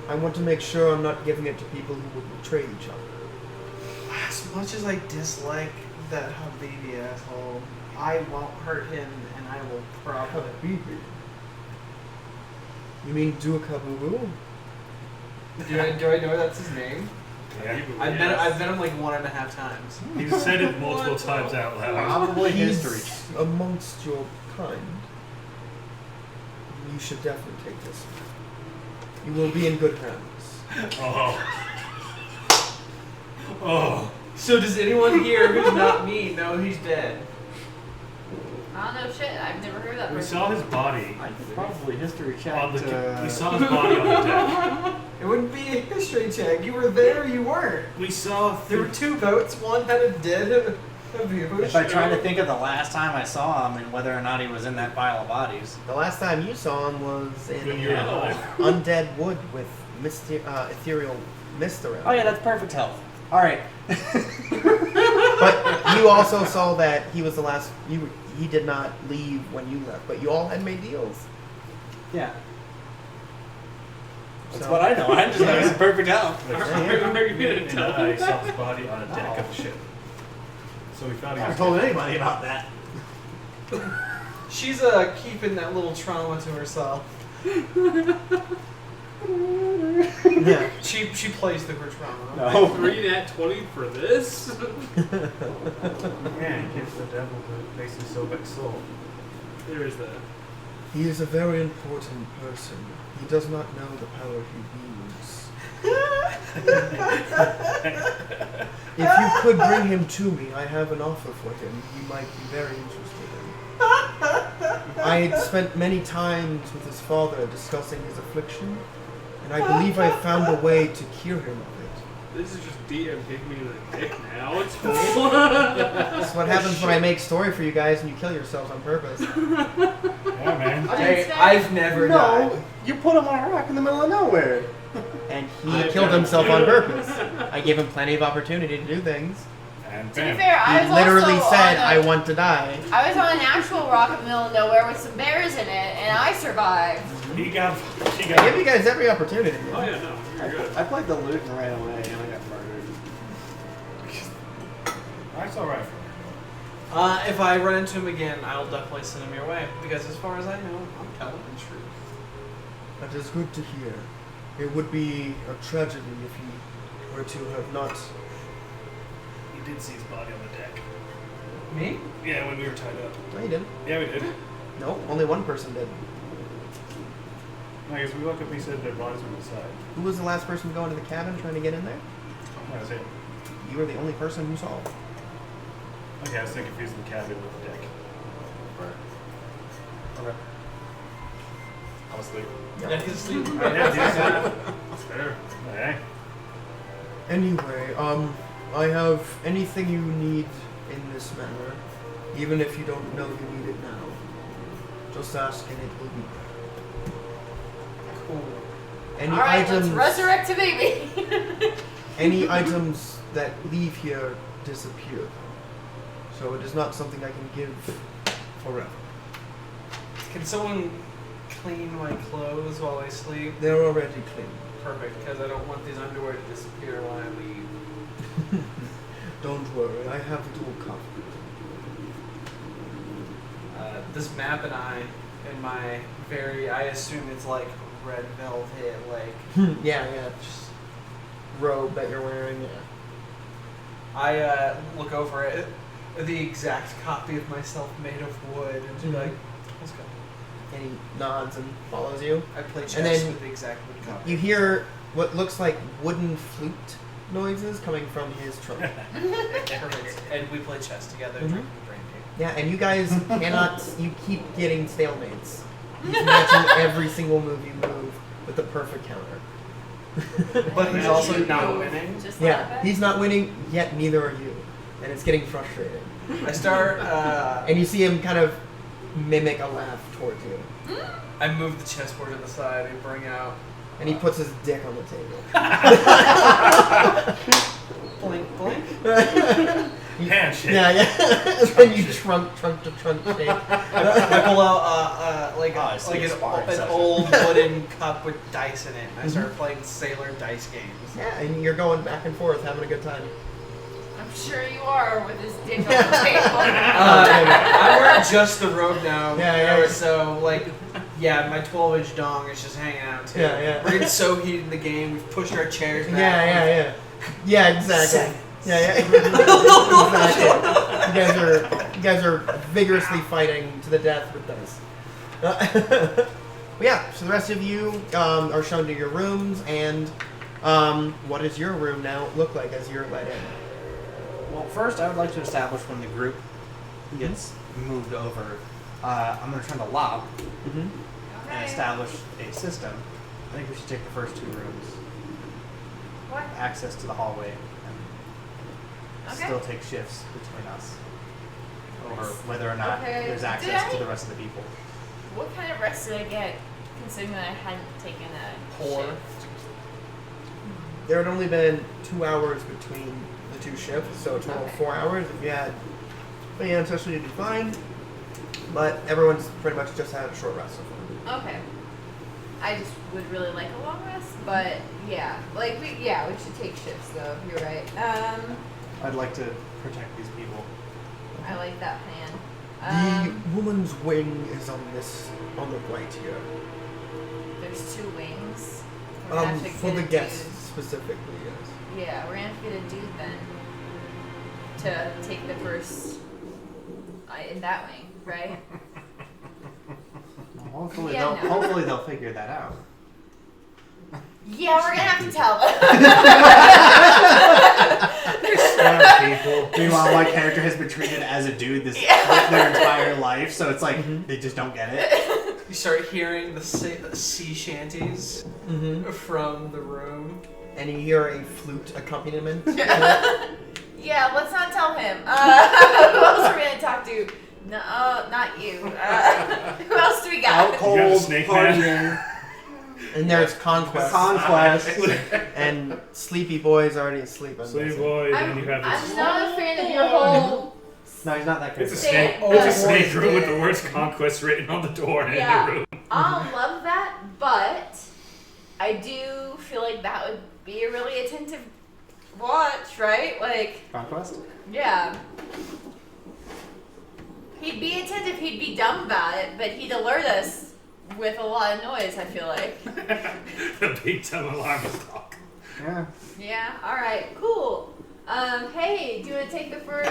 I want to make sure I'm not giving it to people who would betray each other. As much as I dislike that Habibi asshole, I won't hurt him, and I will probably. Habibi. You mean Duakabubu? Do I know that's his name? Yeah. I've met him like 1.5 times. He said it multiple times out loud. Probably He's history. amongst your kind. You should definitely take this. You will be in good hands. Oh. Oh. So does anyone here who's not me know he's dead? I don't know shit. I've never heard of that We person. saw his body I could probably history check. on the. We saw his body on the deck. It wouldn't be a history check. You were there, or you weren't. We saw. There were 2 boats. One had a dead Habibi. If I try to think of the last time I saw him and whether or not he was in that pile of bodies. The last time you saw him was in When you were alive. undead wood with ethereal mist around. Oh yeah, that's perfect health. All right. But you also saw that he was the last. He did not leave when you left, but you all had made deals. Yeah. That's So- what I know. I just know he's perfect health. Are you gonna And tell I me? saw his body on a deck of a ship. So we thought I he haven't was. told anybody about that. She's keeping that little trauma to herself. Yeah. She plays through her trauma. No. 3 nat 20 for this? Man, he gives the devil the face of Sobek's soul. There is that. He is a very important person. He does not know the power he wields. If you could bring him to me, I have an offer for him. He might be very interested in. I had spent many times with his father discussing his affliction, and I believe I found a way to cure him of it. This is just DM kick me in the dick now. It's cool. That's what happens when I make story for you guys and you kill yourselves on purpose. Yeah, man. Hey, I've never died. No, you put him on a rock in the middle of nowhere. And he killed himself on purpose. I gave him plenty of opportunity to do things. And To be bam. fair, I He was literally also said, on I a, want to die. I was on an actual rock in the middle of nowhere with some bears in it, and I survived. He got. He I give got. you guys every opportunity. Oh yeah, no, you're good. I played the loot and ran away, and I got murdered. That's all right for me. If I run into him again, I'll definitely send him your way. Because as far as I know, I'm telling the truth. That is good to hear. It would be a tragedy if he were to have not. He did see his body on the deck. Me? Yeah, when we were tied up. No, you didn't. Yeah, we did. No, only one person did. I guess we woke up and he said their bodies were inside. Who was the last person to go into the cabin trying to get in there? That was it. You were the only person who saw. Okay, I was thinking confusing the cabin with the deck. Okay. I'm asleep. Yeah, he's asleep. Yeah, fair. Okay. Anyway, I have anything you need in this manner, even if you don't know you need it now. Just ask and it will be there. Cool. Any All right, items, let's resurrect a baby. any items that leave here disappear. So it is not something I can give forever. Can someone clean my clothes while I sleep? They're already clean. Perfect, because I don't want these underwear to disappear when I leave. Don't worry, I have it all covered. This map and I, in my I assume it's like red velvet, like Yeah. Just robe that you're wearing. Yeah. I look over it, the exact copy of myself made of wood, and just like, let's go. And he nods and follows you. I play chess then with the exact wood copy. You hear what looks like wooden flute noises coming from his trunk. Perfect. And we play chess together, Mhm. drinking brandy. Yeah, and you guys cannot. You keep getting stalemates. He's matching every single move you move with the perfect counter. But he's also not winning. Just like Yeah, that. he's not winning, yet neither are you. And it's getting frustrating. I start, And you see him kind of mimic a laugh towards you. I move the chessboard to the side and bring out And he puts his dick on the table. blink, blink. Handshake. Yeah. And then you trunk to trunk shake. I pull out like I see a sparring an session. old wooden cup with dice in it. And I start playing sailor dice games. Yeah, and you're going back and forth, having a good time. I'm sure you are with his dick on the table. I wear just the robe now. Yeah. So like, yeah, my 12-inch dong is just hanging out too. Yeah. We're getting so heated in the game. We've pushed our chairs back. Yeah. Yeah, exactly. Sex. Yeah. Exactly. You guys are vigorously fighting to the death with dice. But yeah, so the rest of you are shown to your rooms, and what does your room now look like as you're let in? Well, first, I would like to establish when the group gets moved over. I'm going to turn the lock and Okay. establish a system. I think we should take the first two rooms, What? access to the hallway, and Okay. still take shifts between us over whether or not Okay. there's Did access to I- the rest of the people. What kind of rest did I get, considering that I hadn't taken a Poor. shift? There had only been 2 hours between the two shifts, so a total of 4 hours. If you had the ancestry, you'd be fine. But everyone's pretty much just had a short rest so far. Okay. I just would really like a long rest, but yeah, we should take shifts though. You're right. I'd like to protect these people. I like that plan. The woman's wing is on the right here. There's 2 wings. We're gonna have to For get the a guests dude. specifically, yes. Yeah, we're gonna have to get a dude then to take the first in that wing, right? Well, hopefully, Yeah, no. hopefully they'll figure that out. Yeah, we're gonna have to tell them. People. Meanwhile, my character has been treated as a dude Yeah. their entire life, so it's like they just don't get it. You start hearing the sea shanties from the room. And you hear a flute accompaniment. Yeah, let's not tell him. Who else are we gonna talk to? No, not you. Who else do we got? You got the snake man. And there's Conquest. And Sleepy Boy's already asleep. I'm Sleepy guessing. boy, then you have I'm this. not a fan of your whole. No, he's not that good. It's a Stand. snake. It's a Oh, snake room with the words "Conquest" written on the door and Yeah. in the room. I love that, but I do feel like that would be a really attentive watch, right? Like, Conquest? yeah. He'd be attentive, he'd be dumb about it, but he'd alert us with a lot of noise, I feel like. The big time alarm clock. Yeah. Yeah, alright, cool. Hey, do you want to take the first?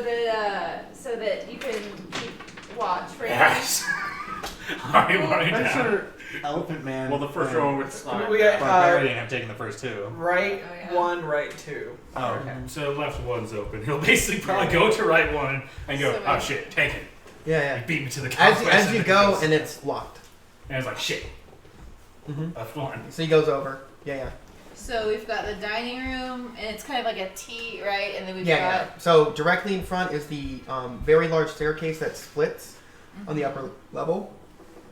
that you can keep watch for Yes. Already running I'm down. sure Elephant Man. Well, the first and one would. We got Barbarian have taken the first two. right Oh, yeah. 1, right 2. Oh, Okay. So left one's open. He'll basically probably go to right one and go, So oh wait. shit, take it. Yeah, He beat me to the yeah. conquest. As you and go, goes- and it's locked. and it's like shit. Mm-hmm. Left one. So he goes over. Yeah. So we've got the dining room, and it's kind of like a T, right? And then we've Yeah. got So directly in front is the very large staircase that splits on the upper level.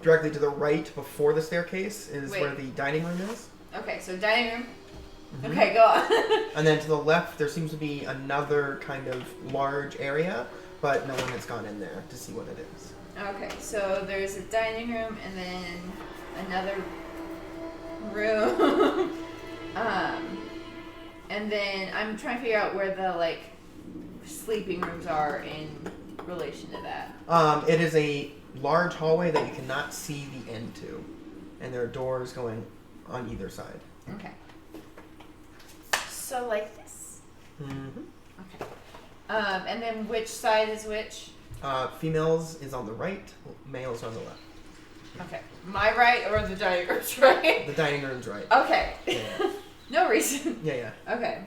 Directly to the right, before the staircase, is Wait. where the dining room is. Okay, so dining room. Mhm. Okay, go on. And then to the left, there seems to be another kind of large area, but no one has gone in there to see what it is. Okay, so there's a dining room and then another room. And then I'm trying to figure out where the like sleeping rooms are in relation to that. It is a large hallway that you cannot see the end to, and there are doors going on either side. Okay. So like this. Mm-hmm. Okay. And then which side is which? Females is on the right, males on the left. Okay. My right or the dining room's right? The dining room's right. Okay. Yeah, No reason. yeah. Okay.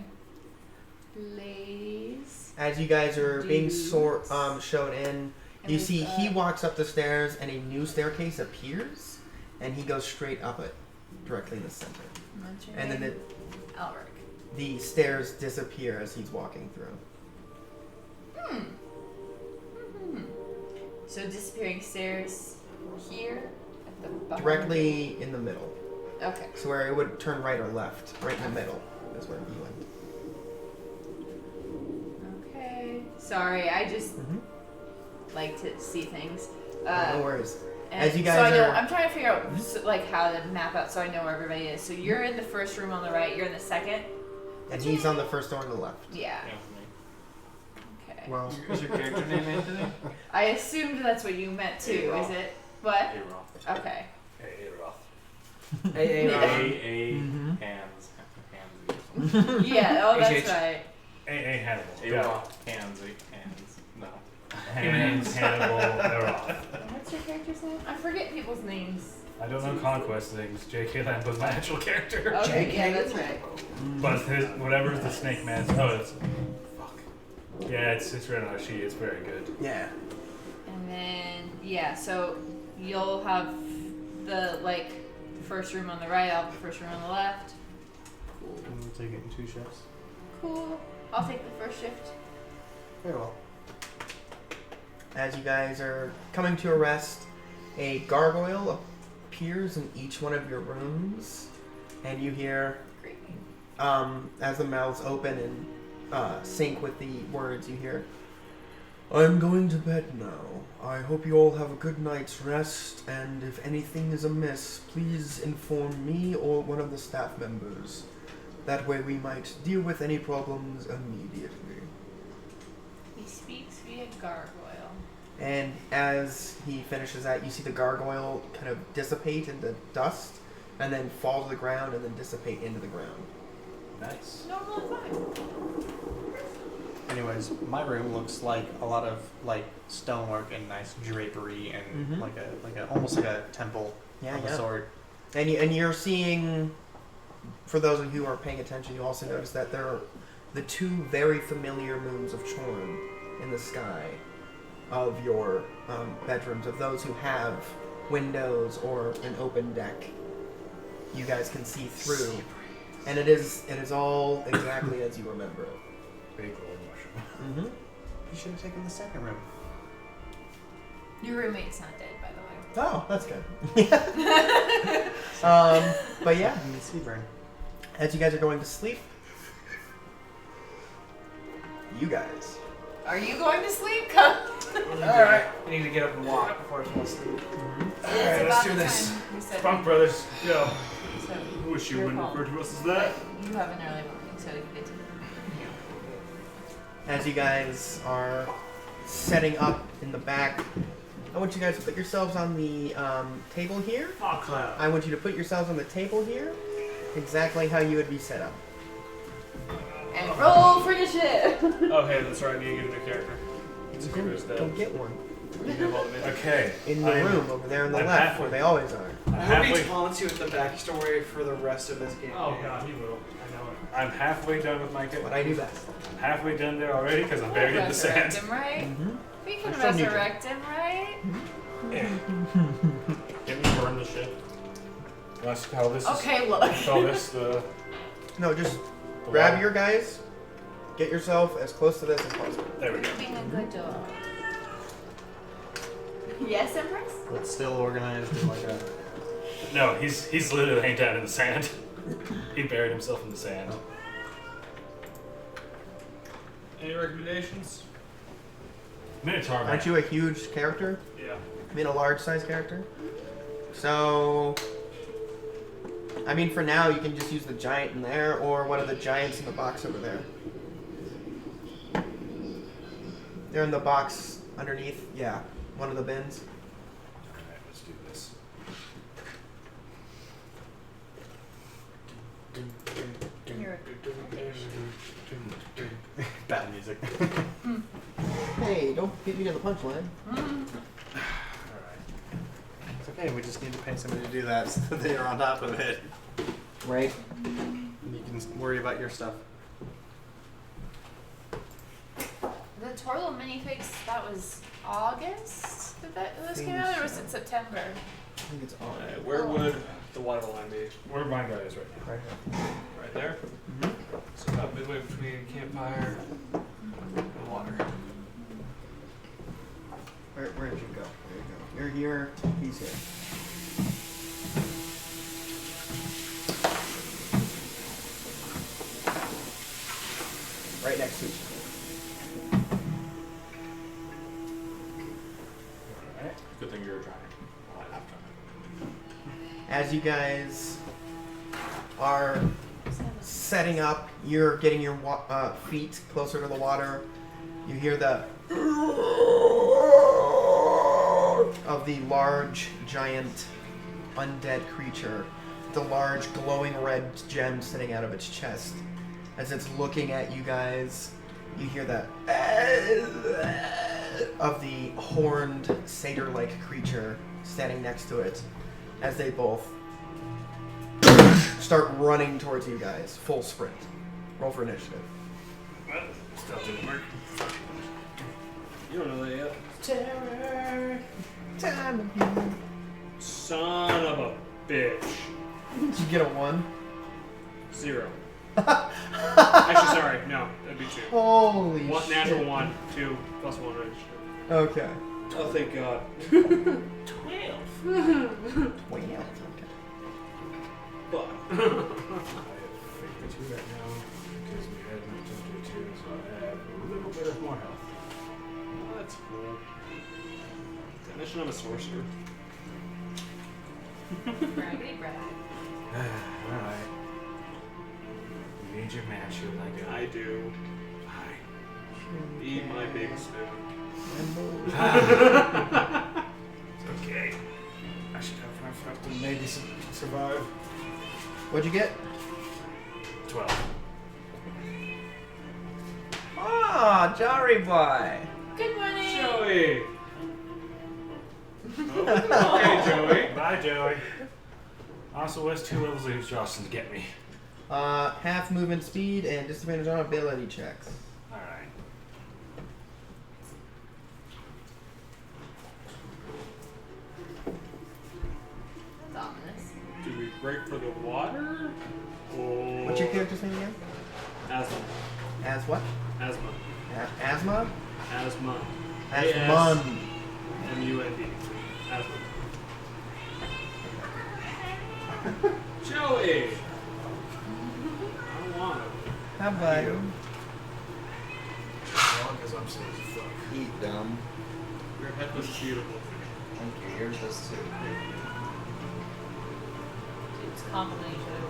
Ladies. As you guys are being Dudes. shown in, And you we've see he got- walks up the stairs and a new staircase appears, and he goes straight up it, directly in the center. What's your And then name? Alric. the stairs disappear as he's walking through. So disappearing stairs here at the bottom. Directly in the middle. Okay. So where it would turn right or left, right in the middle is where he went. Okay. Sorry, I just Mm-hmm. like to see things. No worries. And As you so I guys know, are- I'm trying to figure out like how to map out so I know where everybody is. So you're in the first room on the right. You're in the second. And he's on the first door on the left. Yeah. Yeah, Okay. well, Is your character name Anthony? I assumed that's what you meant too. Hey, Is it? What? Hey, Roth. Okay. Hey, Roth. AA Mhm. Hands. Yeah. Oh, that's HH. right. A Hannibal. Hey, Yeah. Roth. Hands. No. Hannibal. Eroth. What's your character's name? I forget people's names. I don't know Conquest things. J.K. Lamb was my actual character. Okay. Yeah, that's right. But his, whatever's the Snake Man's. Oh, it's. Fuck. Yeah, it's written on a sheet. It's very good. Yeah. And then yeah, so you'll have the like first room on the right. I'll have the first room on the left. we'll take it in 2 shifts. Cool. I'll take the first shift. Very well. As you guys are coming to a rest, a gargoyle appears in each one of your rooms, and you hear, Great. as the mouths open and sync with the words, you hear, "I'm going to bed now. I hope you all have a good night's rest, and if anything is amiss, please inform me or one of the staff members. That way we might deal with any problems immediately." He speaks via gargoyle. And as he finishes that, you see the gargoyle kind of dissipate into dust, and then fall to the ground, and then dissipate into the ground. Nice. Normal time. Anyways, my room looks like a lot of like stonework and nice drapery and Mhm. like a almost like a temple Yeah, of a yeah. sort. And you're seeing, for those of you who are paying attention, you also notice that there are the 2 very familiar moons of Chorn in the sky of your bedrooms, of those who have windows or an open deck. You guys can see through, and it is all exactly as you remember it. Big old mushroom. Mm-hmm. You should have taken the second room. Your roommate's not dead, by the way. Oh, that's good. But yeah, I mean, Seaburn. as you guys are going to sleep, you guys. Are you going to sleep? Come. Alright. I need to get up and walk before I fall asleep. It's let's about do the this. time we said- Funk Brothers, go. So Who is she Your when call. referred to us as that? you have an early morning, so you get to. As you guys are setting up in the back, I want you guys to put yourselves on the table here. Oh, cloud. I want you to put yourselves on the table here, exactly how you would be set up. And roll for initiative. Oh, hey, that's right. I need to get a new character. Go get one. Okay. In the room over there on the I'm left, halfway- where they always are. I'm I hope he halfway, taunts you with the backstory for the rest of this game. Oh god, he will. I know it. I'm halfway done with my What I do best. I'm halfway done there already because I'm We'll buried in the resurrect sand. him, right? Mm-hmm. We can I still need you. resurrect him, right? Can we burn the ship? Let's call this. Okay, look. Call this the. No, just the grab wall. your guys. Get yourself as close to this as possible. There we go. Being a good dog. Yes, Empress? But still organized in like a. No, he's literally laying down in the sand. He buried himself in the sand. Any recommendations? Minotaur. Aren't you a huge character? Yeah. I mean, a large size character. So, I mean, for now, you can just use the giant in there, or one of the giants in the box over there. They're in the box underneath. Yeah, one of the bins. Alright, let's do this. Bad music. Hey, don't get me to the punchline. It's okay, we just need to pay somebody to do that so that they are on top of it. Right. And you can worry about your stuff. The Torlo minifigs, that was August that those came out, or was it September? I think it's all right. Where would the water line be? Where my guy is right now. Right here. Right there? So about midway between campfire and water. Where did you go? There you go. You're here. He's here. Right next to each other. Alright. Good thing you're trying. Well, I'm trying. As you guys are setting up, you're getting your feet closer to the water. You hear the of the large, giant, undead creature. The large, glowing red gem sitting out of its chest. As it's looking at you guys, you hear that of the horned, satyr-like creature standing next to it. As they both start running towards you guys, full sprint. Roll for initiative. Well, still didn't work. You don't know that yet. Terror, time again. Son of a bitch. Did you get a 1? 0. Actually, sorry. No, that'd be 2. Holy One, shit. natural 1, 2, plus 1 register. Okay. Oh, thank God. 12. 12. Fuck. I have 52 right now because we had moved into 2, so I have a little bit of more health. Oh, that's cool. Definition of a sorcerer. Braggity brag. Alright. You need your man shield, I do. I do. Fine. Eat my big spoon. It's okay. I should have enough to maybe survive. What'd you get? 12. Ah, Jari boy. Good morning. Joey! Okay, Joey. Bye, Joey. Also, where's 2 levels of exhaustion to get me? Half movement speed and disadvantage on ability checks. Alright. That's ominous. Do we break for the water? Or What's your character's name again? Asthma. As what? Asthma. Asthma? Asthma. Asmun. M-U-N-D. Asthma. Joey! I don't want to. How about you? Because I'm so fuck. Eat dumb. Your head was beautiful. Thank you. Yours does too. It's complimenting each other.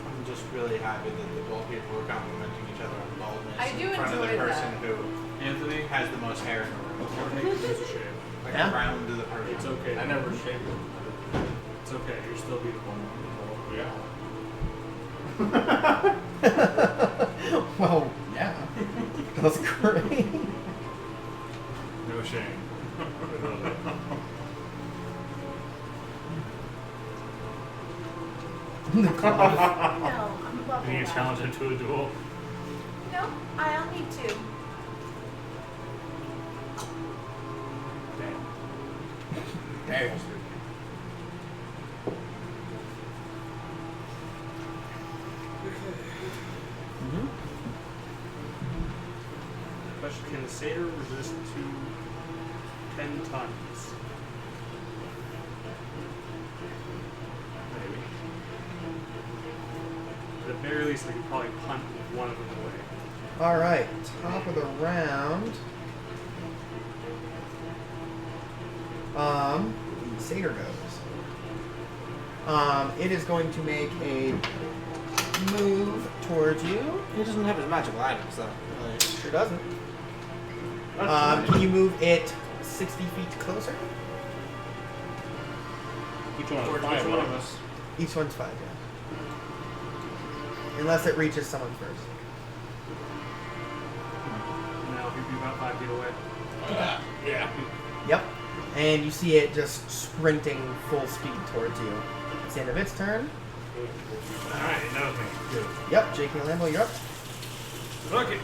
I'm just really happy that the bald people were complimenting each other on baldness I do in front of the enjoy person that. who Anthony, has the most hair in the room. it's a shame. Like Yeah? round to the person. It's okay. I never shaved it. It's okay. You're still beautiful. Yeah. Well, yeah. That was cool. you challenge him to a duel? No, I'll need to. Damn. Mm-hmm. Question: can the satyr resist to 10 tons? Maybe. At the very least, we could probably punt one of them away. All right, top of the round. The satyr goes. It is going to make a move towards you. He doesn't have his magical items, though. Sure doesn't. That's Can you move it 60 feet closer? Which one? Which one of us? Each one's 5, yeah. Unless it reaches someone first. No, he'd be about 5 feet away. Yeah. Yep. And you see it just sprinting full speed towards you. It's the end of its turn. Alright, it knows me. Good. Yep, J.K. Lambo, you're up. Fuck it.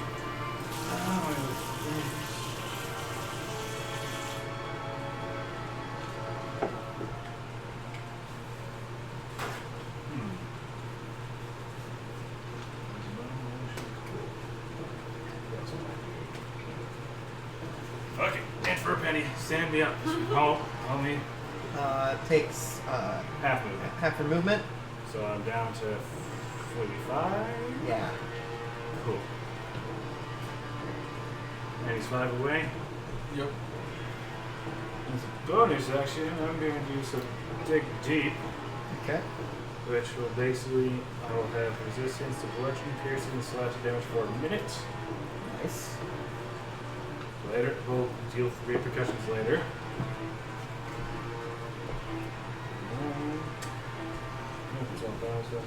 Fuck it. And for a penny. Stand me up. Help me. Takes Half move. half your movement. So I'm down to 45. Yeah. Cool. And he's 5 away. Yep. As a bonus action, I'm going to do some dig deep, Okay. which will basically, I will have resistance to bludgeoning, piercing, and slashing damage for a minute. Nice. Later, we'll deal with repercussions later. It's all balanced up to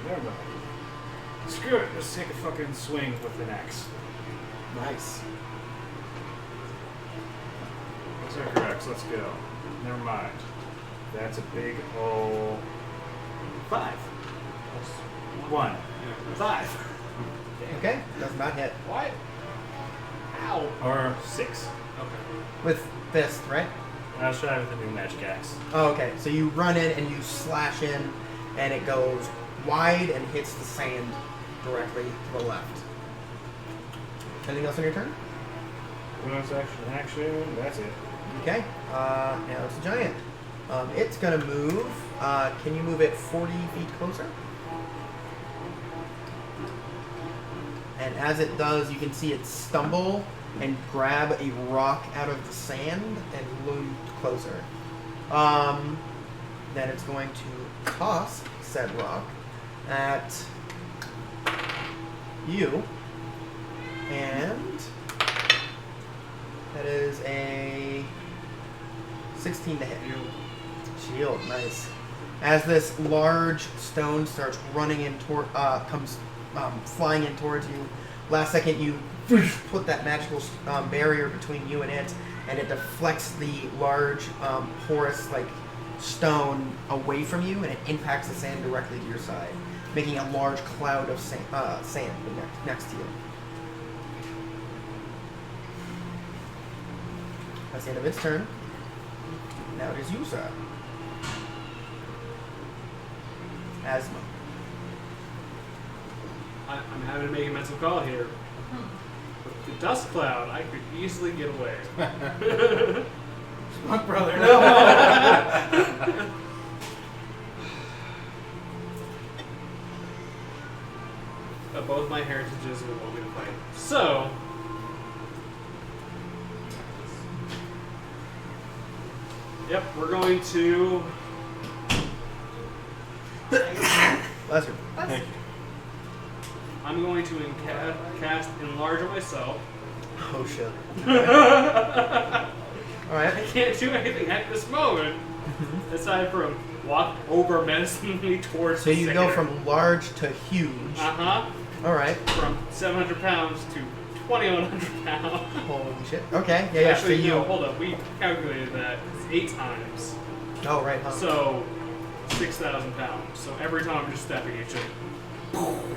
never mind. Screw it, let's take a fucking swing with an axe. Nice. What's our corrects? Let's go. Never mind. That's a big ol' 5. That's 1. 5. Okay. Does not hit. What? Ow. Or 6. Okay. With fist, right? I'll try with a new magic axe. Oh, okay. So you run in and you slash in, and it goes wide and hits the sand directly to the left. Anything else on your turn? Bonus action, that's it. Okay. Now it's a giant. It's gonna move. Can you move it 40 feet closer? And as it does, you can see it stumble and grab a rock out of the sand and move closer. Then it's going to toss said rock at you. And that is a 16 to hit. Shield, nice. As this large stone starts running in toward, comes flying in towards you, last second you put that magical barrier between you and it deflects the large porous like stone away from you, and it impacts the sand directly to your side, making a large cloud of sand next to you. That's the end of its turn. Now it is you, sir. Asthma. I'm having to make a mental call here. With the dust cloud, I could easily get away. Smug brother. Both my heritages would want me to fight. So, yep, we're going to. Bless you. That's I'm going to cast Enlarge on myself. Oh shit. I Alright. can't do anything at this moment aside from walk over menacingly towards So the you go satyr. from large to huge. Alright. From 700 pounds to 2,100 pounds. Holy shit. Okay, yeah, yeah. Actually, so you. no, hold up. We calculated that. It's 8 times. Oh, right, huh? So, 6,000 pounds. So every time I'm just stepping, it's just.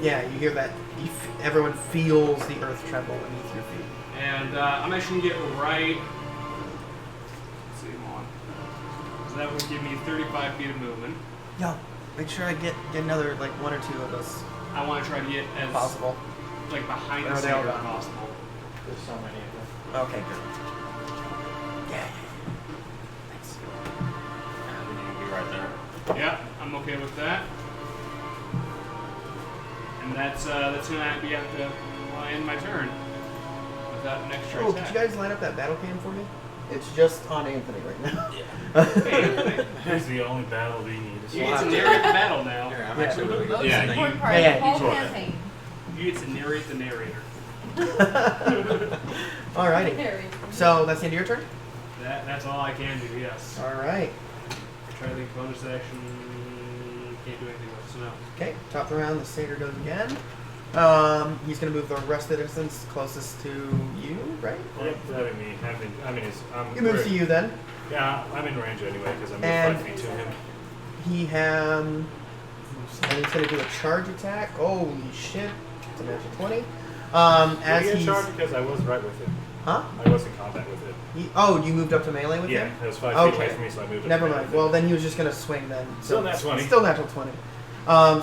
Yeah, you hear that. Everyone feels the earth tremble beneath your feet. And I'm actually going to get right. Let's see, come on. So that would give me 35 feet of movement. Yo, make sure I get another like one or two of us I want to try to get as possible. like behind Where the are they all center as gone? possible. There's so many of them. Okay, good. Yeah. Thanks. We need to be right there. Yeah, I'm okay with that. And that's gonna be after I end my turn with that extra Oh, attack. could you guys line up that battle cam for me? It's just on Anthony right now. Here's the only battle we need. You get to narrate the battle now. Here, I'm Yeah. actually really Most good. Yeah, important you- part yeah, of the yeah, whole sort it. campaign. You get to narrate the narrator. Alrighty. Narrate. So that's the end of your turn? That's all I can do. Yes. Alright. Try to think bonus action. Can't do anything with it, so no. Okay, top of the round, the satyr goes again. He's gonna move the rest of the distance closest to you, right? Yep, that'd be me. He moves to you then. Yeah, I'm in range anyway because I'm And- 5 feet to him. He and he's gonna do a charge attack. Holy shit. It's a natural 20. As Did he he's get charged because I was right with it. Huh? I was in combat with it. You moved up to melee with Yeah, him? it was 5 feet away Okay. from me, so I moved up. Never to mind. melee Well, with then he was just gonna swing then. Still nat 20. Still natural 20.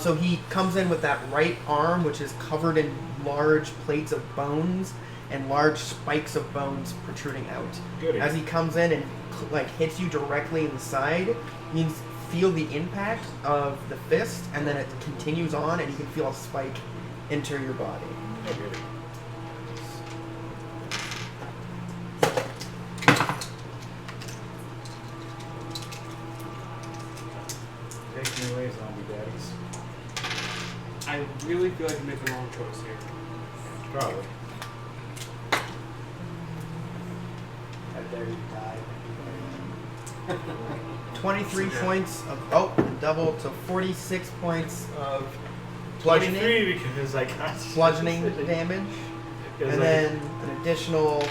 So he comes in with that right arm, which is covered in large plates of bones and large spikes of bones protruding out. Goody. As he comes in and like hits you directly in the side, you can feel the impact of the fist, and then it continues on, and you can feel a spike enter your body. Yeah, goody. Take me away, zombie daddies. I really feel like you made the wrong choice here. Probably. I dare you die. 23 points of and double to 46 points of bludgeoning 23 because I got bludgeoning damage, Because and I- then an additional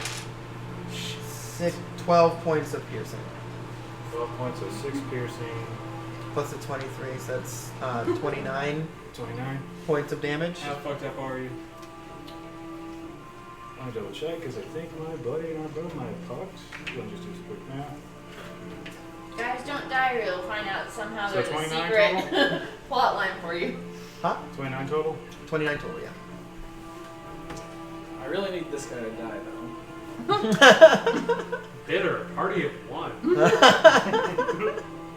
12 points of piercing. 12 points of 6 piercing, Plus the 23, so that's 29 29. points of damage. How fucked up are you? I'll double check because I think my buddy and our brother might have popped. Let me just do some quick math. Guys, don't die or you'll find out somehow So there's a 29 secret total? plot line for you. Huh? 29 total? 29 total, yeah. I really need this guy to die, though. Bitter. Party of one.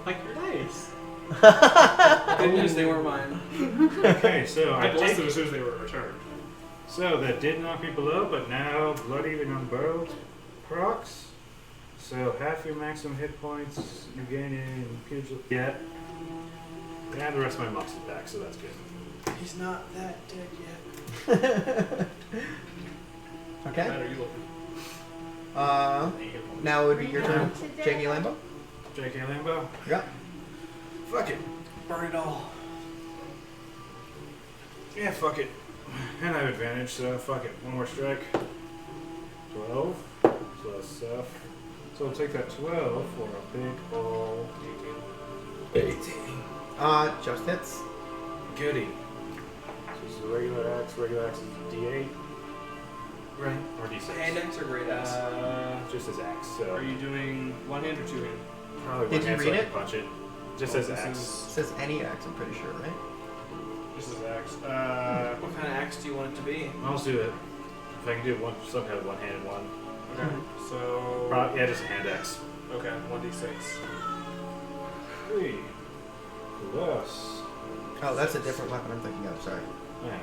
Like your dice. Good news, they were mine. Okay, so I I blessed take them as soon as they were returned. So that did knock me below, but now bloodied and unburled procs. So half your maximum hit points you gain in pugil. Yeah. And the rest of my mox is back, so that's good. He's not that dead yet. Okay. How bad are you looking? Now it would be your turn, J.K. Lambo. J.K. Lambo. Yeah. Fuck it. Burn it all. Yeah, fuck it. And I have advantage, so fuck it. One more strike. 12 plus stuff. So I'll take that 12 for a big ol' 18. Just hits. Goody. So this is a regular axe. Regular axe is D8. Right. Or D6. Hand axe or great axe? Just as axe. So Are you doing one hand or two hand? probably Did one you hand so read I it? can punch it. Just Oh, as this axe. It says any axe, I'm pretty sure, right? This is axe. What kind of axe do you want it to be? I'll do it. If I can do it some kind of one-handed one. Okay. So. Yeah, just a hand axe. Okay, 1d6. 3 plus. Oh, that's a different weapon I'm thinking of, sorry. Yeah.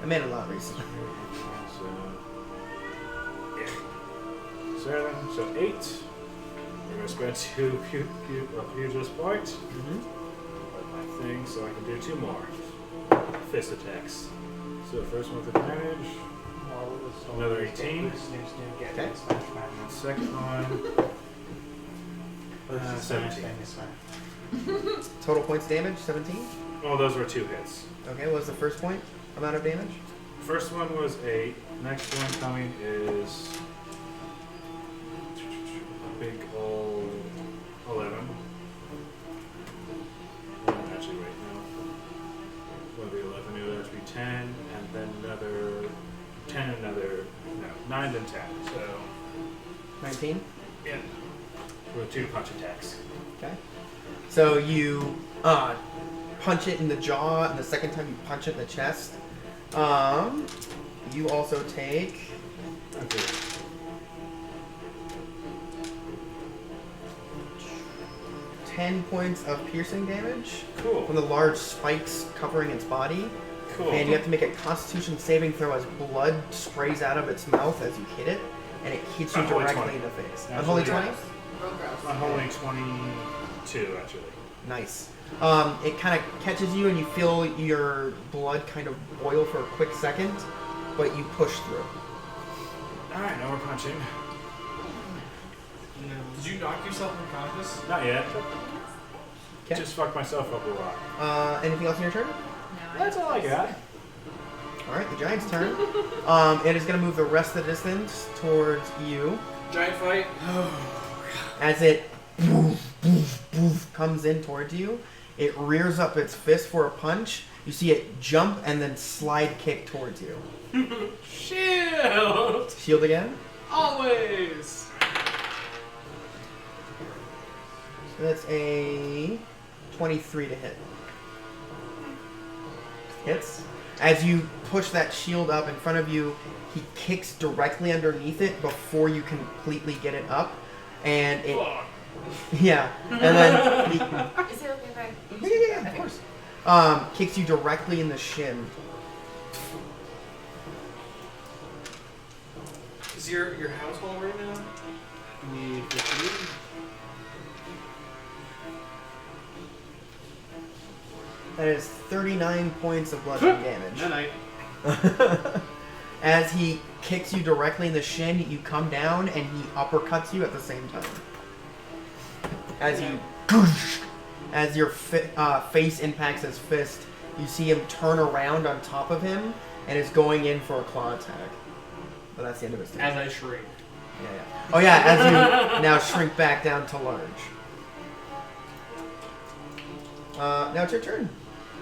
I made it a lot recently. So, yeah. 7, so 8. We're going to spend 2 pugilist point. Like my thing, so I can do 2 more. Fist attacks. So the first one with advantage. Another 18. Okay. Second one. 17. Total points damage, 17. Oh, those were 2 hits. Okay, what was the first point amount of damage? First one was 8. Next one coming is a big old 11. 16. Yeah. With 2 punch attacks. Okay. So you punch it in the jaw, and the second time you punch it in the chest. You also take. Okay. 10 points of piercing damage Cool. from the large spikes covering its body. Cool. And you have to make a Constitution saving throw as blood sprays out of its mouth as you hit it, and it hits you Unholy directly 20. in the face. Actually, Unholy 20? Real gross. I'm holding 22 actually. Nice. It kind of catches you, and you feel your blood kind of boil for a quick second, but you push through. Alright, now we're punching. Did you knock yourself unconscious? Not yet. Okay. Just fucked myself up a lot. Anything else in your turn? No, That's all I got. Alright, the giant's turn. It is going to move the rest of the distance towards you. Giant fight. As it comes in towards you, it rears up its fist for a punch. You see it jump and then slide kick towards you. Shield! Shield again. Always! So that's a 23 to hit. Hits. As you push that shield up in front of you, he kicks directly underneath it before you completely get it up. And it... Yeah. And then he... Is it okay if I? Yeah, of course. Kicks you directly in the shin. Is your household right now? Need 15. That is 39 points of bludgeoning damage. Night. As he kicks you directly in the shin, you come down and he uppercuts you at the same time. As your face impacts his fist, you see him turn around on top of him and is going in for a claw attack. But that's the end of his turn. As I shrink. Yeah. Oh yeah, as you now shrink back down to large. Now it's your turn.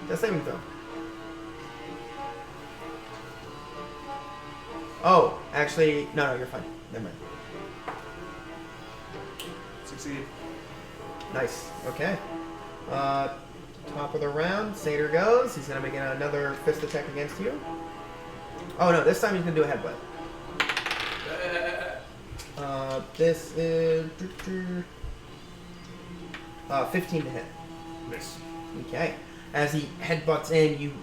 Death saving throw. Oh, actually, no, you're fine. Never mind. Succeed. Nice. Okay. Top of the round, Satyr goes. He's gonna make another fist attack against you. Oh no, this time he's gonna do a headbutt. This is 15 to hit. Miss. Okay. As he headbutts in, you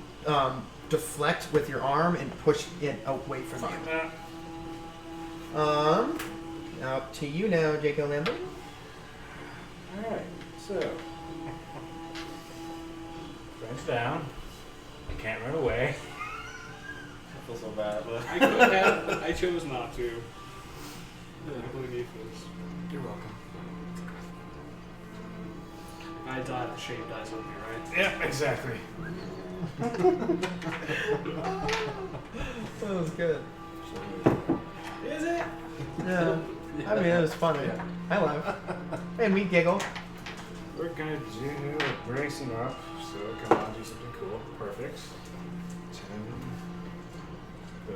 deflect with your arm and push it away from Fuck you. that. Up to you now, Jacob Lambert. Alright, so. Friends down. I can't run away. I feel so bad. I could have. I chose not to. I believe you first. You're welcome. If I die, the shape dies with me, right? Yeah, exactly. That was good. Is it? Yeah. I mean, it was funny. I laughed. And we giggle. We're gonna do bracing up, so come on, do something cool. Perfect.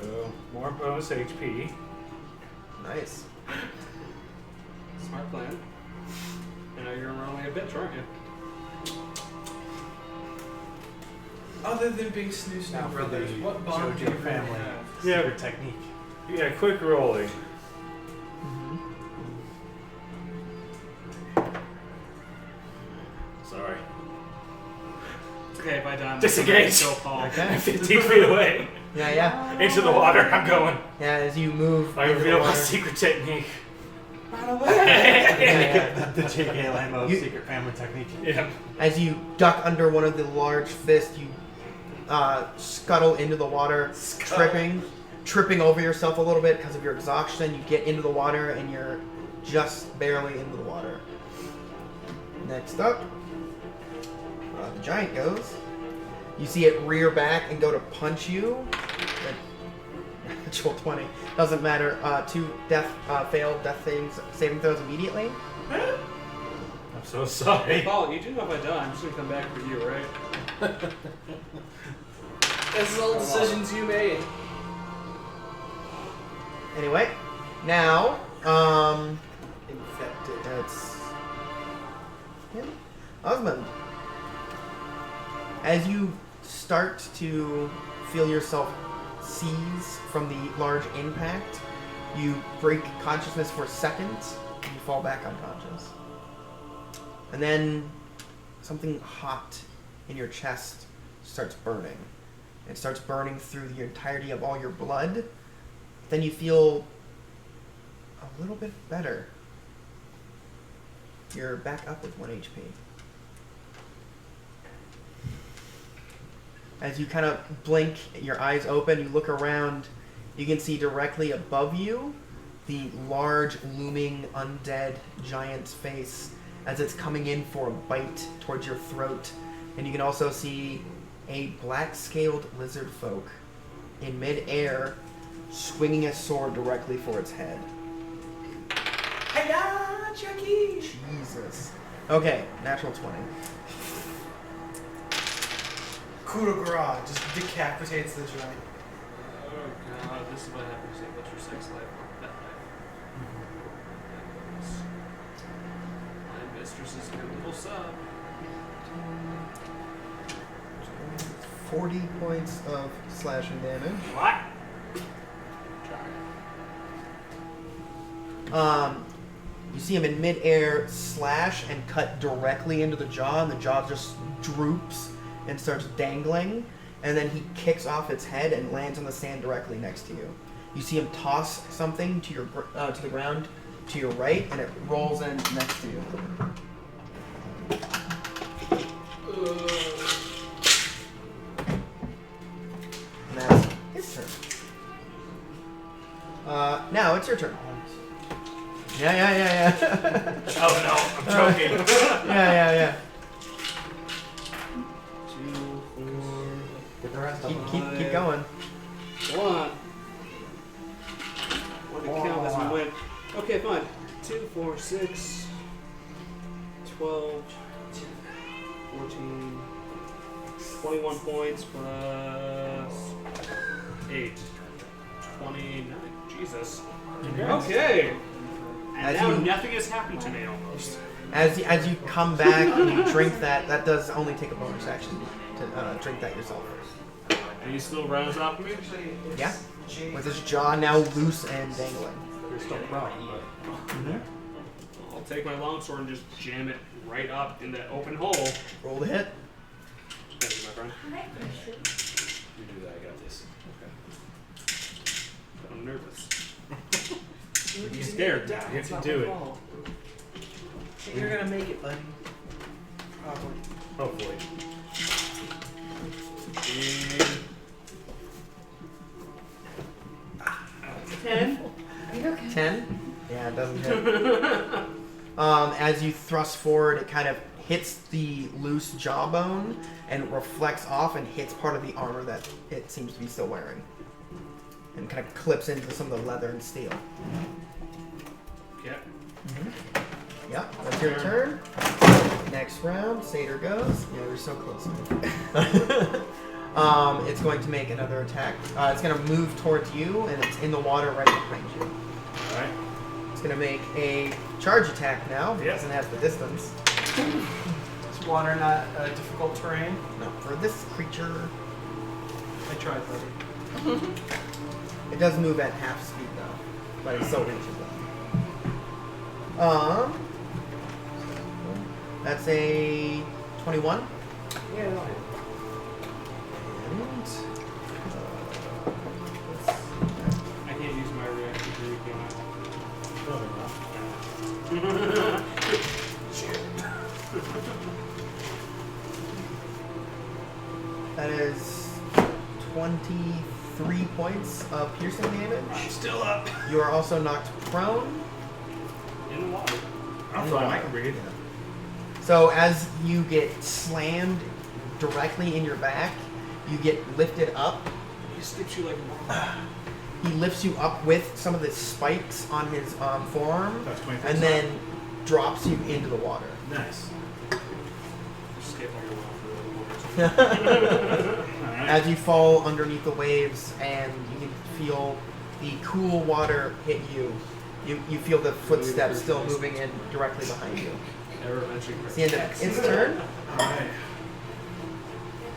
10. More bonus HP. Nice. Smart plan. And now you're gonna run away a bitch, aren't you? Other than being Snoo Now Snoo for brothers, the what bond do you JoJo really family have? Yeah. secret technique. Yeah, quick rolling. Sorry. It's okay if I die. I'm Disengage. Still Paul. Okay. I'm 15 feet away. Yeah. Into the water, I'm going. Yeah, as you move. I into the reveal my water. secret technique. Yeah. The J.K. Lambo You- secret family technique. Yeah. As you duck under one of the large fists, you scuttle into the water, tripping over yourself a little bit because of your exhaustion. You get into the water and you're just barely into the water. Next up, the giant goes. You see it rear back and go to punch you. Natural 20. Doesn't matter. 2 failed death saving throws immediately. I'm so sorry. Hey, Paul, you do know if I die, I'm just gonna come back for you, right? This is all decisions you made. Anyway, now, That's him. Osmond. As you start to feel yourself seize from the large impact, you break consciousness for a second, and you fall back unconscious. And then something hot in your chest starts burning. It starts burning through the entirety of all your blood. Then you feel a little bit better. You're back up with 1 HP. As you kind of blink, your eyes open, you look around, you can see directly above you the large, looming, undead giant's face as it's coming in for a bite towards your throat. And you can also see a black-scaled lizard folk in mid-air swinging a sword directly for its head. Hiya, Chucky! Jesus. Okay, natural 20. Coup de grace just decapitates the giant. Oh god, this is what happens to what's your sex life on that life. My mistress is a good little sub. 40 points of slashing damage. What? You see him in mid-air slash and cut directly into the jaw, and the jaw just droops and starts dangling, and then he kicks off its head and lands on the sand directly next to you. You see him toss something to your to the ground to your right, and it rolls in next to you. And that's his turn. Now it's your turn. Yeah. Oh no, I'm choking. Yeah. 2, 4. Get the rest of them. Keep going. Hold on. Want to count as we went. Okay, fine. 2, 4, 6, 12, 14, 21 points plus 8. 29. Jesus. Okay. And now nothing has happened to me almost. As you come back and you drink that does only take a bonus action to drink that yourself. And he still runs up me? Yeah. With his jaw now loose and dangling. You're still prone, but I'll take my longsword and just jam it right up in that open hole. Roll the hit. Thank you, my friend. You do that, I got this. I'm nervous. I'm scared now. You have to do it. You're gonna make it, buddy. Probably. Hopefully. And 10. 10? Yeah, it doesn't hit. As you thrust forward, it kind of hits the loose jawbone and reflects off and hits part of the armor that it seems to be still wearing. And kind of clips into some of the leather and steel. Yeah. Yep, that's your turn. Next round, Satyr goes. Yeah, you're so close. It's going to make another attack. It's going to move towards you, and it's in the water right behind you. Alright. It's going to make a charge attack now, because it has the distance. Is water not difficult terrain? No, for this creature, I tried, buddy. it does move at half speed, though. But it still reaches them. That's a 21. Yeah, no. And, I can't use my reaction to recon. that is 23 points of piercing damage. I'm still up. You are also knocked prone. In the water. I'm fine, I can breathe. So as you get slammed directly in your back, you get lifted up. He skips you like a ball. He lifts you up with some of the spikes on his forearm, That's 23 and then drops you into the water. Nice. Skip like a ball. As you fall underneath the waves and you can feel the cool water hit you, You feel the footsteps still moving in directly behind you. Never mentioned It's the end of its turn. Alright.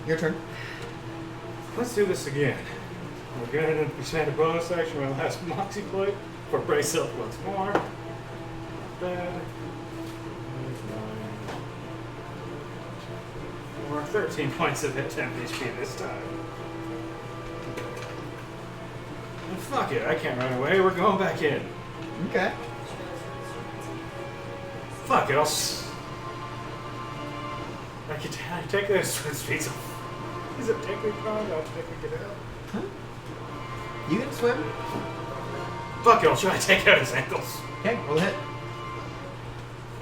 Your turn. Let's do this again. We'll go ahead and spend a bonus action on my last Moxie plate for brace up once more. Not bad. 13 points of hit temp HP this time. And fuck it, I can't run away. We're going back in. Okay. Fuck it, I can take those swim speeds off. Is it technically prone? I'll technically get out. Huh? You can swim. Fuck it, I'll try to take out his ankles. Okay, roll a hit.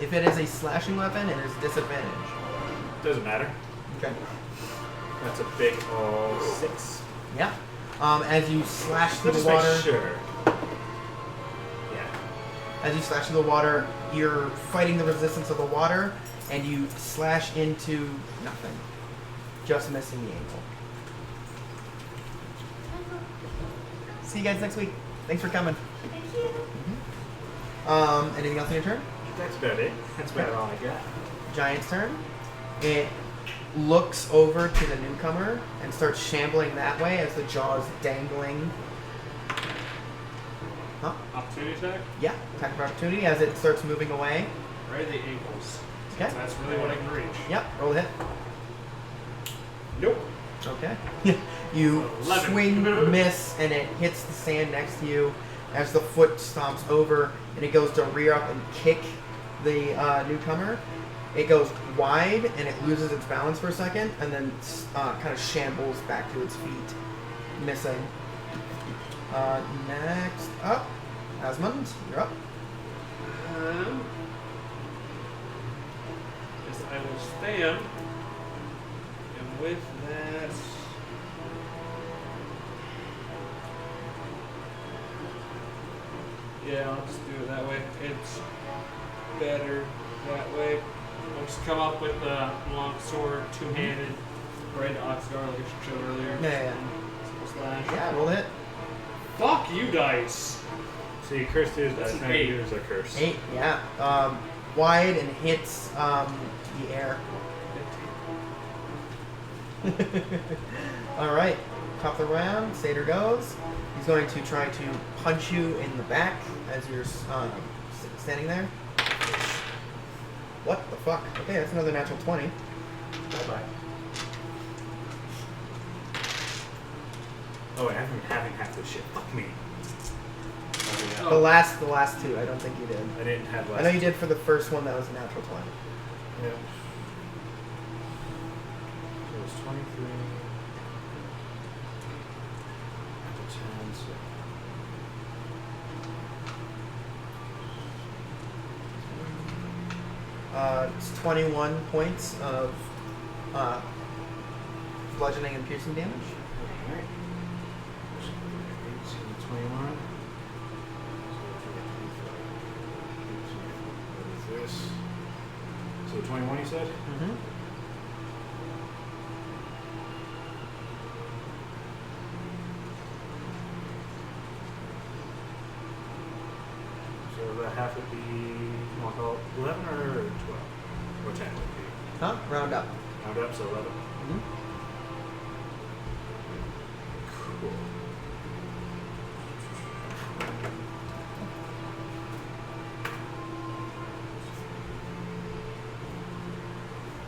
If it is a slashing weapon, it is disadvantage. Doesn't matter. Okay. That's a big 6. Yeah. As you slash through Let's the just water, make sure. Yeah. as you slash through the water, you're fighting the resistance of the water, and you slash into nothing, just missing the ankle. See you guys next week. Thanks for coming. Thank you. Anything else on your turn? That's about it. That's about all I got. Giant's turn. It looks over to the newcomer and starts shambling that way as the jaw is dangling. Huh? Opportunity attack? Yeah, attack of opportunity as it starts moving away. Right at the ankles. Okay. That's really what I can reach. Yep, roll a hit. Nope. Okay. You 11. swing, miss, and it hits the sand next to you as the foot stomps over and it goes to rear up and kick the newcomer. It goes wide and it loses its balance for a second and then kind of shambles back to its feet, missing. Next up, Asmund, you're up. Yes, I will stand. And with that. Yeah, I'll just do it that way. It's better that way. I'll just come up with the long sword, two-handed, right into Oxgar like I showed earlier. Yeah. Simple slash. Yeah, roll a hit. Fuck you, dice. See, cursed is That's dice, an not 8. use a curse. 8, yeah. Wide and hits the air. All right, top of the round. Satyr goes. He's going to try to punch you in the back as you're standing there. What the fuck? Okay, that's another natural 20. Bye-bye. Oh, wait, I've been having half this shit. Fuck me. Oh. The last two, I don't think you did. I didn't have last. I know you did for the first one. That was a natural 20. Yeah. So it was 23. After 10, so. It's 21 points of bludgeoning and piercing damage. Alright. 21. What is this? So 21 you said? Mm-hmm. So that half would be, you want to call it 11 or 12? Or 10 would be. Huh? Round up. Round up, so 11. Mm-hmm. Cool.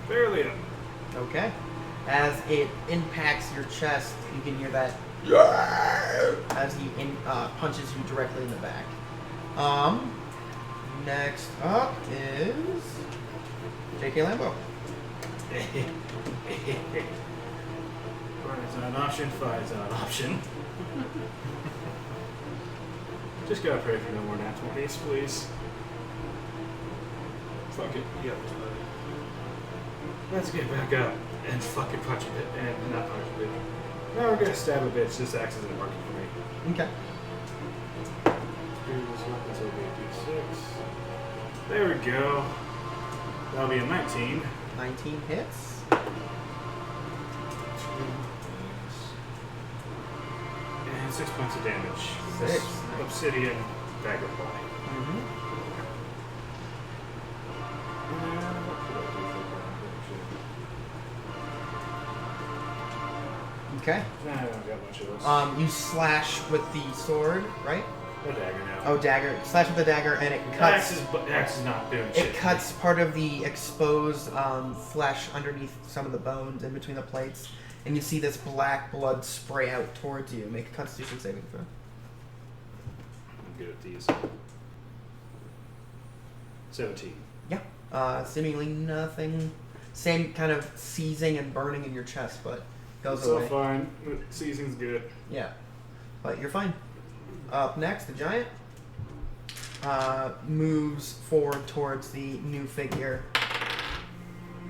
Barely up. Okay. As it impacts your chest, you can hear that as he punches you directly in the back. Next up is J.K. Lambo. Run's not an option, five's not an option. Just gotta pray for no more natural haste, please. Fuck it. Yeah. Let's get back up and fucking punch a bit. And not punch a bit. Now we're gonna stab a bitch. This acts as an market for me. Okay. Here's weapons will be a d6. There we go. That'll be a 19. 19 hits. And 6 points of damage. 6. This obsidian dagger ball. Okay. Nah, I don't got much of this. You slash with the sword, right? A dagger now. Oh, dagger. Slash with the dagger, and it cuts. Axe is not doing shit. It cuts part of the exposed flesh underneath some of the bones in between the plates, and you see this black blood spray out towards you. Make a Constitution saving throw. I'm good at these. 17. Seemingly nothing. Same kind of seizing and burning in your chest, but goes It's away. all fine. Season's good. Yeah, but you're fine. Up next, the giant moves forward towards the new figure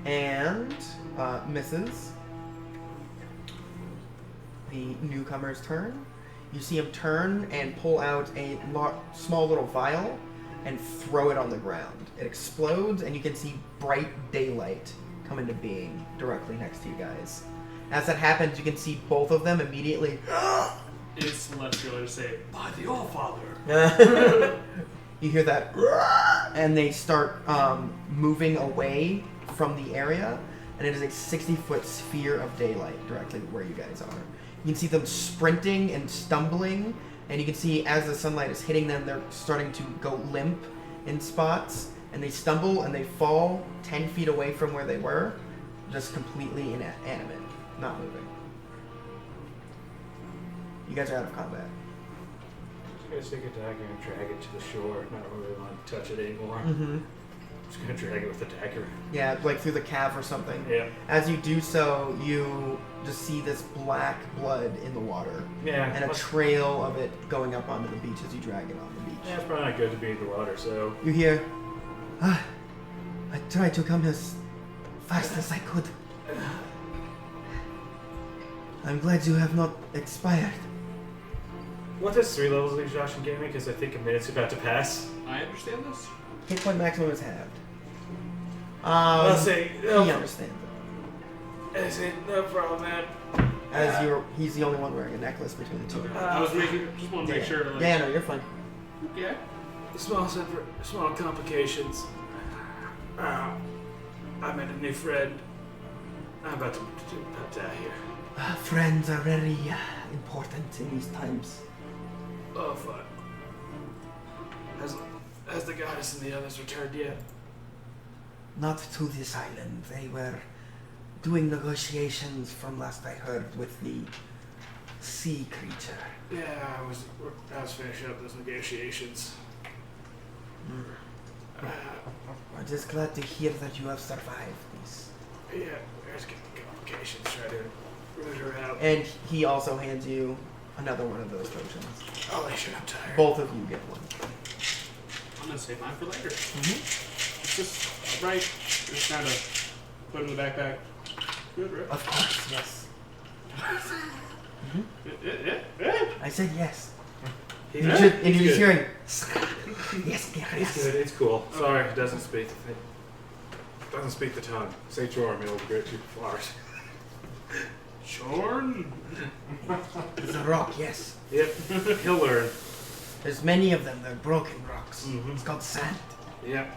and misses. The newcomer's turn. You see him turn and pull out a small little vial and throw it on the ground. It explodes, and you can see bright daylight come into being directly next to you guys. As that happens, you can see both of them immediately. It's celestial to say, by the All-Father. You hear that, and they start moving away from the area, and it is a 60-foot sphere of daylight directly where you guys are. You can see them sprinting and stumbling, and you can see as the sunlight is hitting them, they're starting to go limp in spots, and they stumble and they fall 10 feet away from where they were, just completely inanimate, not moving. You guys are out of combat. I'm just gonna take a dagger and drag it to the shore. I don't really want to touch it anymore. Mm-hmm. I'm just gonna drag it with the dagger. Yeah, like through the cave or something. Yeah. As you do so, you just see this black blood in the water. Yeah. And a trail of it going up onto the beach as you drag it on the beach. Yeah, it's probably not good to be in the water, so. You hear, I tried to come as fast as I could. I'm glad you have not expired. What does 3 levels of exhaustion get me? Because I think a minute's about to pass. I understand this. Hit point maximum is halved. I'll say, He understands it. Is it no problem, man? He's the only one wearing a necklace between the two. I was just want to make sure. Like, Yeah, no, you're fine. Yeah. Small complications. I met a new friend. I'm about to die here. Friends are very important in these times. Oh, fuck. Has the goddess and the others returned yet? Not to this island. They were doing negotiations from last I heard with the sea creature. Yeah, I was finishing up those negotiations. I'm just glad to hear that you have survived this. Yeah, there's complications trying to root her out. And he also hands you another one of those potions. Oh, they should have tired. Both of you get one. I'm gonna save mine for later. Mm-hmm. It's just right. Just kind of put it in the backpack. Good, right? Of course, yes. I said yes. He's And good. you're He's just good. hearing, yes, dear, It's yes. good. It's cool. Sorry, it doesn't speak. Doesn't speak the tongue. Say Jorm, it'll get you flowers. Shorn. It's a rock, yes. Yep, he'll learn. There's many of them. They're broken rocks. Mhm. It's called sand. Yep.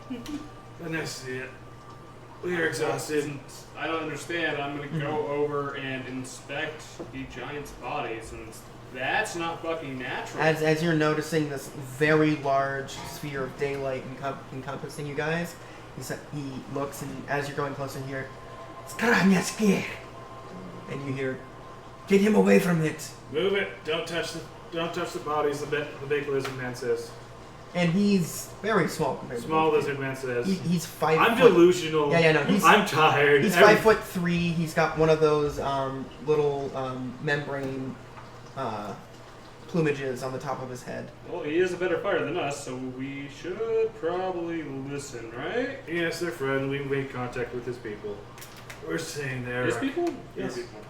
And that's it. We are exhausted. I don't understand. I'm gonna go over and inspect the giant's bodies, and that's not fucking natural. As you're noticing this very large sphere of daylight encompassing you guys, he looks, and as you're going closer here, Skranyaski! And you hear, get him away from it! Move it. Don't touch the bodies. The big lizard man says. And he's very small compared Small to lizard man says. He's 5 I'm foot. delusional. Yeah, no, I'm tired. He's 5'3". He's got one of those little membrane plumages on the top of his head. Well, he is a better fighter than us, so we should probably listen, right? Yes, they're friends. We made contact with his people. We're staying there. His people? Yes. Your people.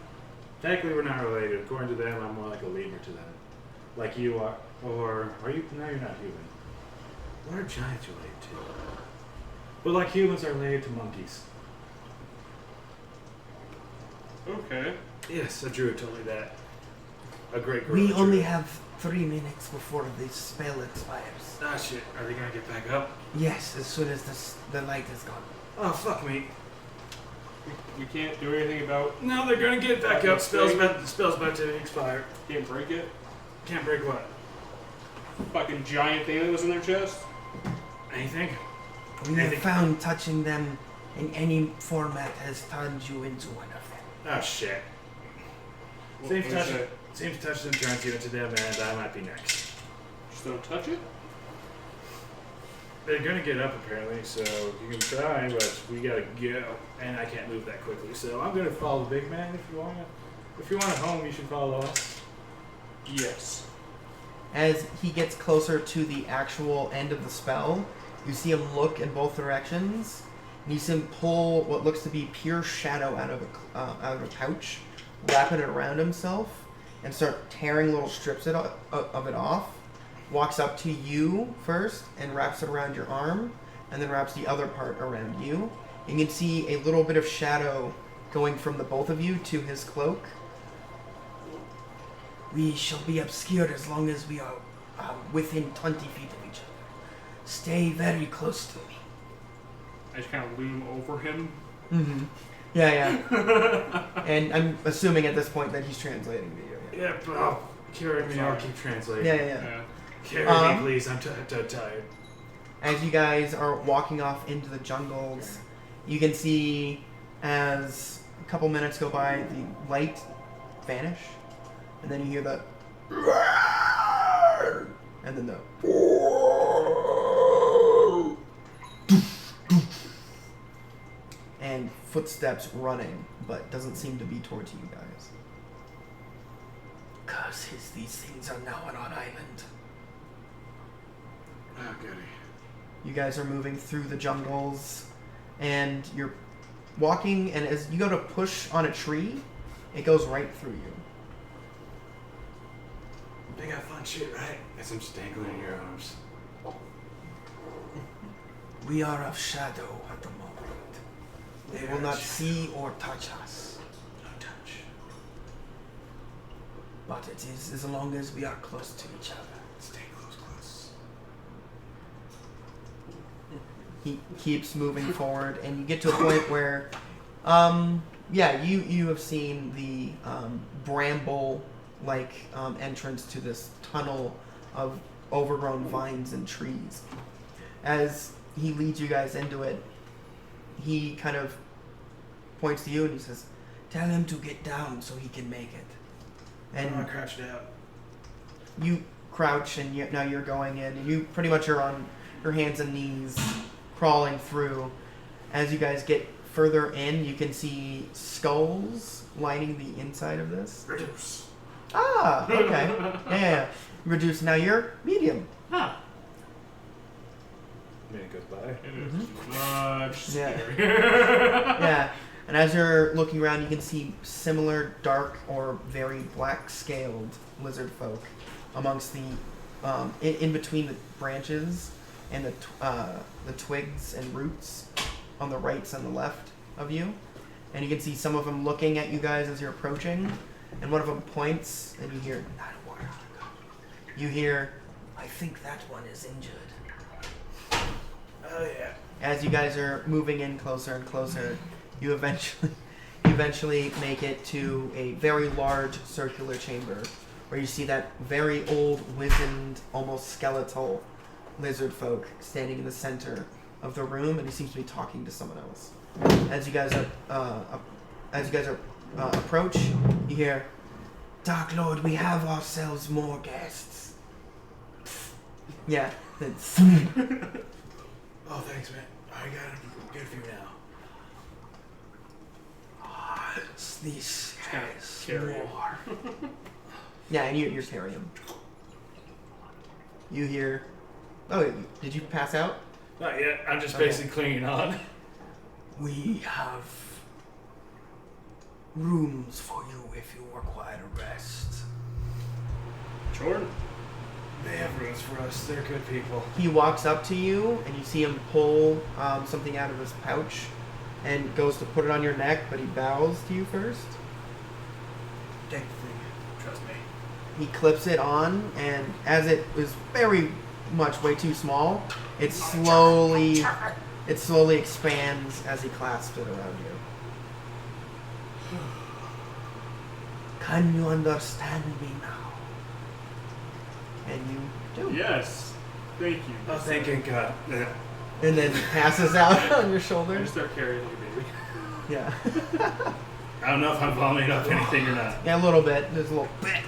Technically, we're not related. According to them, I'm more like a lemur to them. Like you are. Or are you? No, you're not human. What are giants related to? But like humans are related to monkeys. Okay. Yes, a druid told me that. a great gorilla. We only tree. have 3 minutes before the spell expires. Ah, shit. Are they gonna get back up? Yes, as soon as the light is gone. Oh, fuck me. We can't do anything about. No, they're gonna get back up. Spell's about to expire. Can't break it. Can't break what? Fucking giant thing that was in their chest. Anything? We have Anything? found touching them in any format has turned you into one of them. Oh, shit. What Seems is touch it? Seems touch them turns you into them, and I might be next. Just don't touch it. They're gonna get up apparently, so you can try, but we gotta go, and I can't move that quickly. So I'm gonna follow the big man. If you want a home, you should follow us. Yes. As he gets closer to the actual end of the spell, you see him look in both directions, and you see him pull what looks to be pure shadow out of a pouch, wrap it around himself, and start tearing little strips of it off. Walks up to you first and wraps it around your arm, and then wraps the other part around you. You can see a little bit of shadow going from the both of you to his cloak. We shall be obscured as long as we are within 20 feet of each other. Stay very close to me. I just kind of loom over him. Mm-hmm. Yeah. And I'm assuming at this point that he's translating to you. Yeah, Bob. Carry me. I'll keep translating. Yeah. Carry me, please. I'm tired. As you guys are walking off into the jungles, you can see as a couple minutes go by, the light vanish, and then you hear the and then the and footsteps running, but doesn't seem to be towards you guys. Curses, these things are now on our island. Oh, goody. You guys are moving through the jungles, and you're walking, and as you go to push on a tree, it goes right through you. They got fun shit, right? As I'm just dangling in your arms. We are of shadow at the moment. They will not see or touch us. No touch. But it is as long as we are close to each other. Stay close. He keeps moving forward, and you get to a point where, you have seen the bramble-like entrance to this tunnel of overgrown vines and trees. As he leads you guys into it, he kind of points to you and he says, Tell him to get down so he can make it. and I'm crouched out. you crouch, and now you're going in, and you pretty much are on your hands and knees crawling through. As you guys get further in, you can see skulls lining the inside of this. Reduce. Ah, okay. Yeah. Reduce. Now you're medium. Huh. May it goodbye. It is much Yeah. scarier. Yeah. And as you're looking around, you can see similar dark or very black-scaled lizard folk amongst the in between the branches and the twigs and roots on the right and the left of you. And you can see some of them looking at you guys as you're approaching. And one of them points, and you hear, you hear, I think that one is injured. Oh yeah. as you guys are moving in closer and closer, you eventually make it to a very large circular chamber where you see that very old, wizened, almost skeletal lizard folk standing in the center of the room, and he seems to be talking to someone else. As you guys approach, you hear, Dark Lord, we have ourselves more guests. yeah, it's Oh, thanks, man. I got him. Good for you now. This kind of has scary. more. yeah, and you're carrying him. You hear, oh, did you pass out? Not yet. I'm just Okay. basically clinging on. We have rooms for you if you require a rest. Jordan. They have rooms for us. They're good people. He walks up to you, and you see him pull something out of his pouch and goes to put it on your neck, but he bows to you first. Take the thing. Trust me. he clips it on, and as it is very much way too small, it slowly expands as he clasps it around you. Can you understand me now? And you do. Yes. Thank you. Oh, thank God. And then he passes out on your I shoulder. just start carrying you, baby. Yeah. I don't know if I'm vomiting up anything or not. Yeah, a little bit. There's a little bit.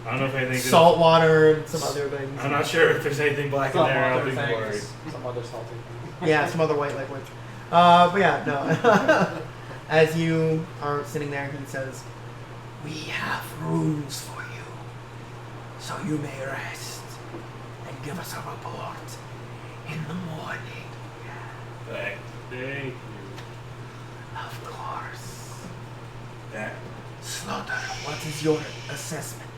I don't know if anything. Salt water and some other things. I'm not sure if there's anything black in Some there. I'll other be worried. things. Some other salty things. Yeah, some other white liquids. But yeah, no. As you are sitting there, he says, "We have runes for you, so you may rest and give us a report in the morning." Thank Thank you. Of course. that. Slaughter, what is your assessment?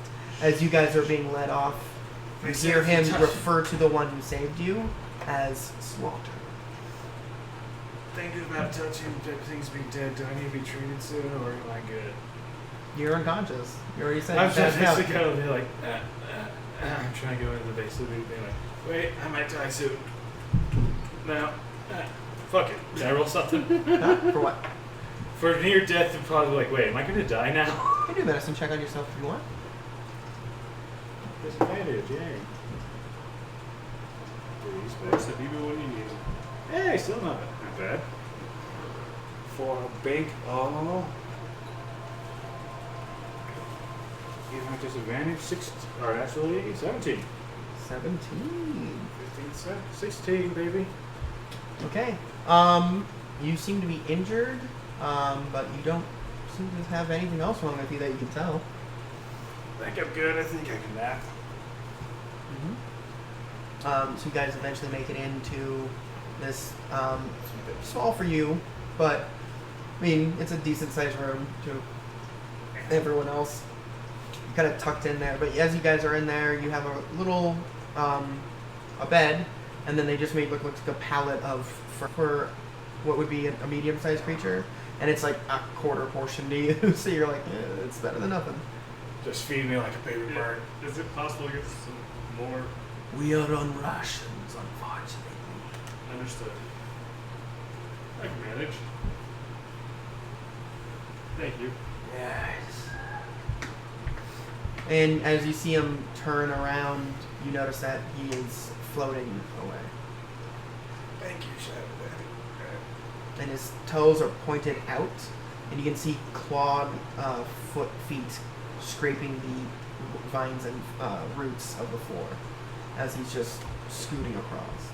As you guys are being led off, you hear him refer to the one who saved you as Slaughter. Thinking about touching things being dead. Do I need to be treated soon, or am I good? You're unconscious. You already said I'm you just passed out. kind of be like, I'm trying to go into the base of the being like, wait, I might die soon. No, fuck it. Did I roll something? Huh? For what? For near death, I'm probably like, wait, am I going to die now? You can do a medicine check on yourself if you want. Disadvantage, yay. What's the people when you need them? Hey, still not bad. For a bank, oh. Even with disadvantage, 6, or actually 17. 17. 15, 16, baby. Okay. You seem to be injured, but you don't seem to have anything else wrong with you that you can tell. I think I'm good. I think I can nap. So you guys eventually make it into this small for you, but I mean it's a decent sized room to everyone else. Kind of tucked in there, but as you guys are in there, you have a little a bed, and then they just made look like a pallet of for what would be a medium sized creature, and it's like a quarter portion to you, so you're like, it's better than nothing. Just feed me like a baby bird. Is it possible to get some more? We are on rations, unfortunately. Understood. I can manage. Thank you. Yes. And as you see him turn around, you notice that he is floating away. Thank you, Shadow And his toes are pointed out, and you can see clawed feet scraping the vines and roots of the floor as he's just scooting across.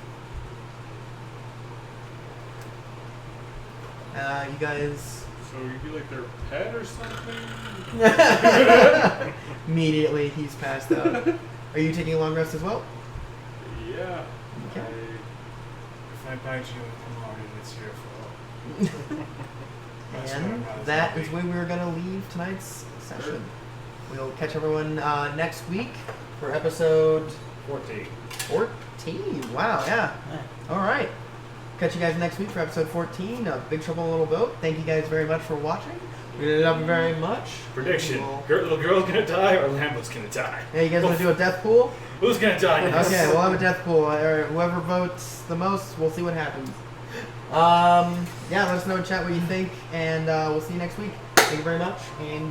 You guys So you'd be like their pet or something? immediately he's passed out. Are you taking a long rest as well? Yeah. Okay. If I bite you in the morning, it's your fault. That's what And I'm about to that be. is where we're going to leave tonight's session. We'll catch everyone next week for episode 14. 14. Wow, yeah. All right. Catch you guys next week for episode 14 of Big Trouble in a Little Boat. Thank you guys very much for watching. We love you very much. Prediction: We'll- little girl's gonna die, or Lambo's gonna die. Yeah, you guys want to do a death pool? Who's gonna die next? Okay, we'll have a death pool. Whoever votes the most, we'll see what happens. Yeah, let us know in chat what you think, and we'll see you next week. Thank you very much, and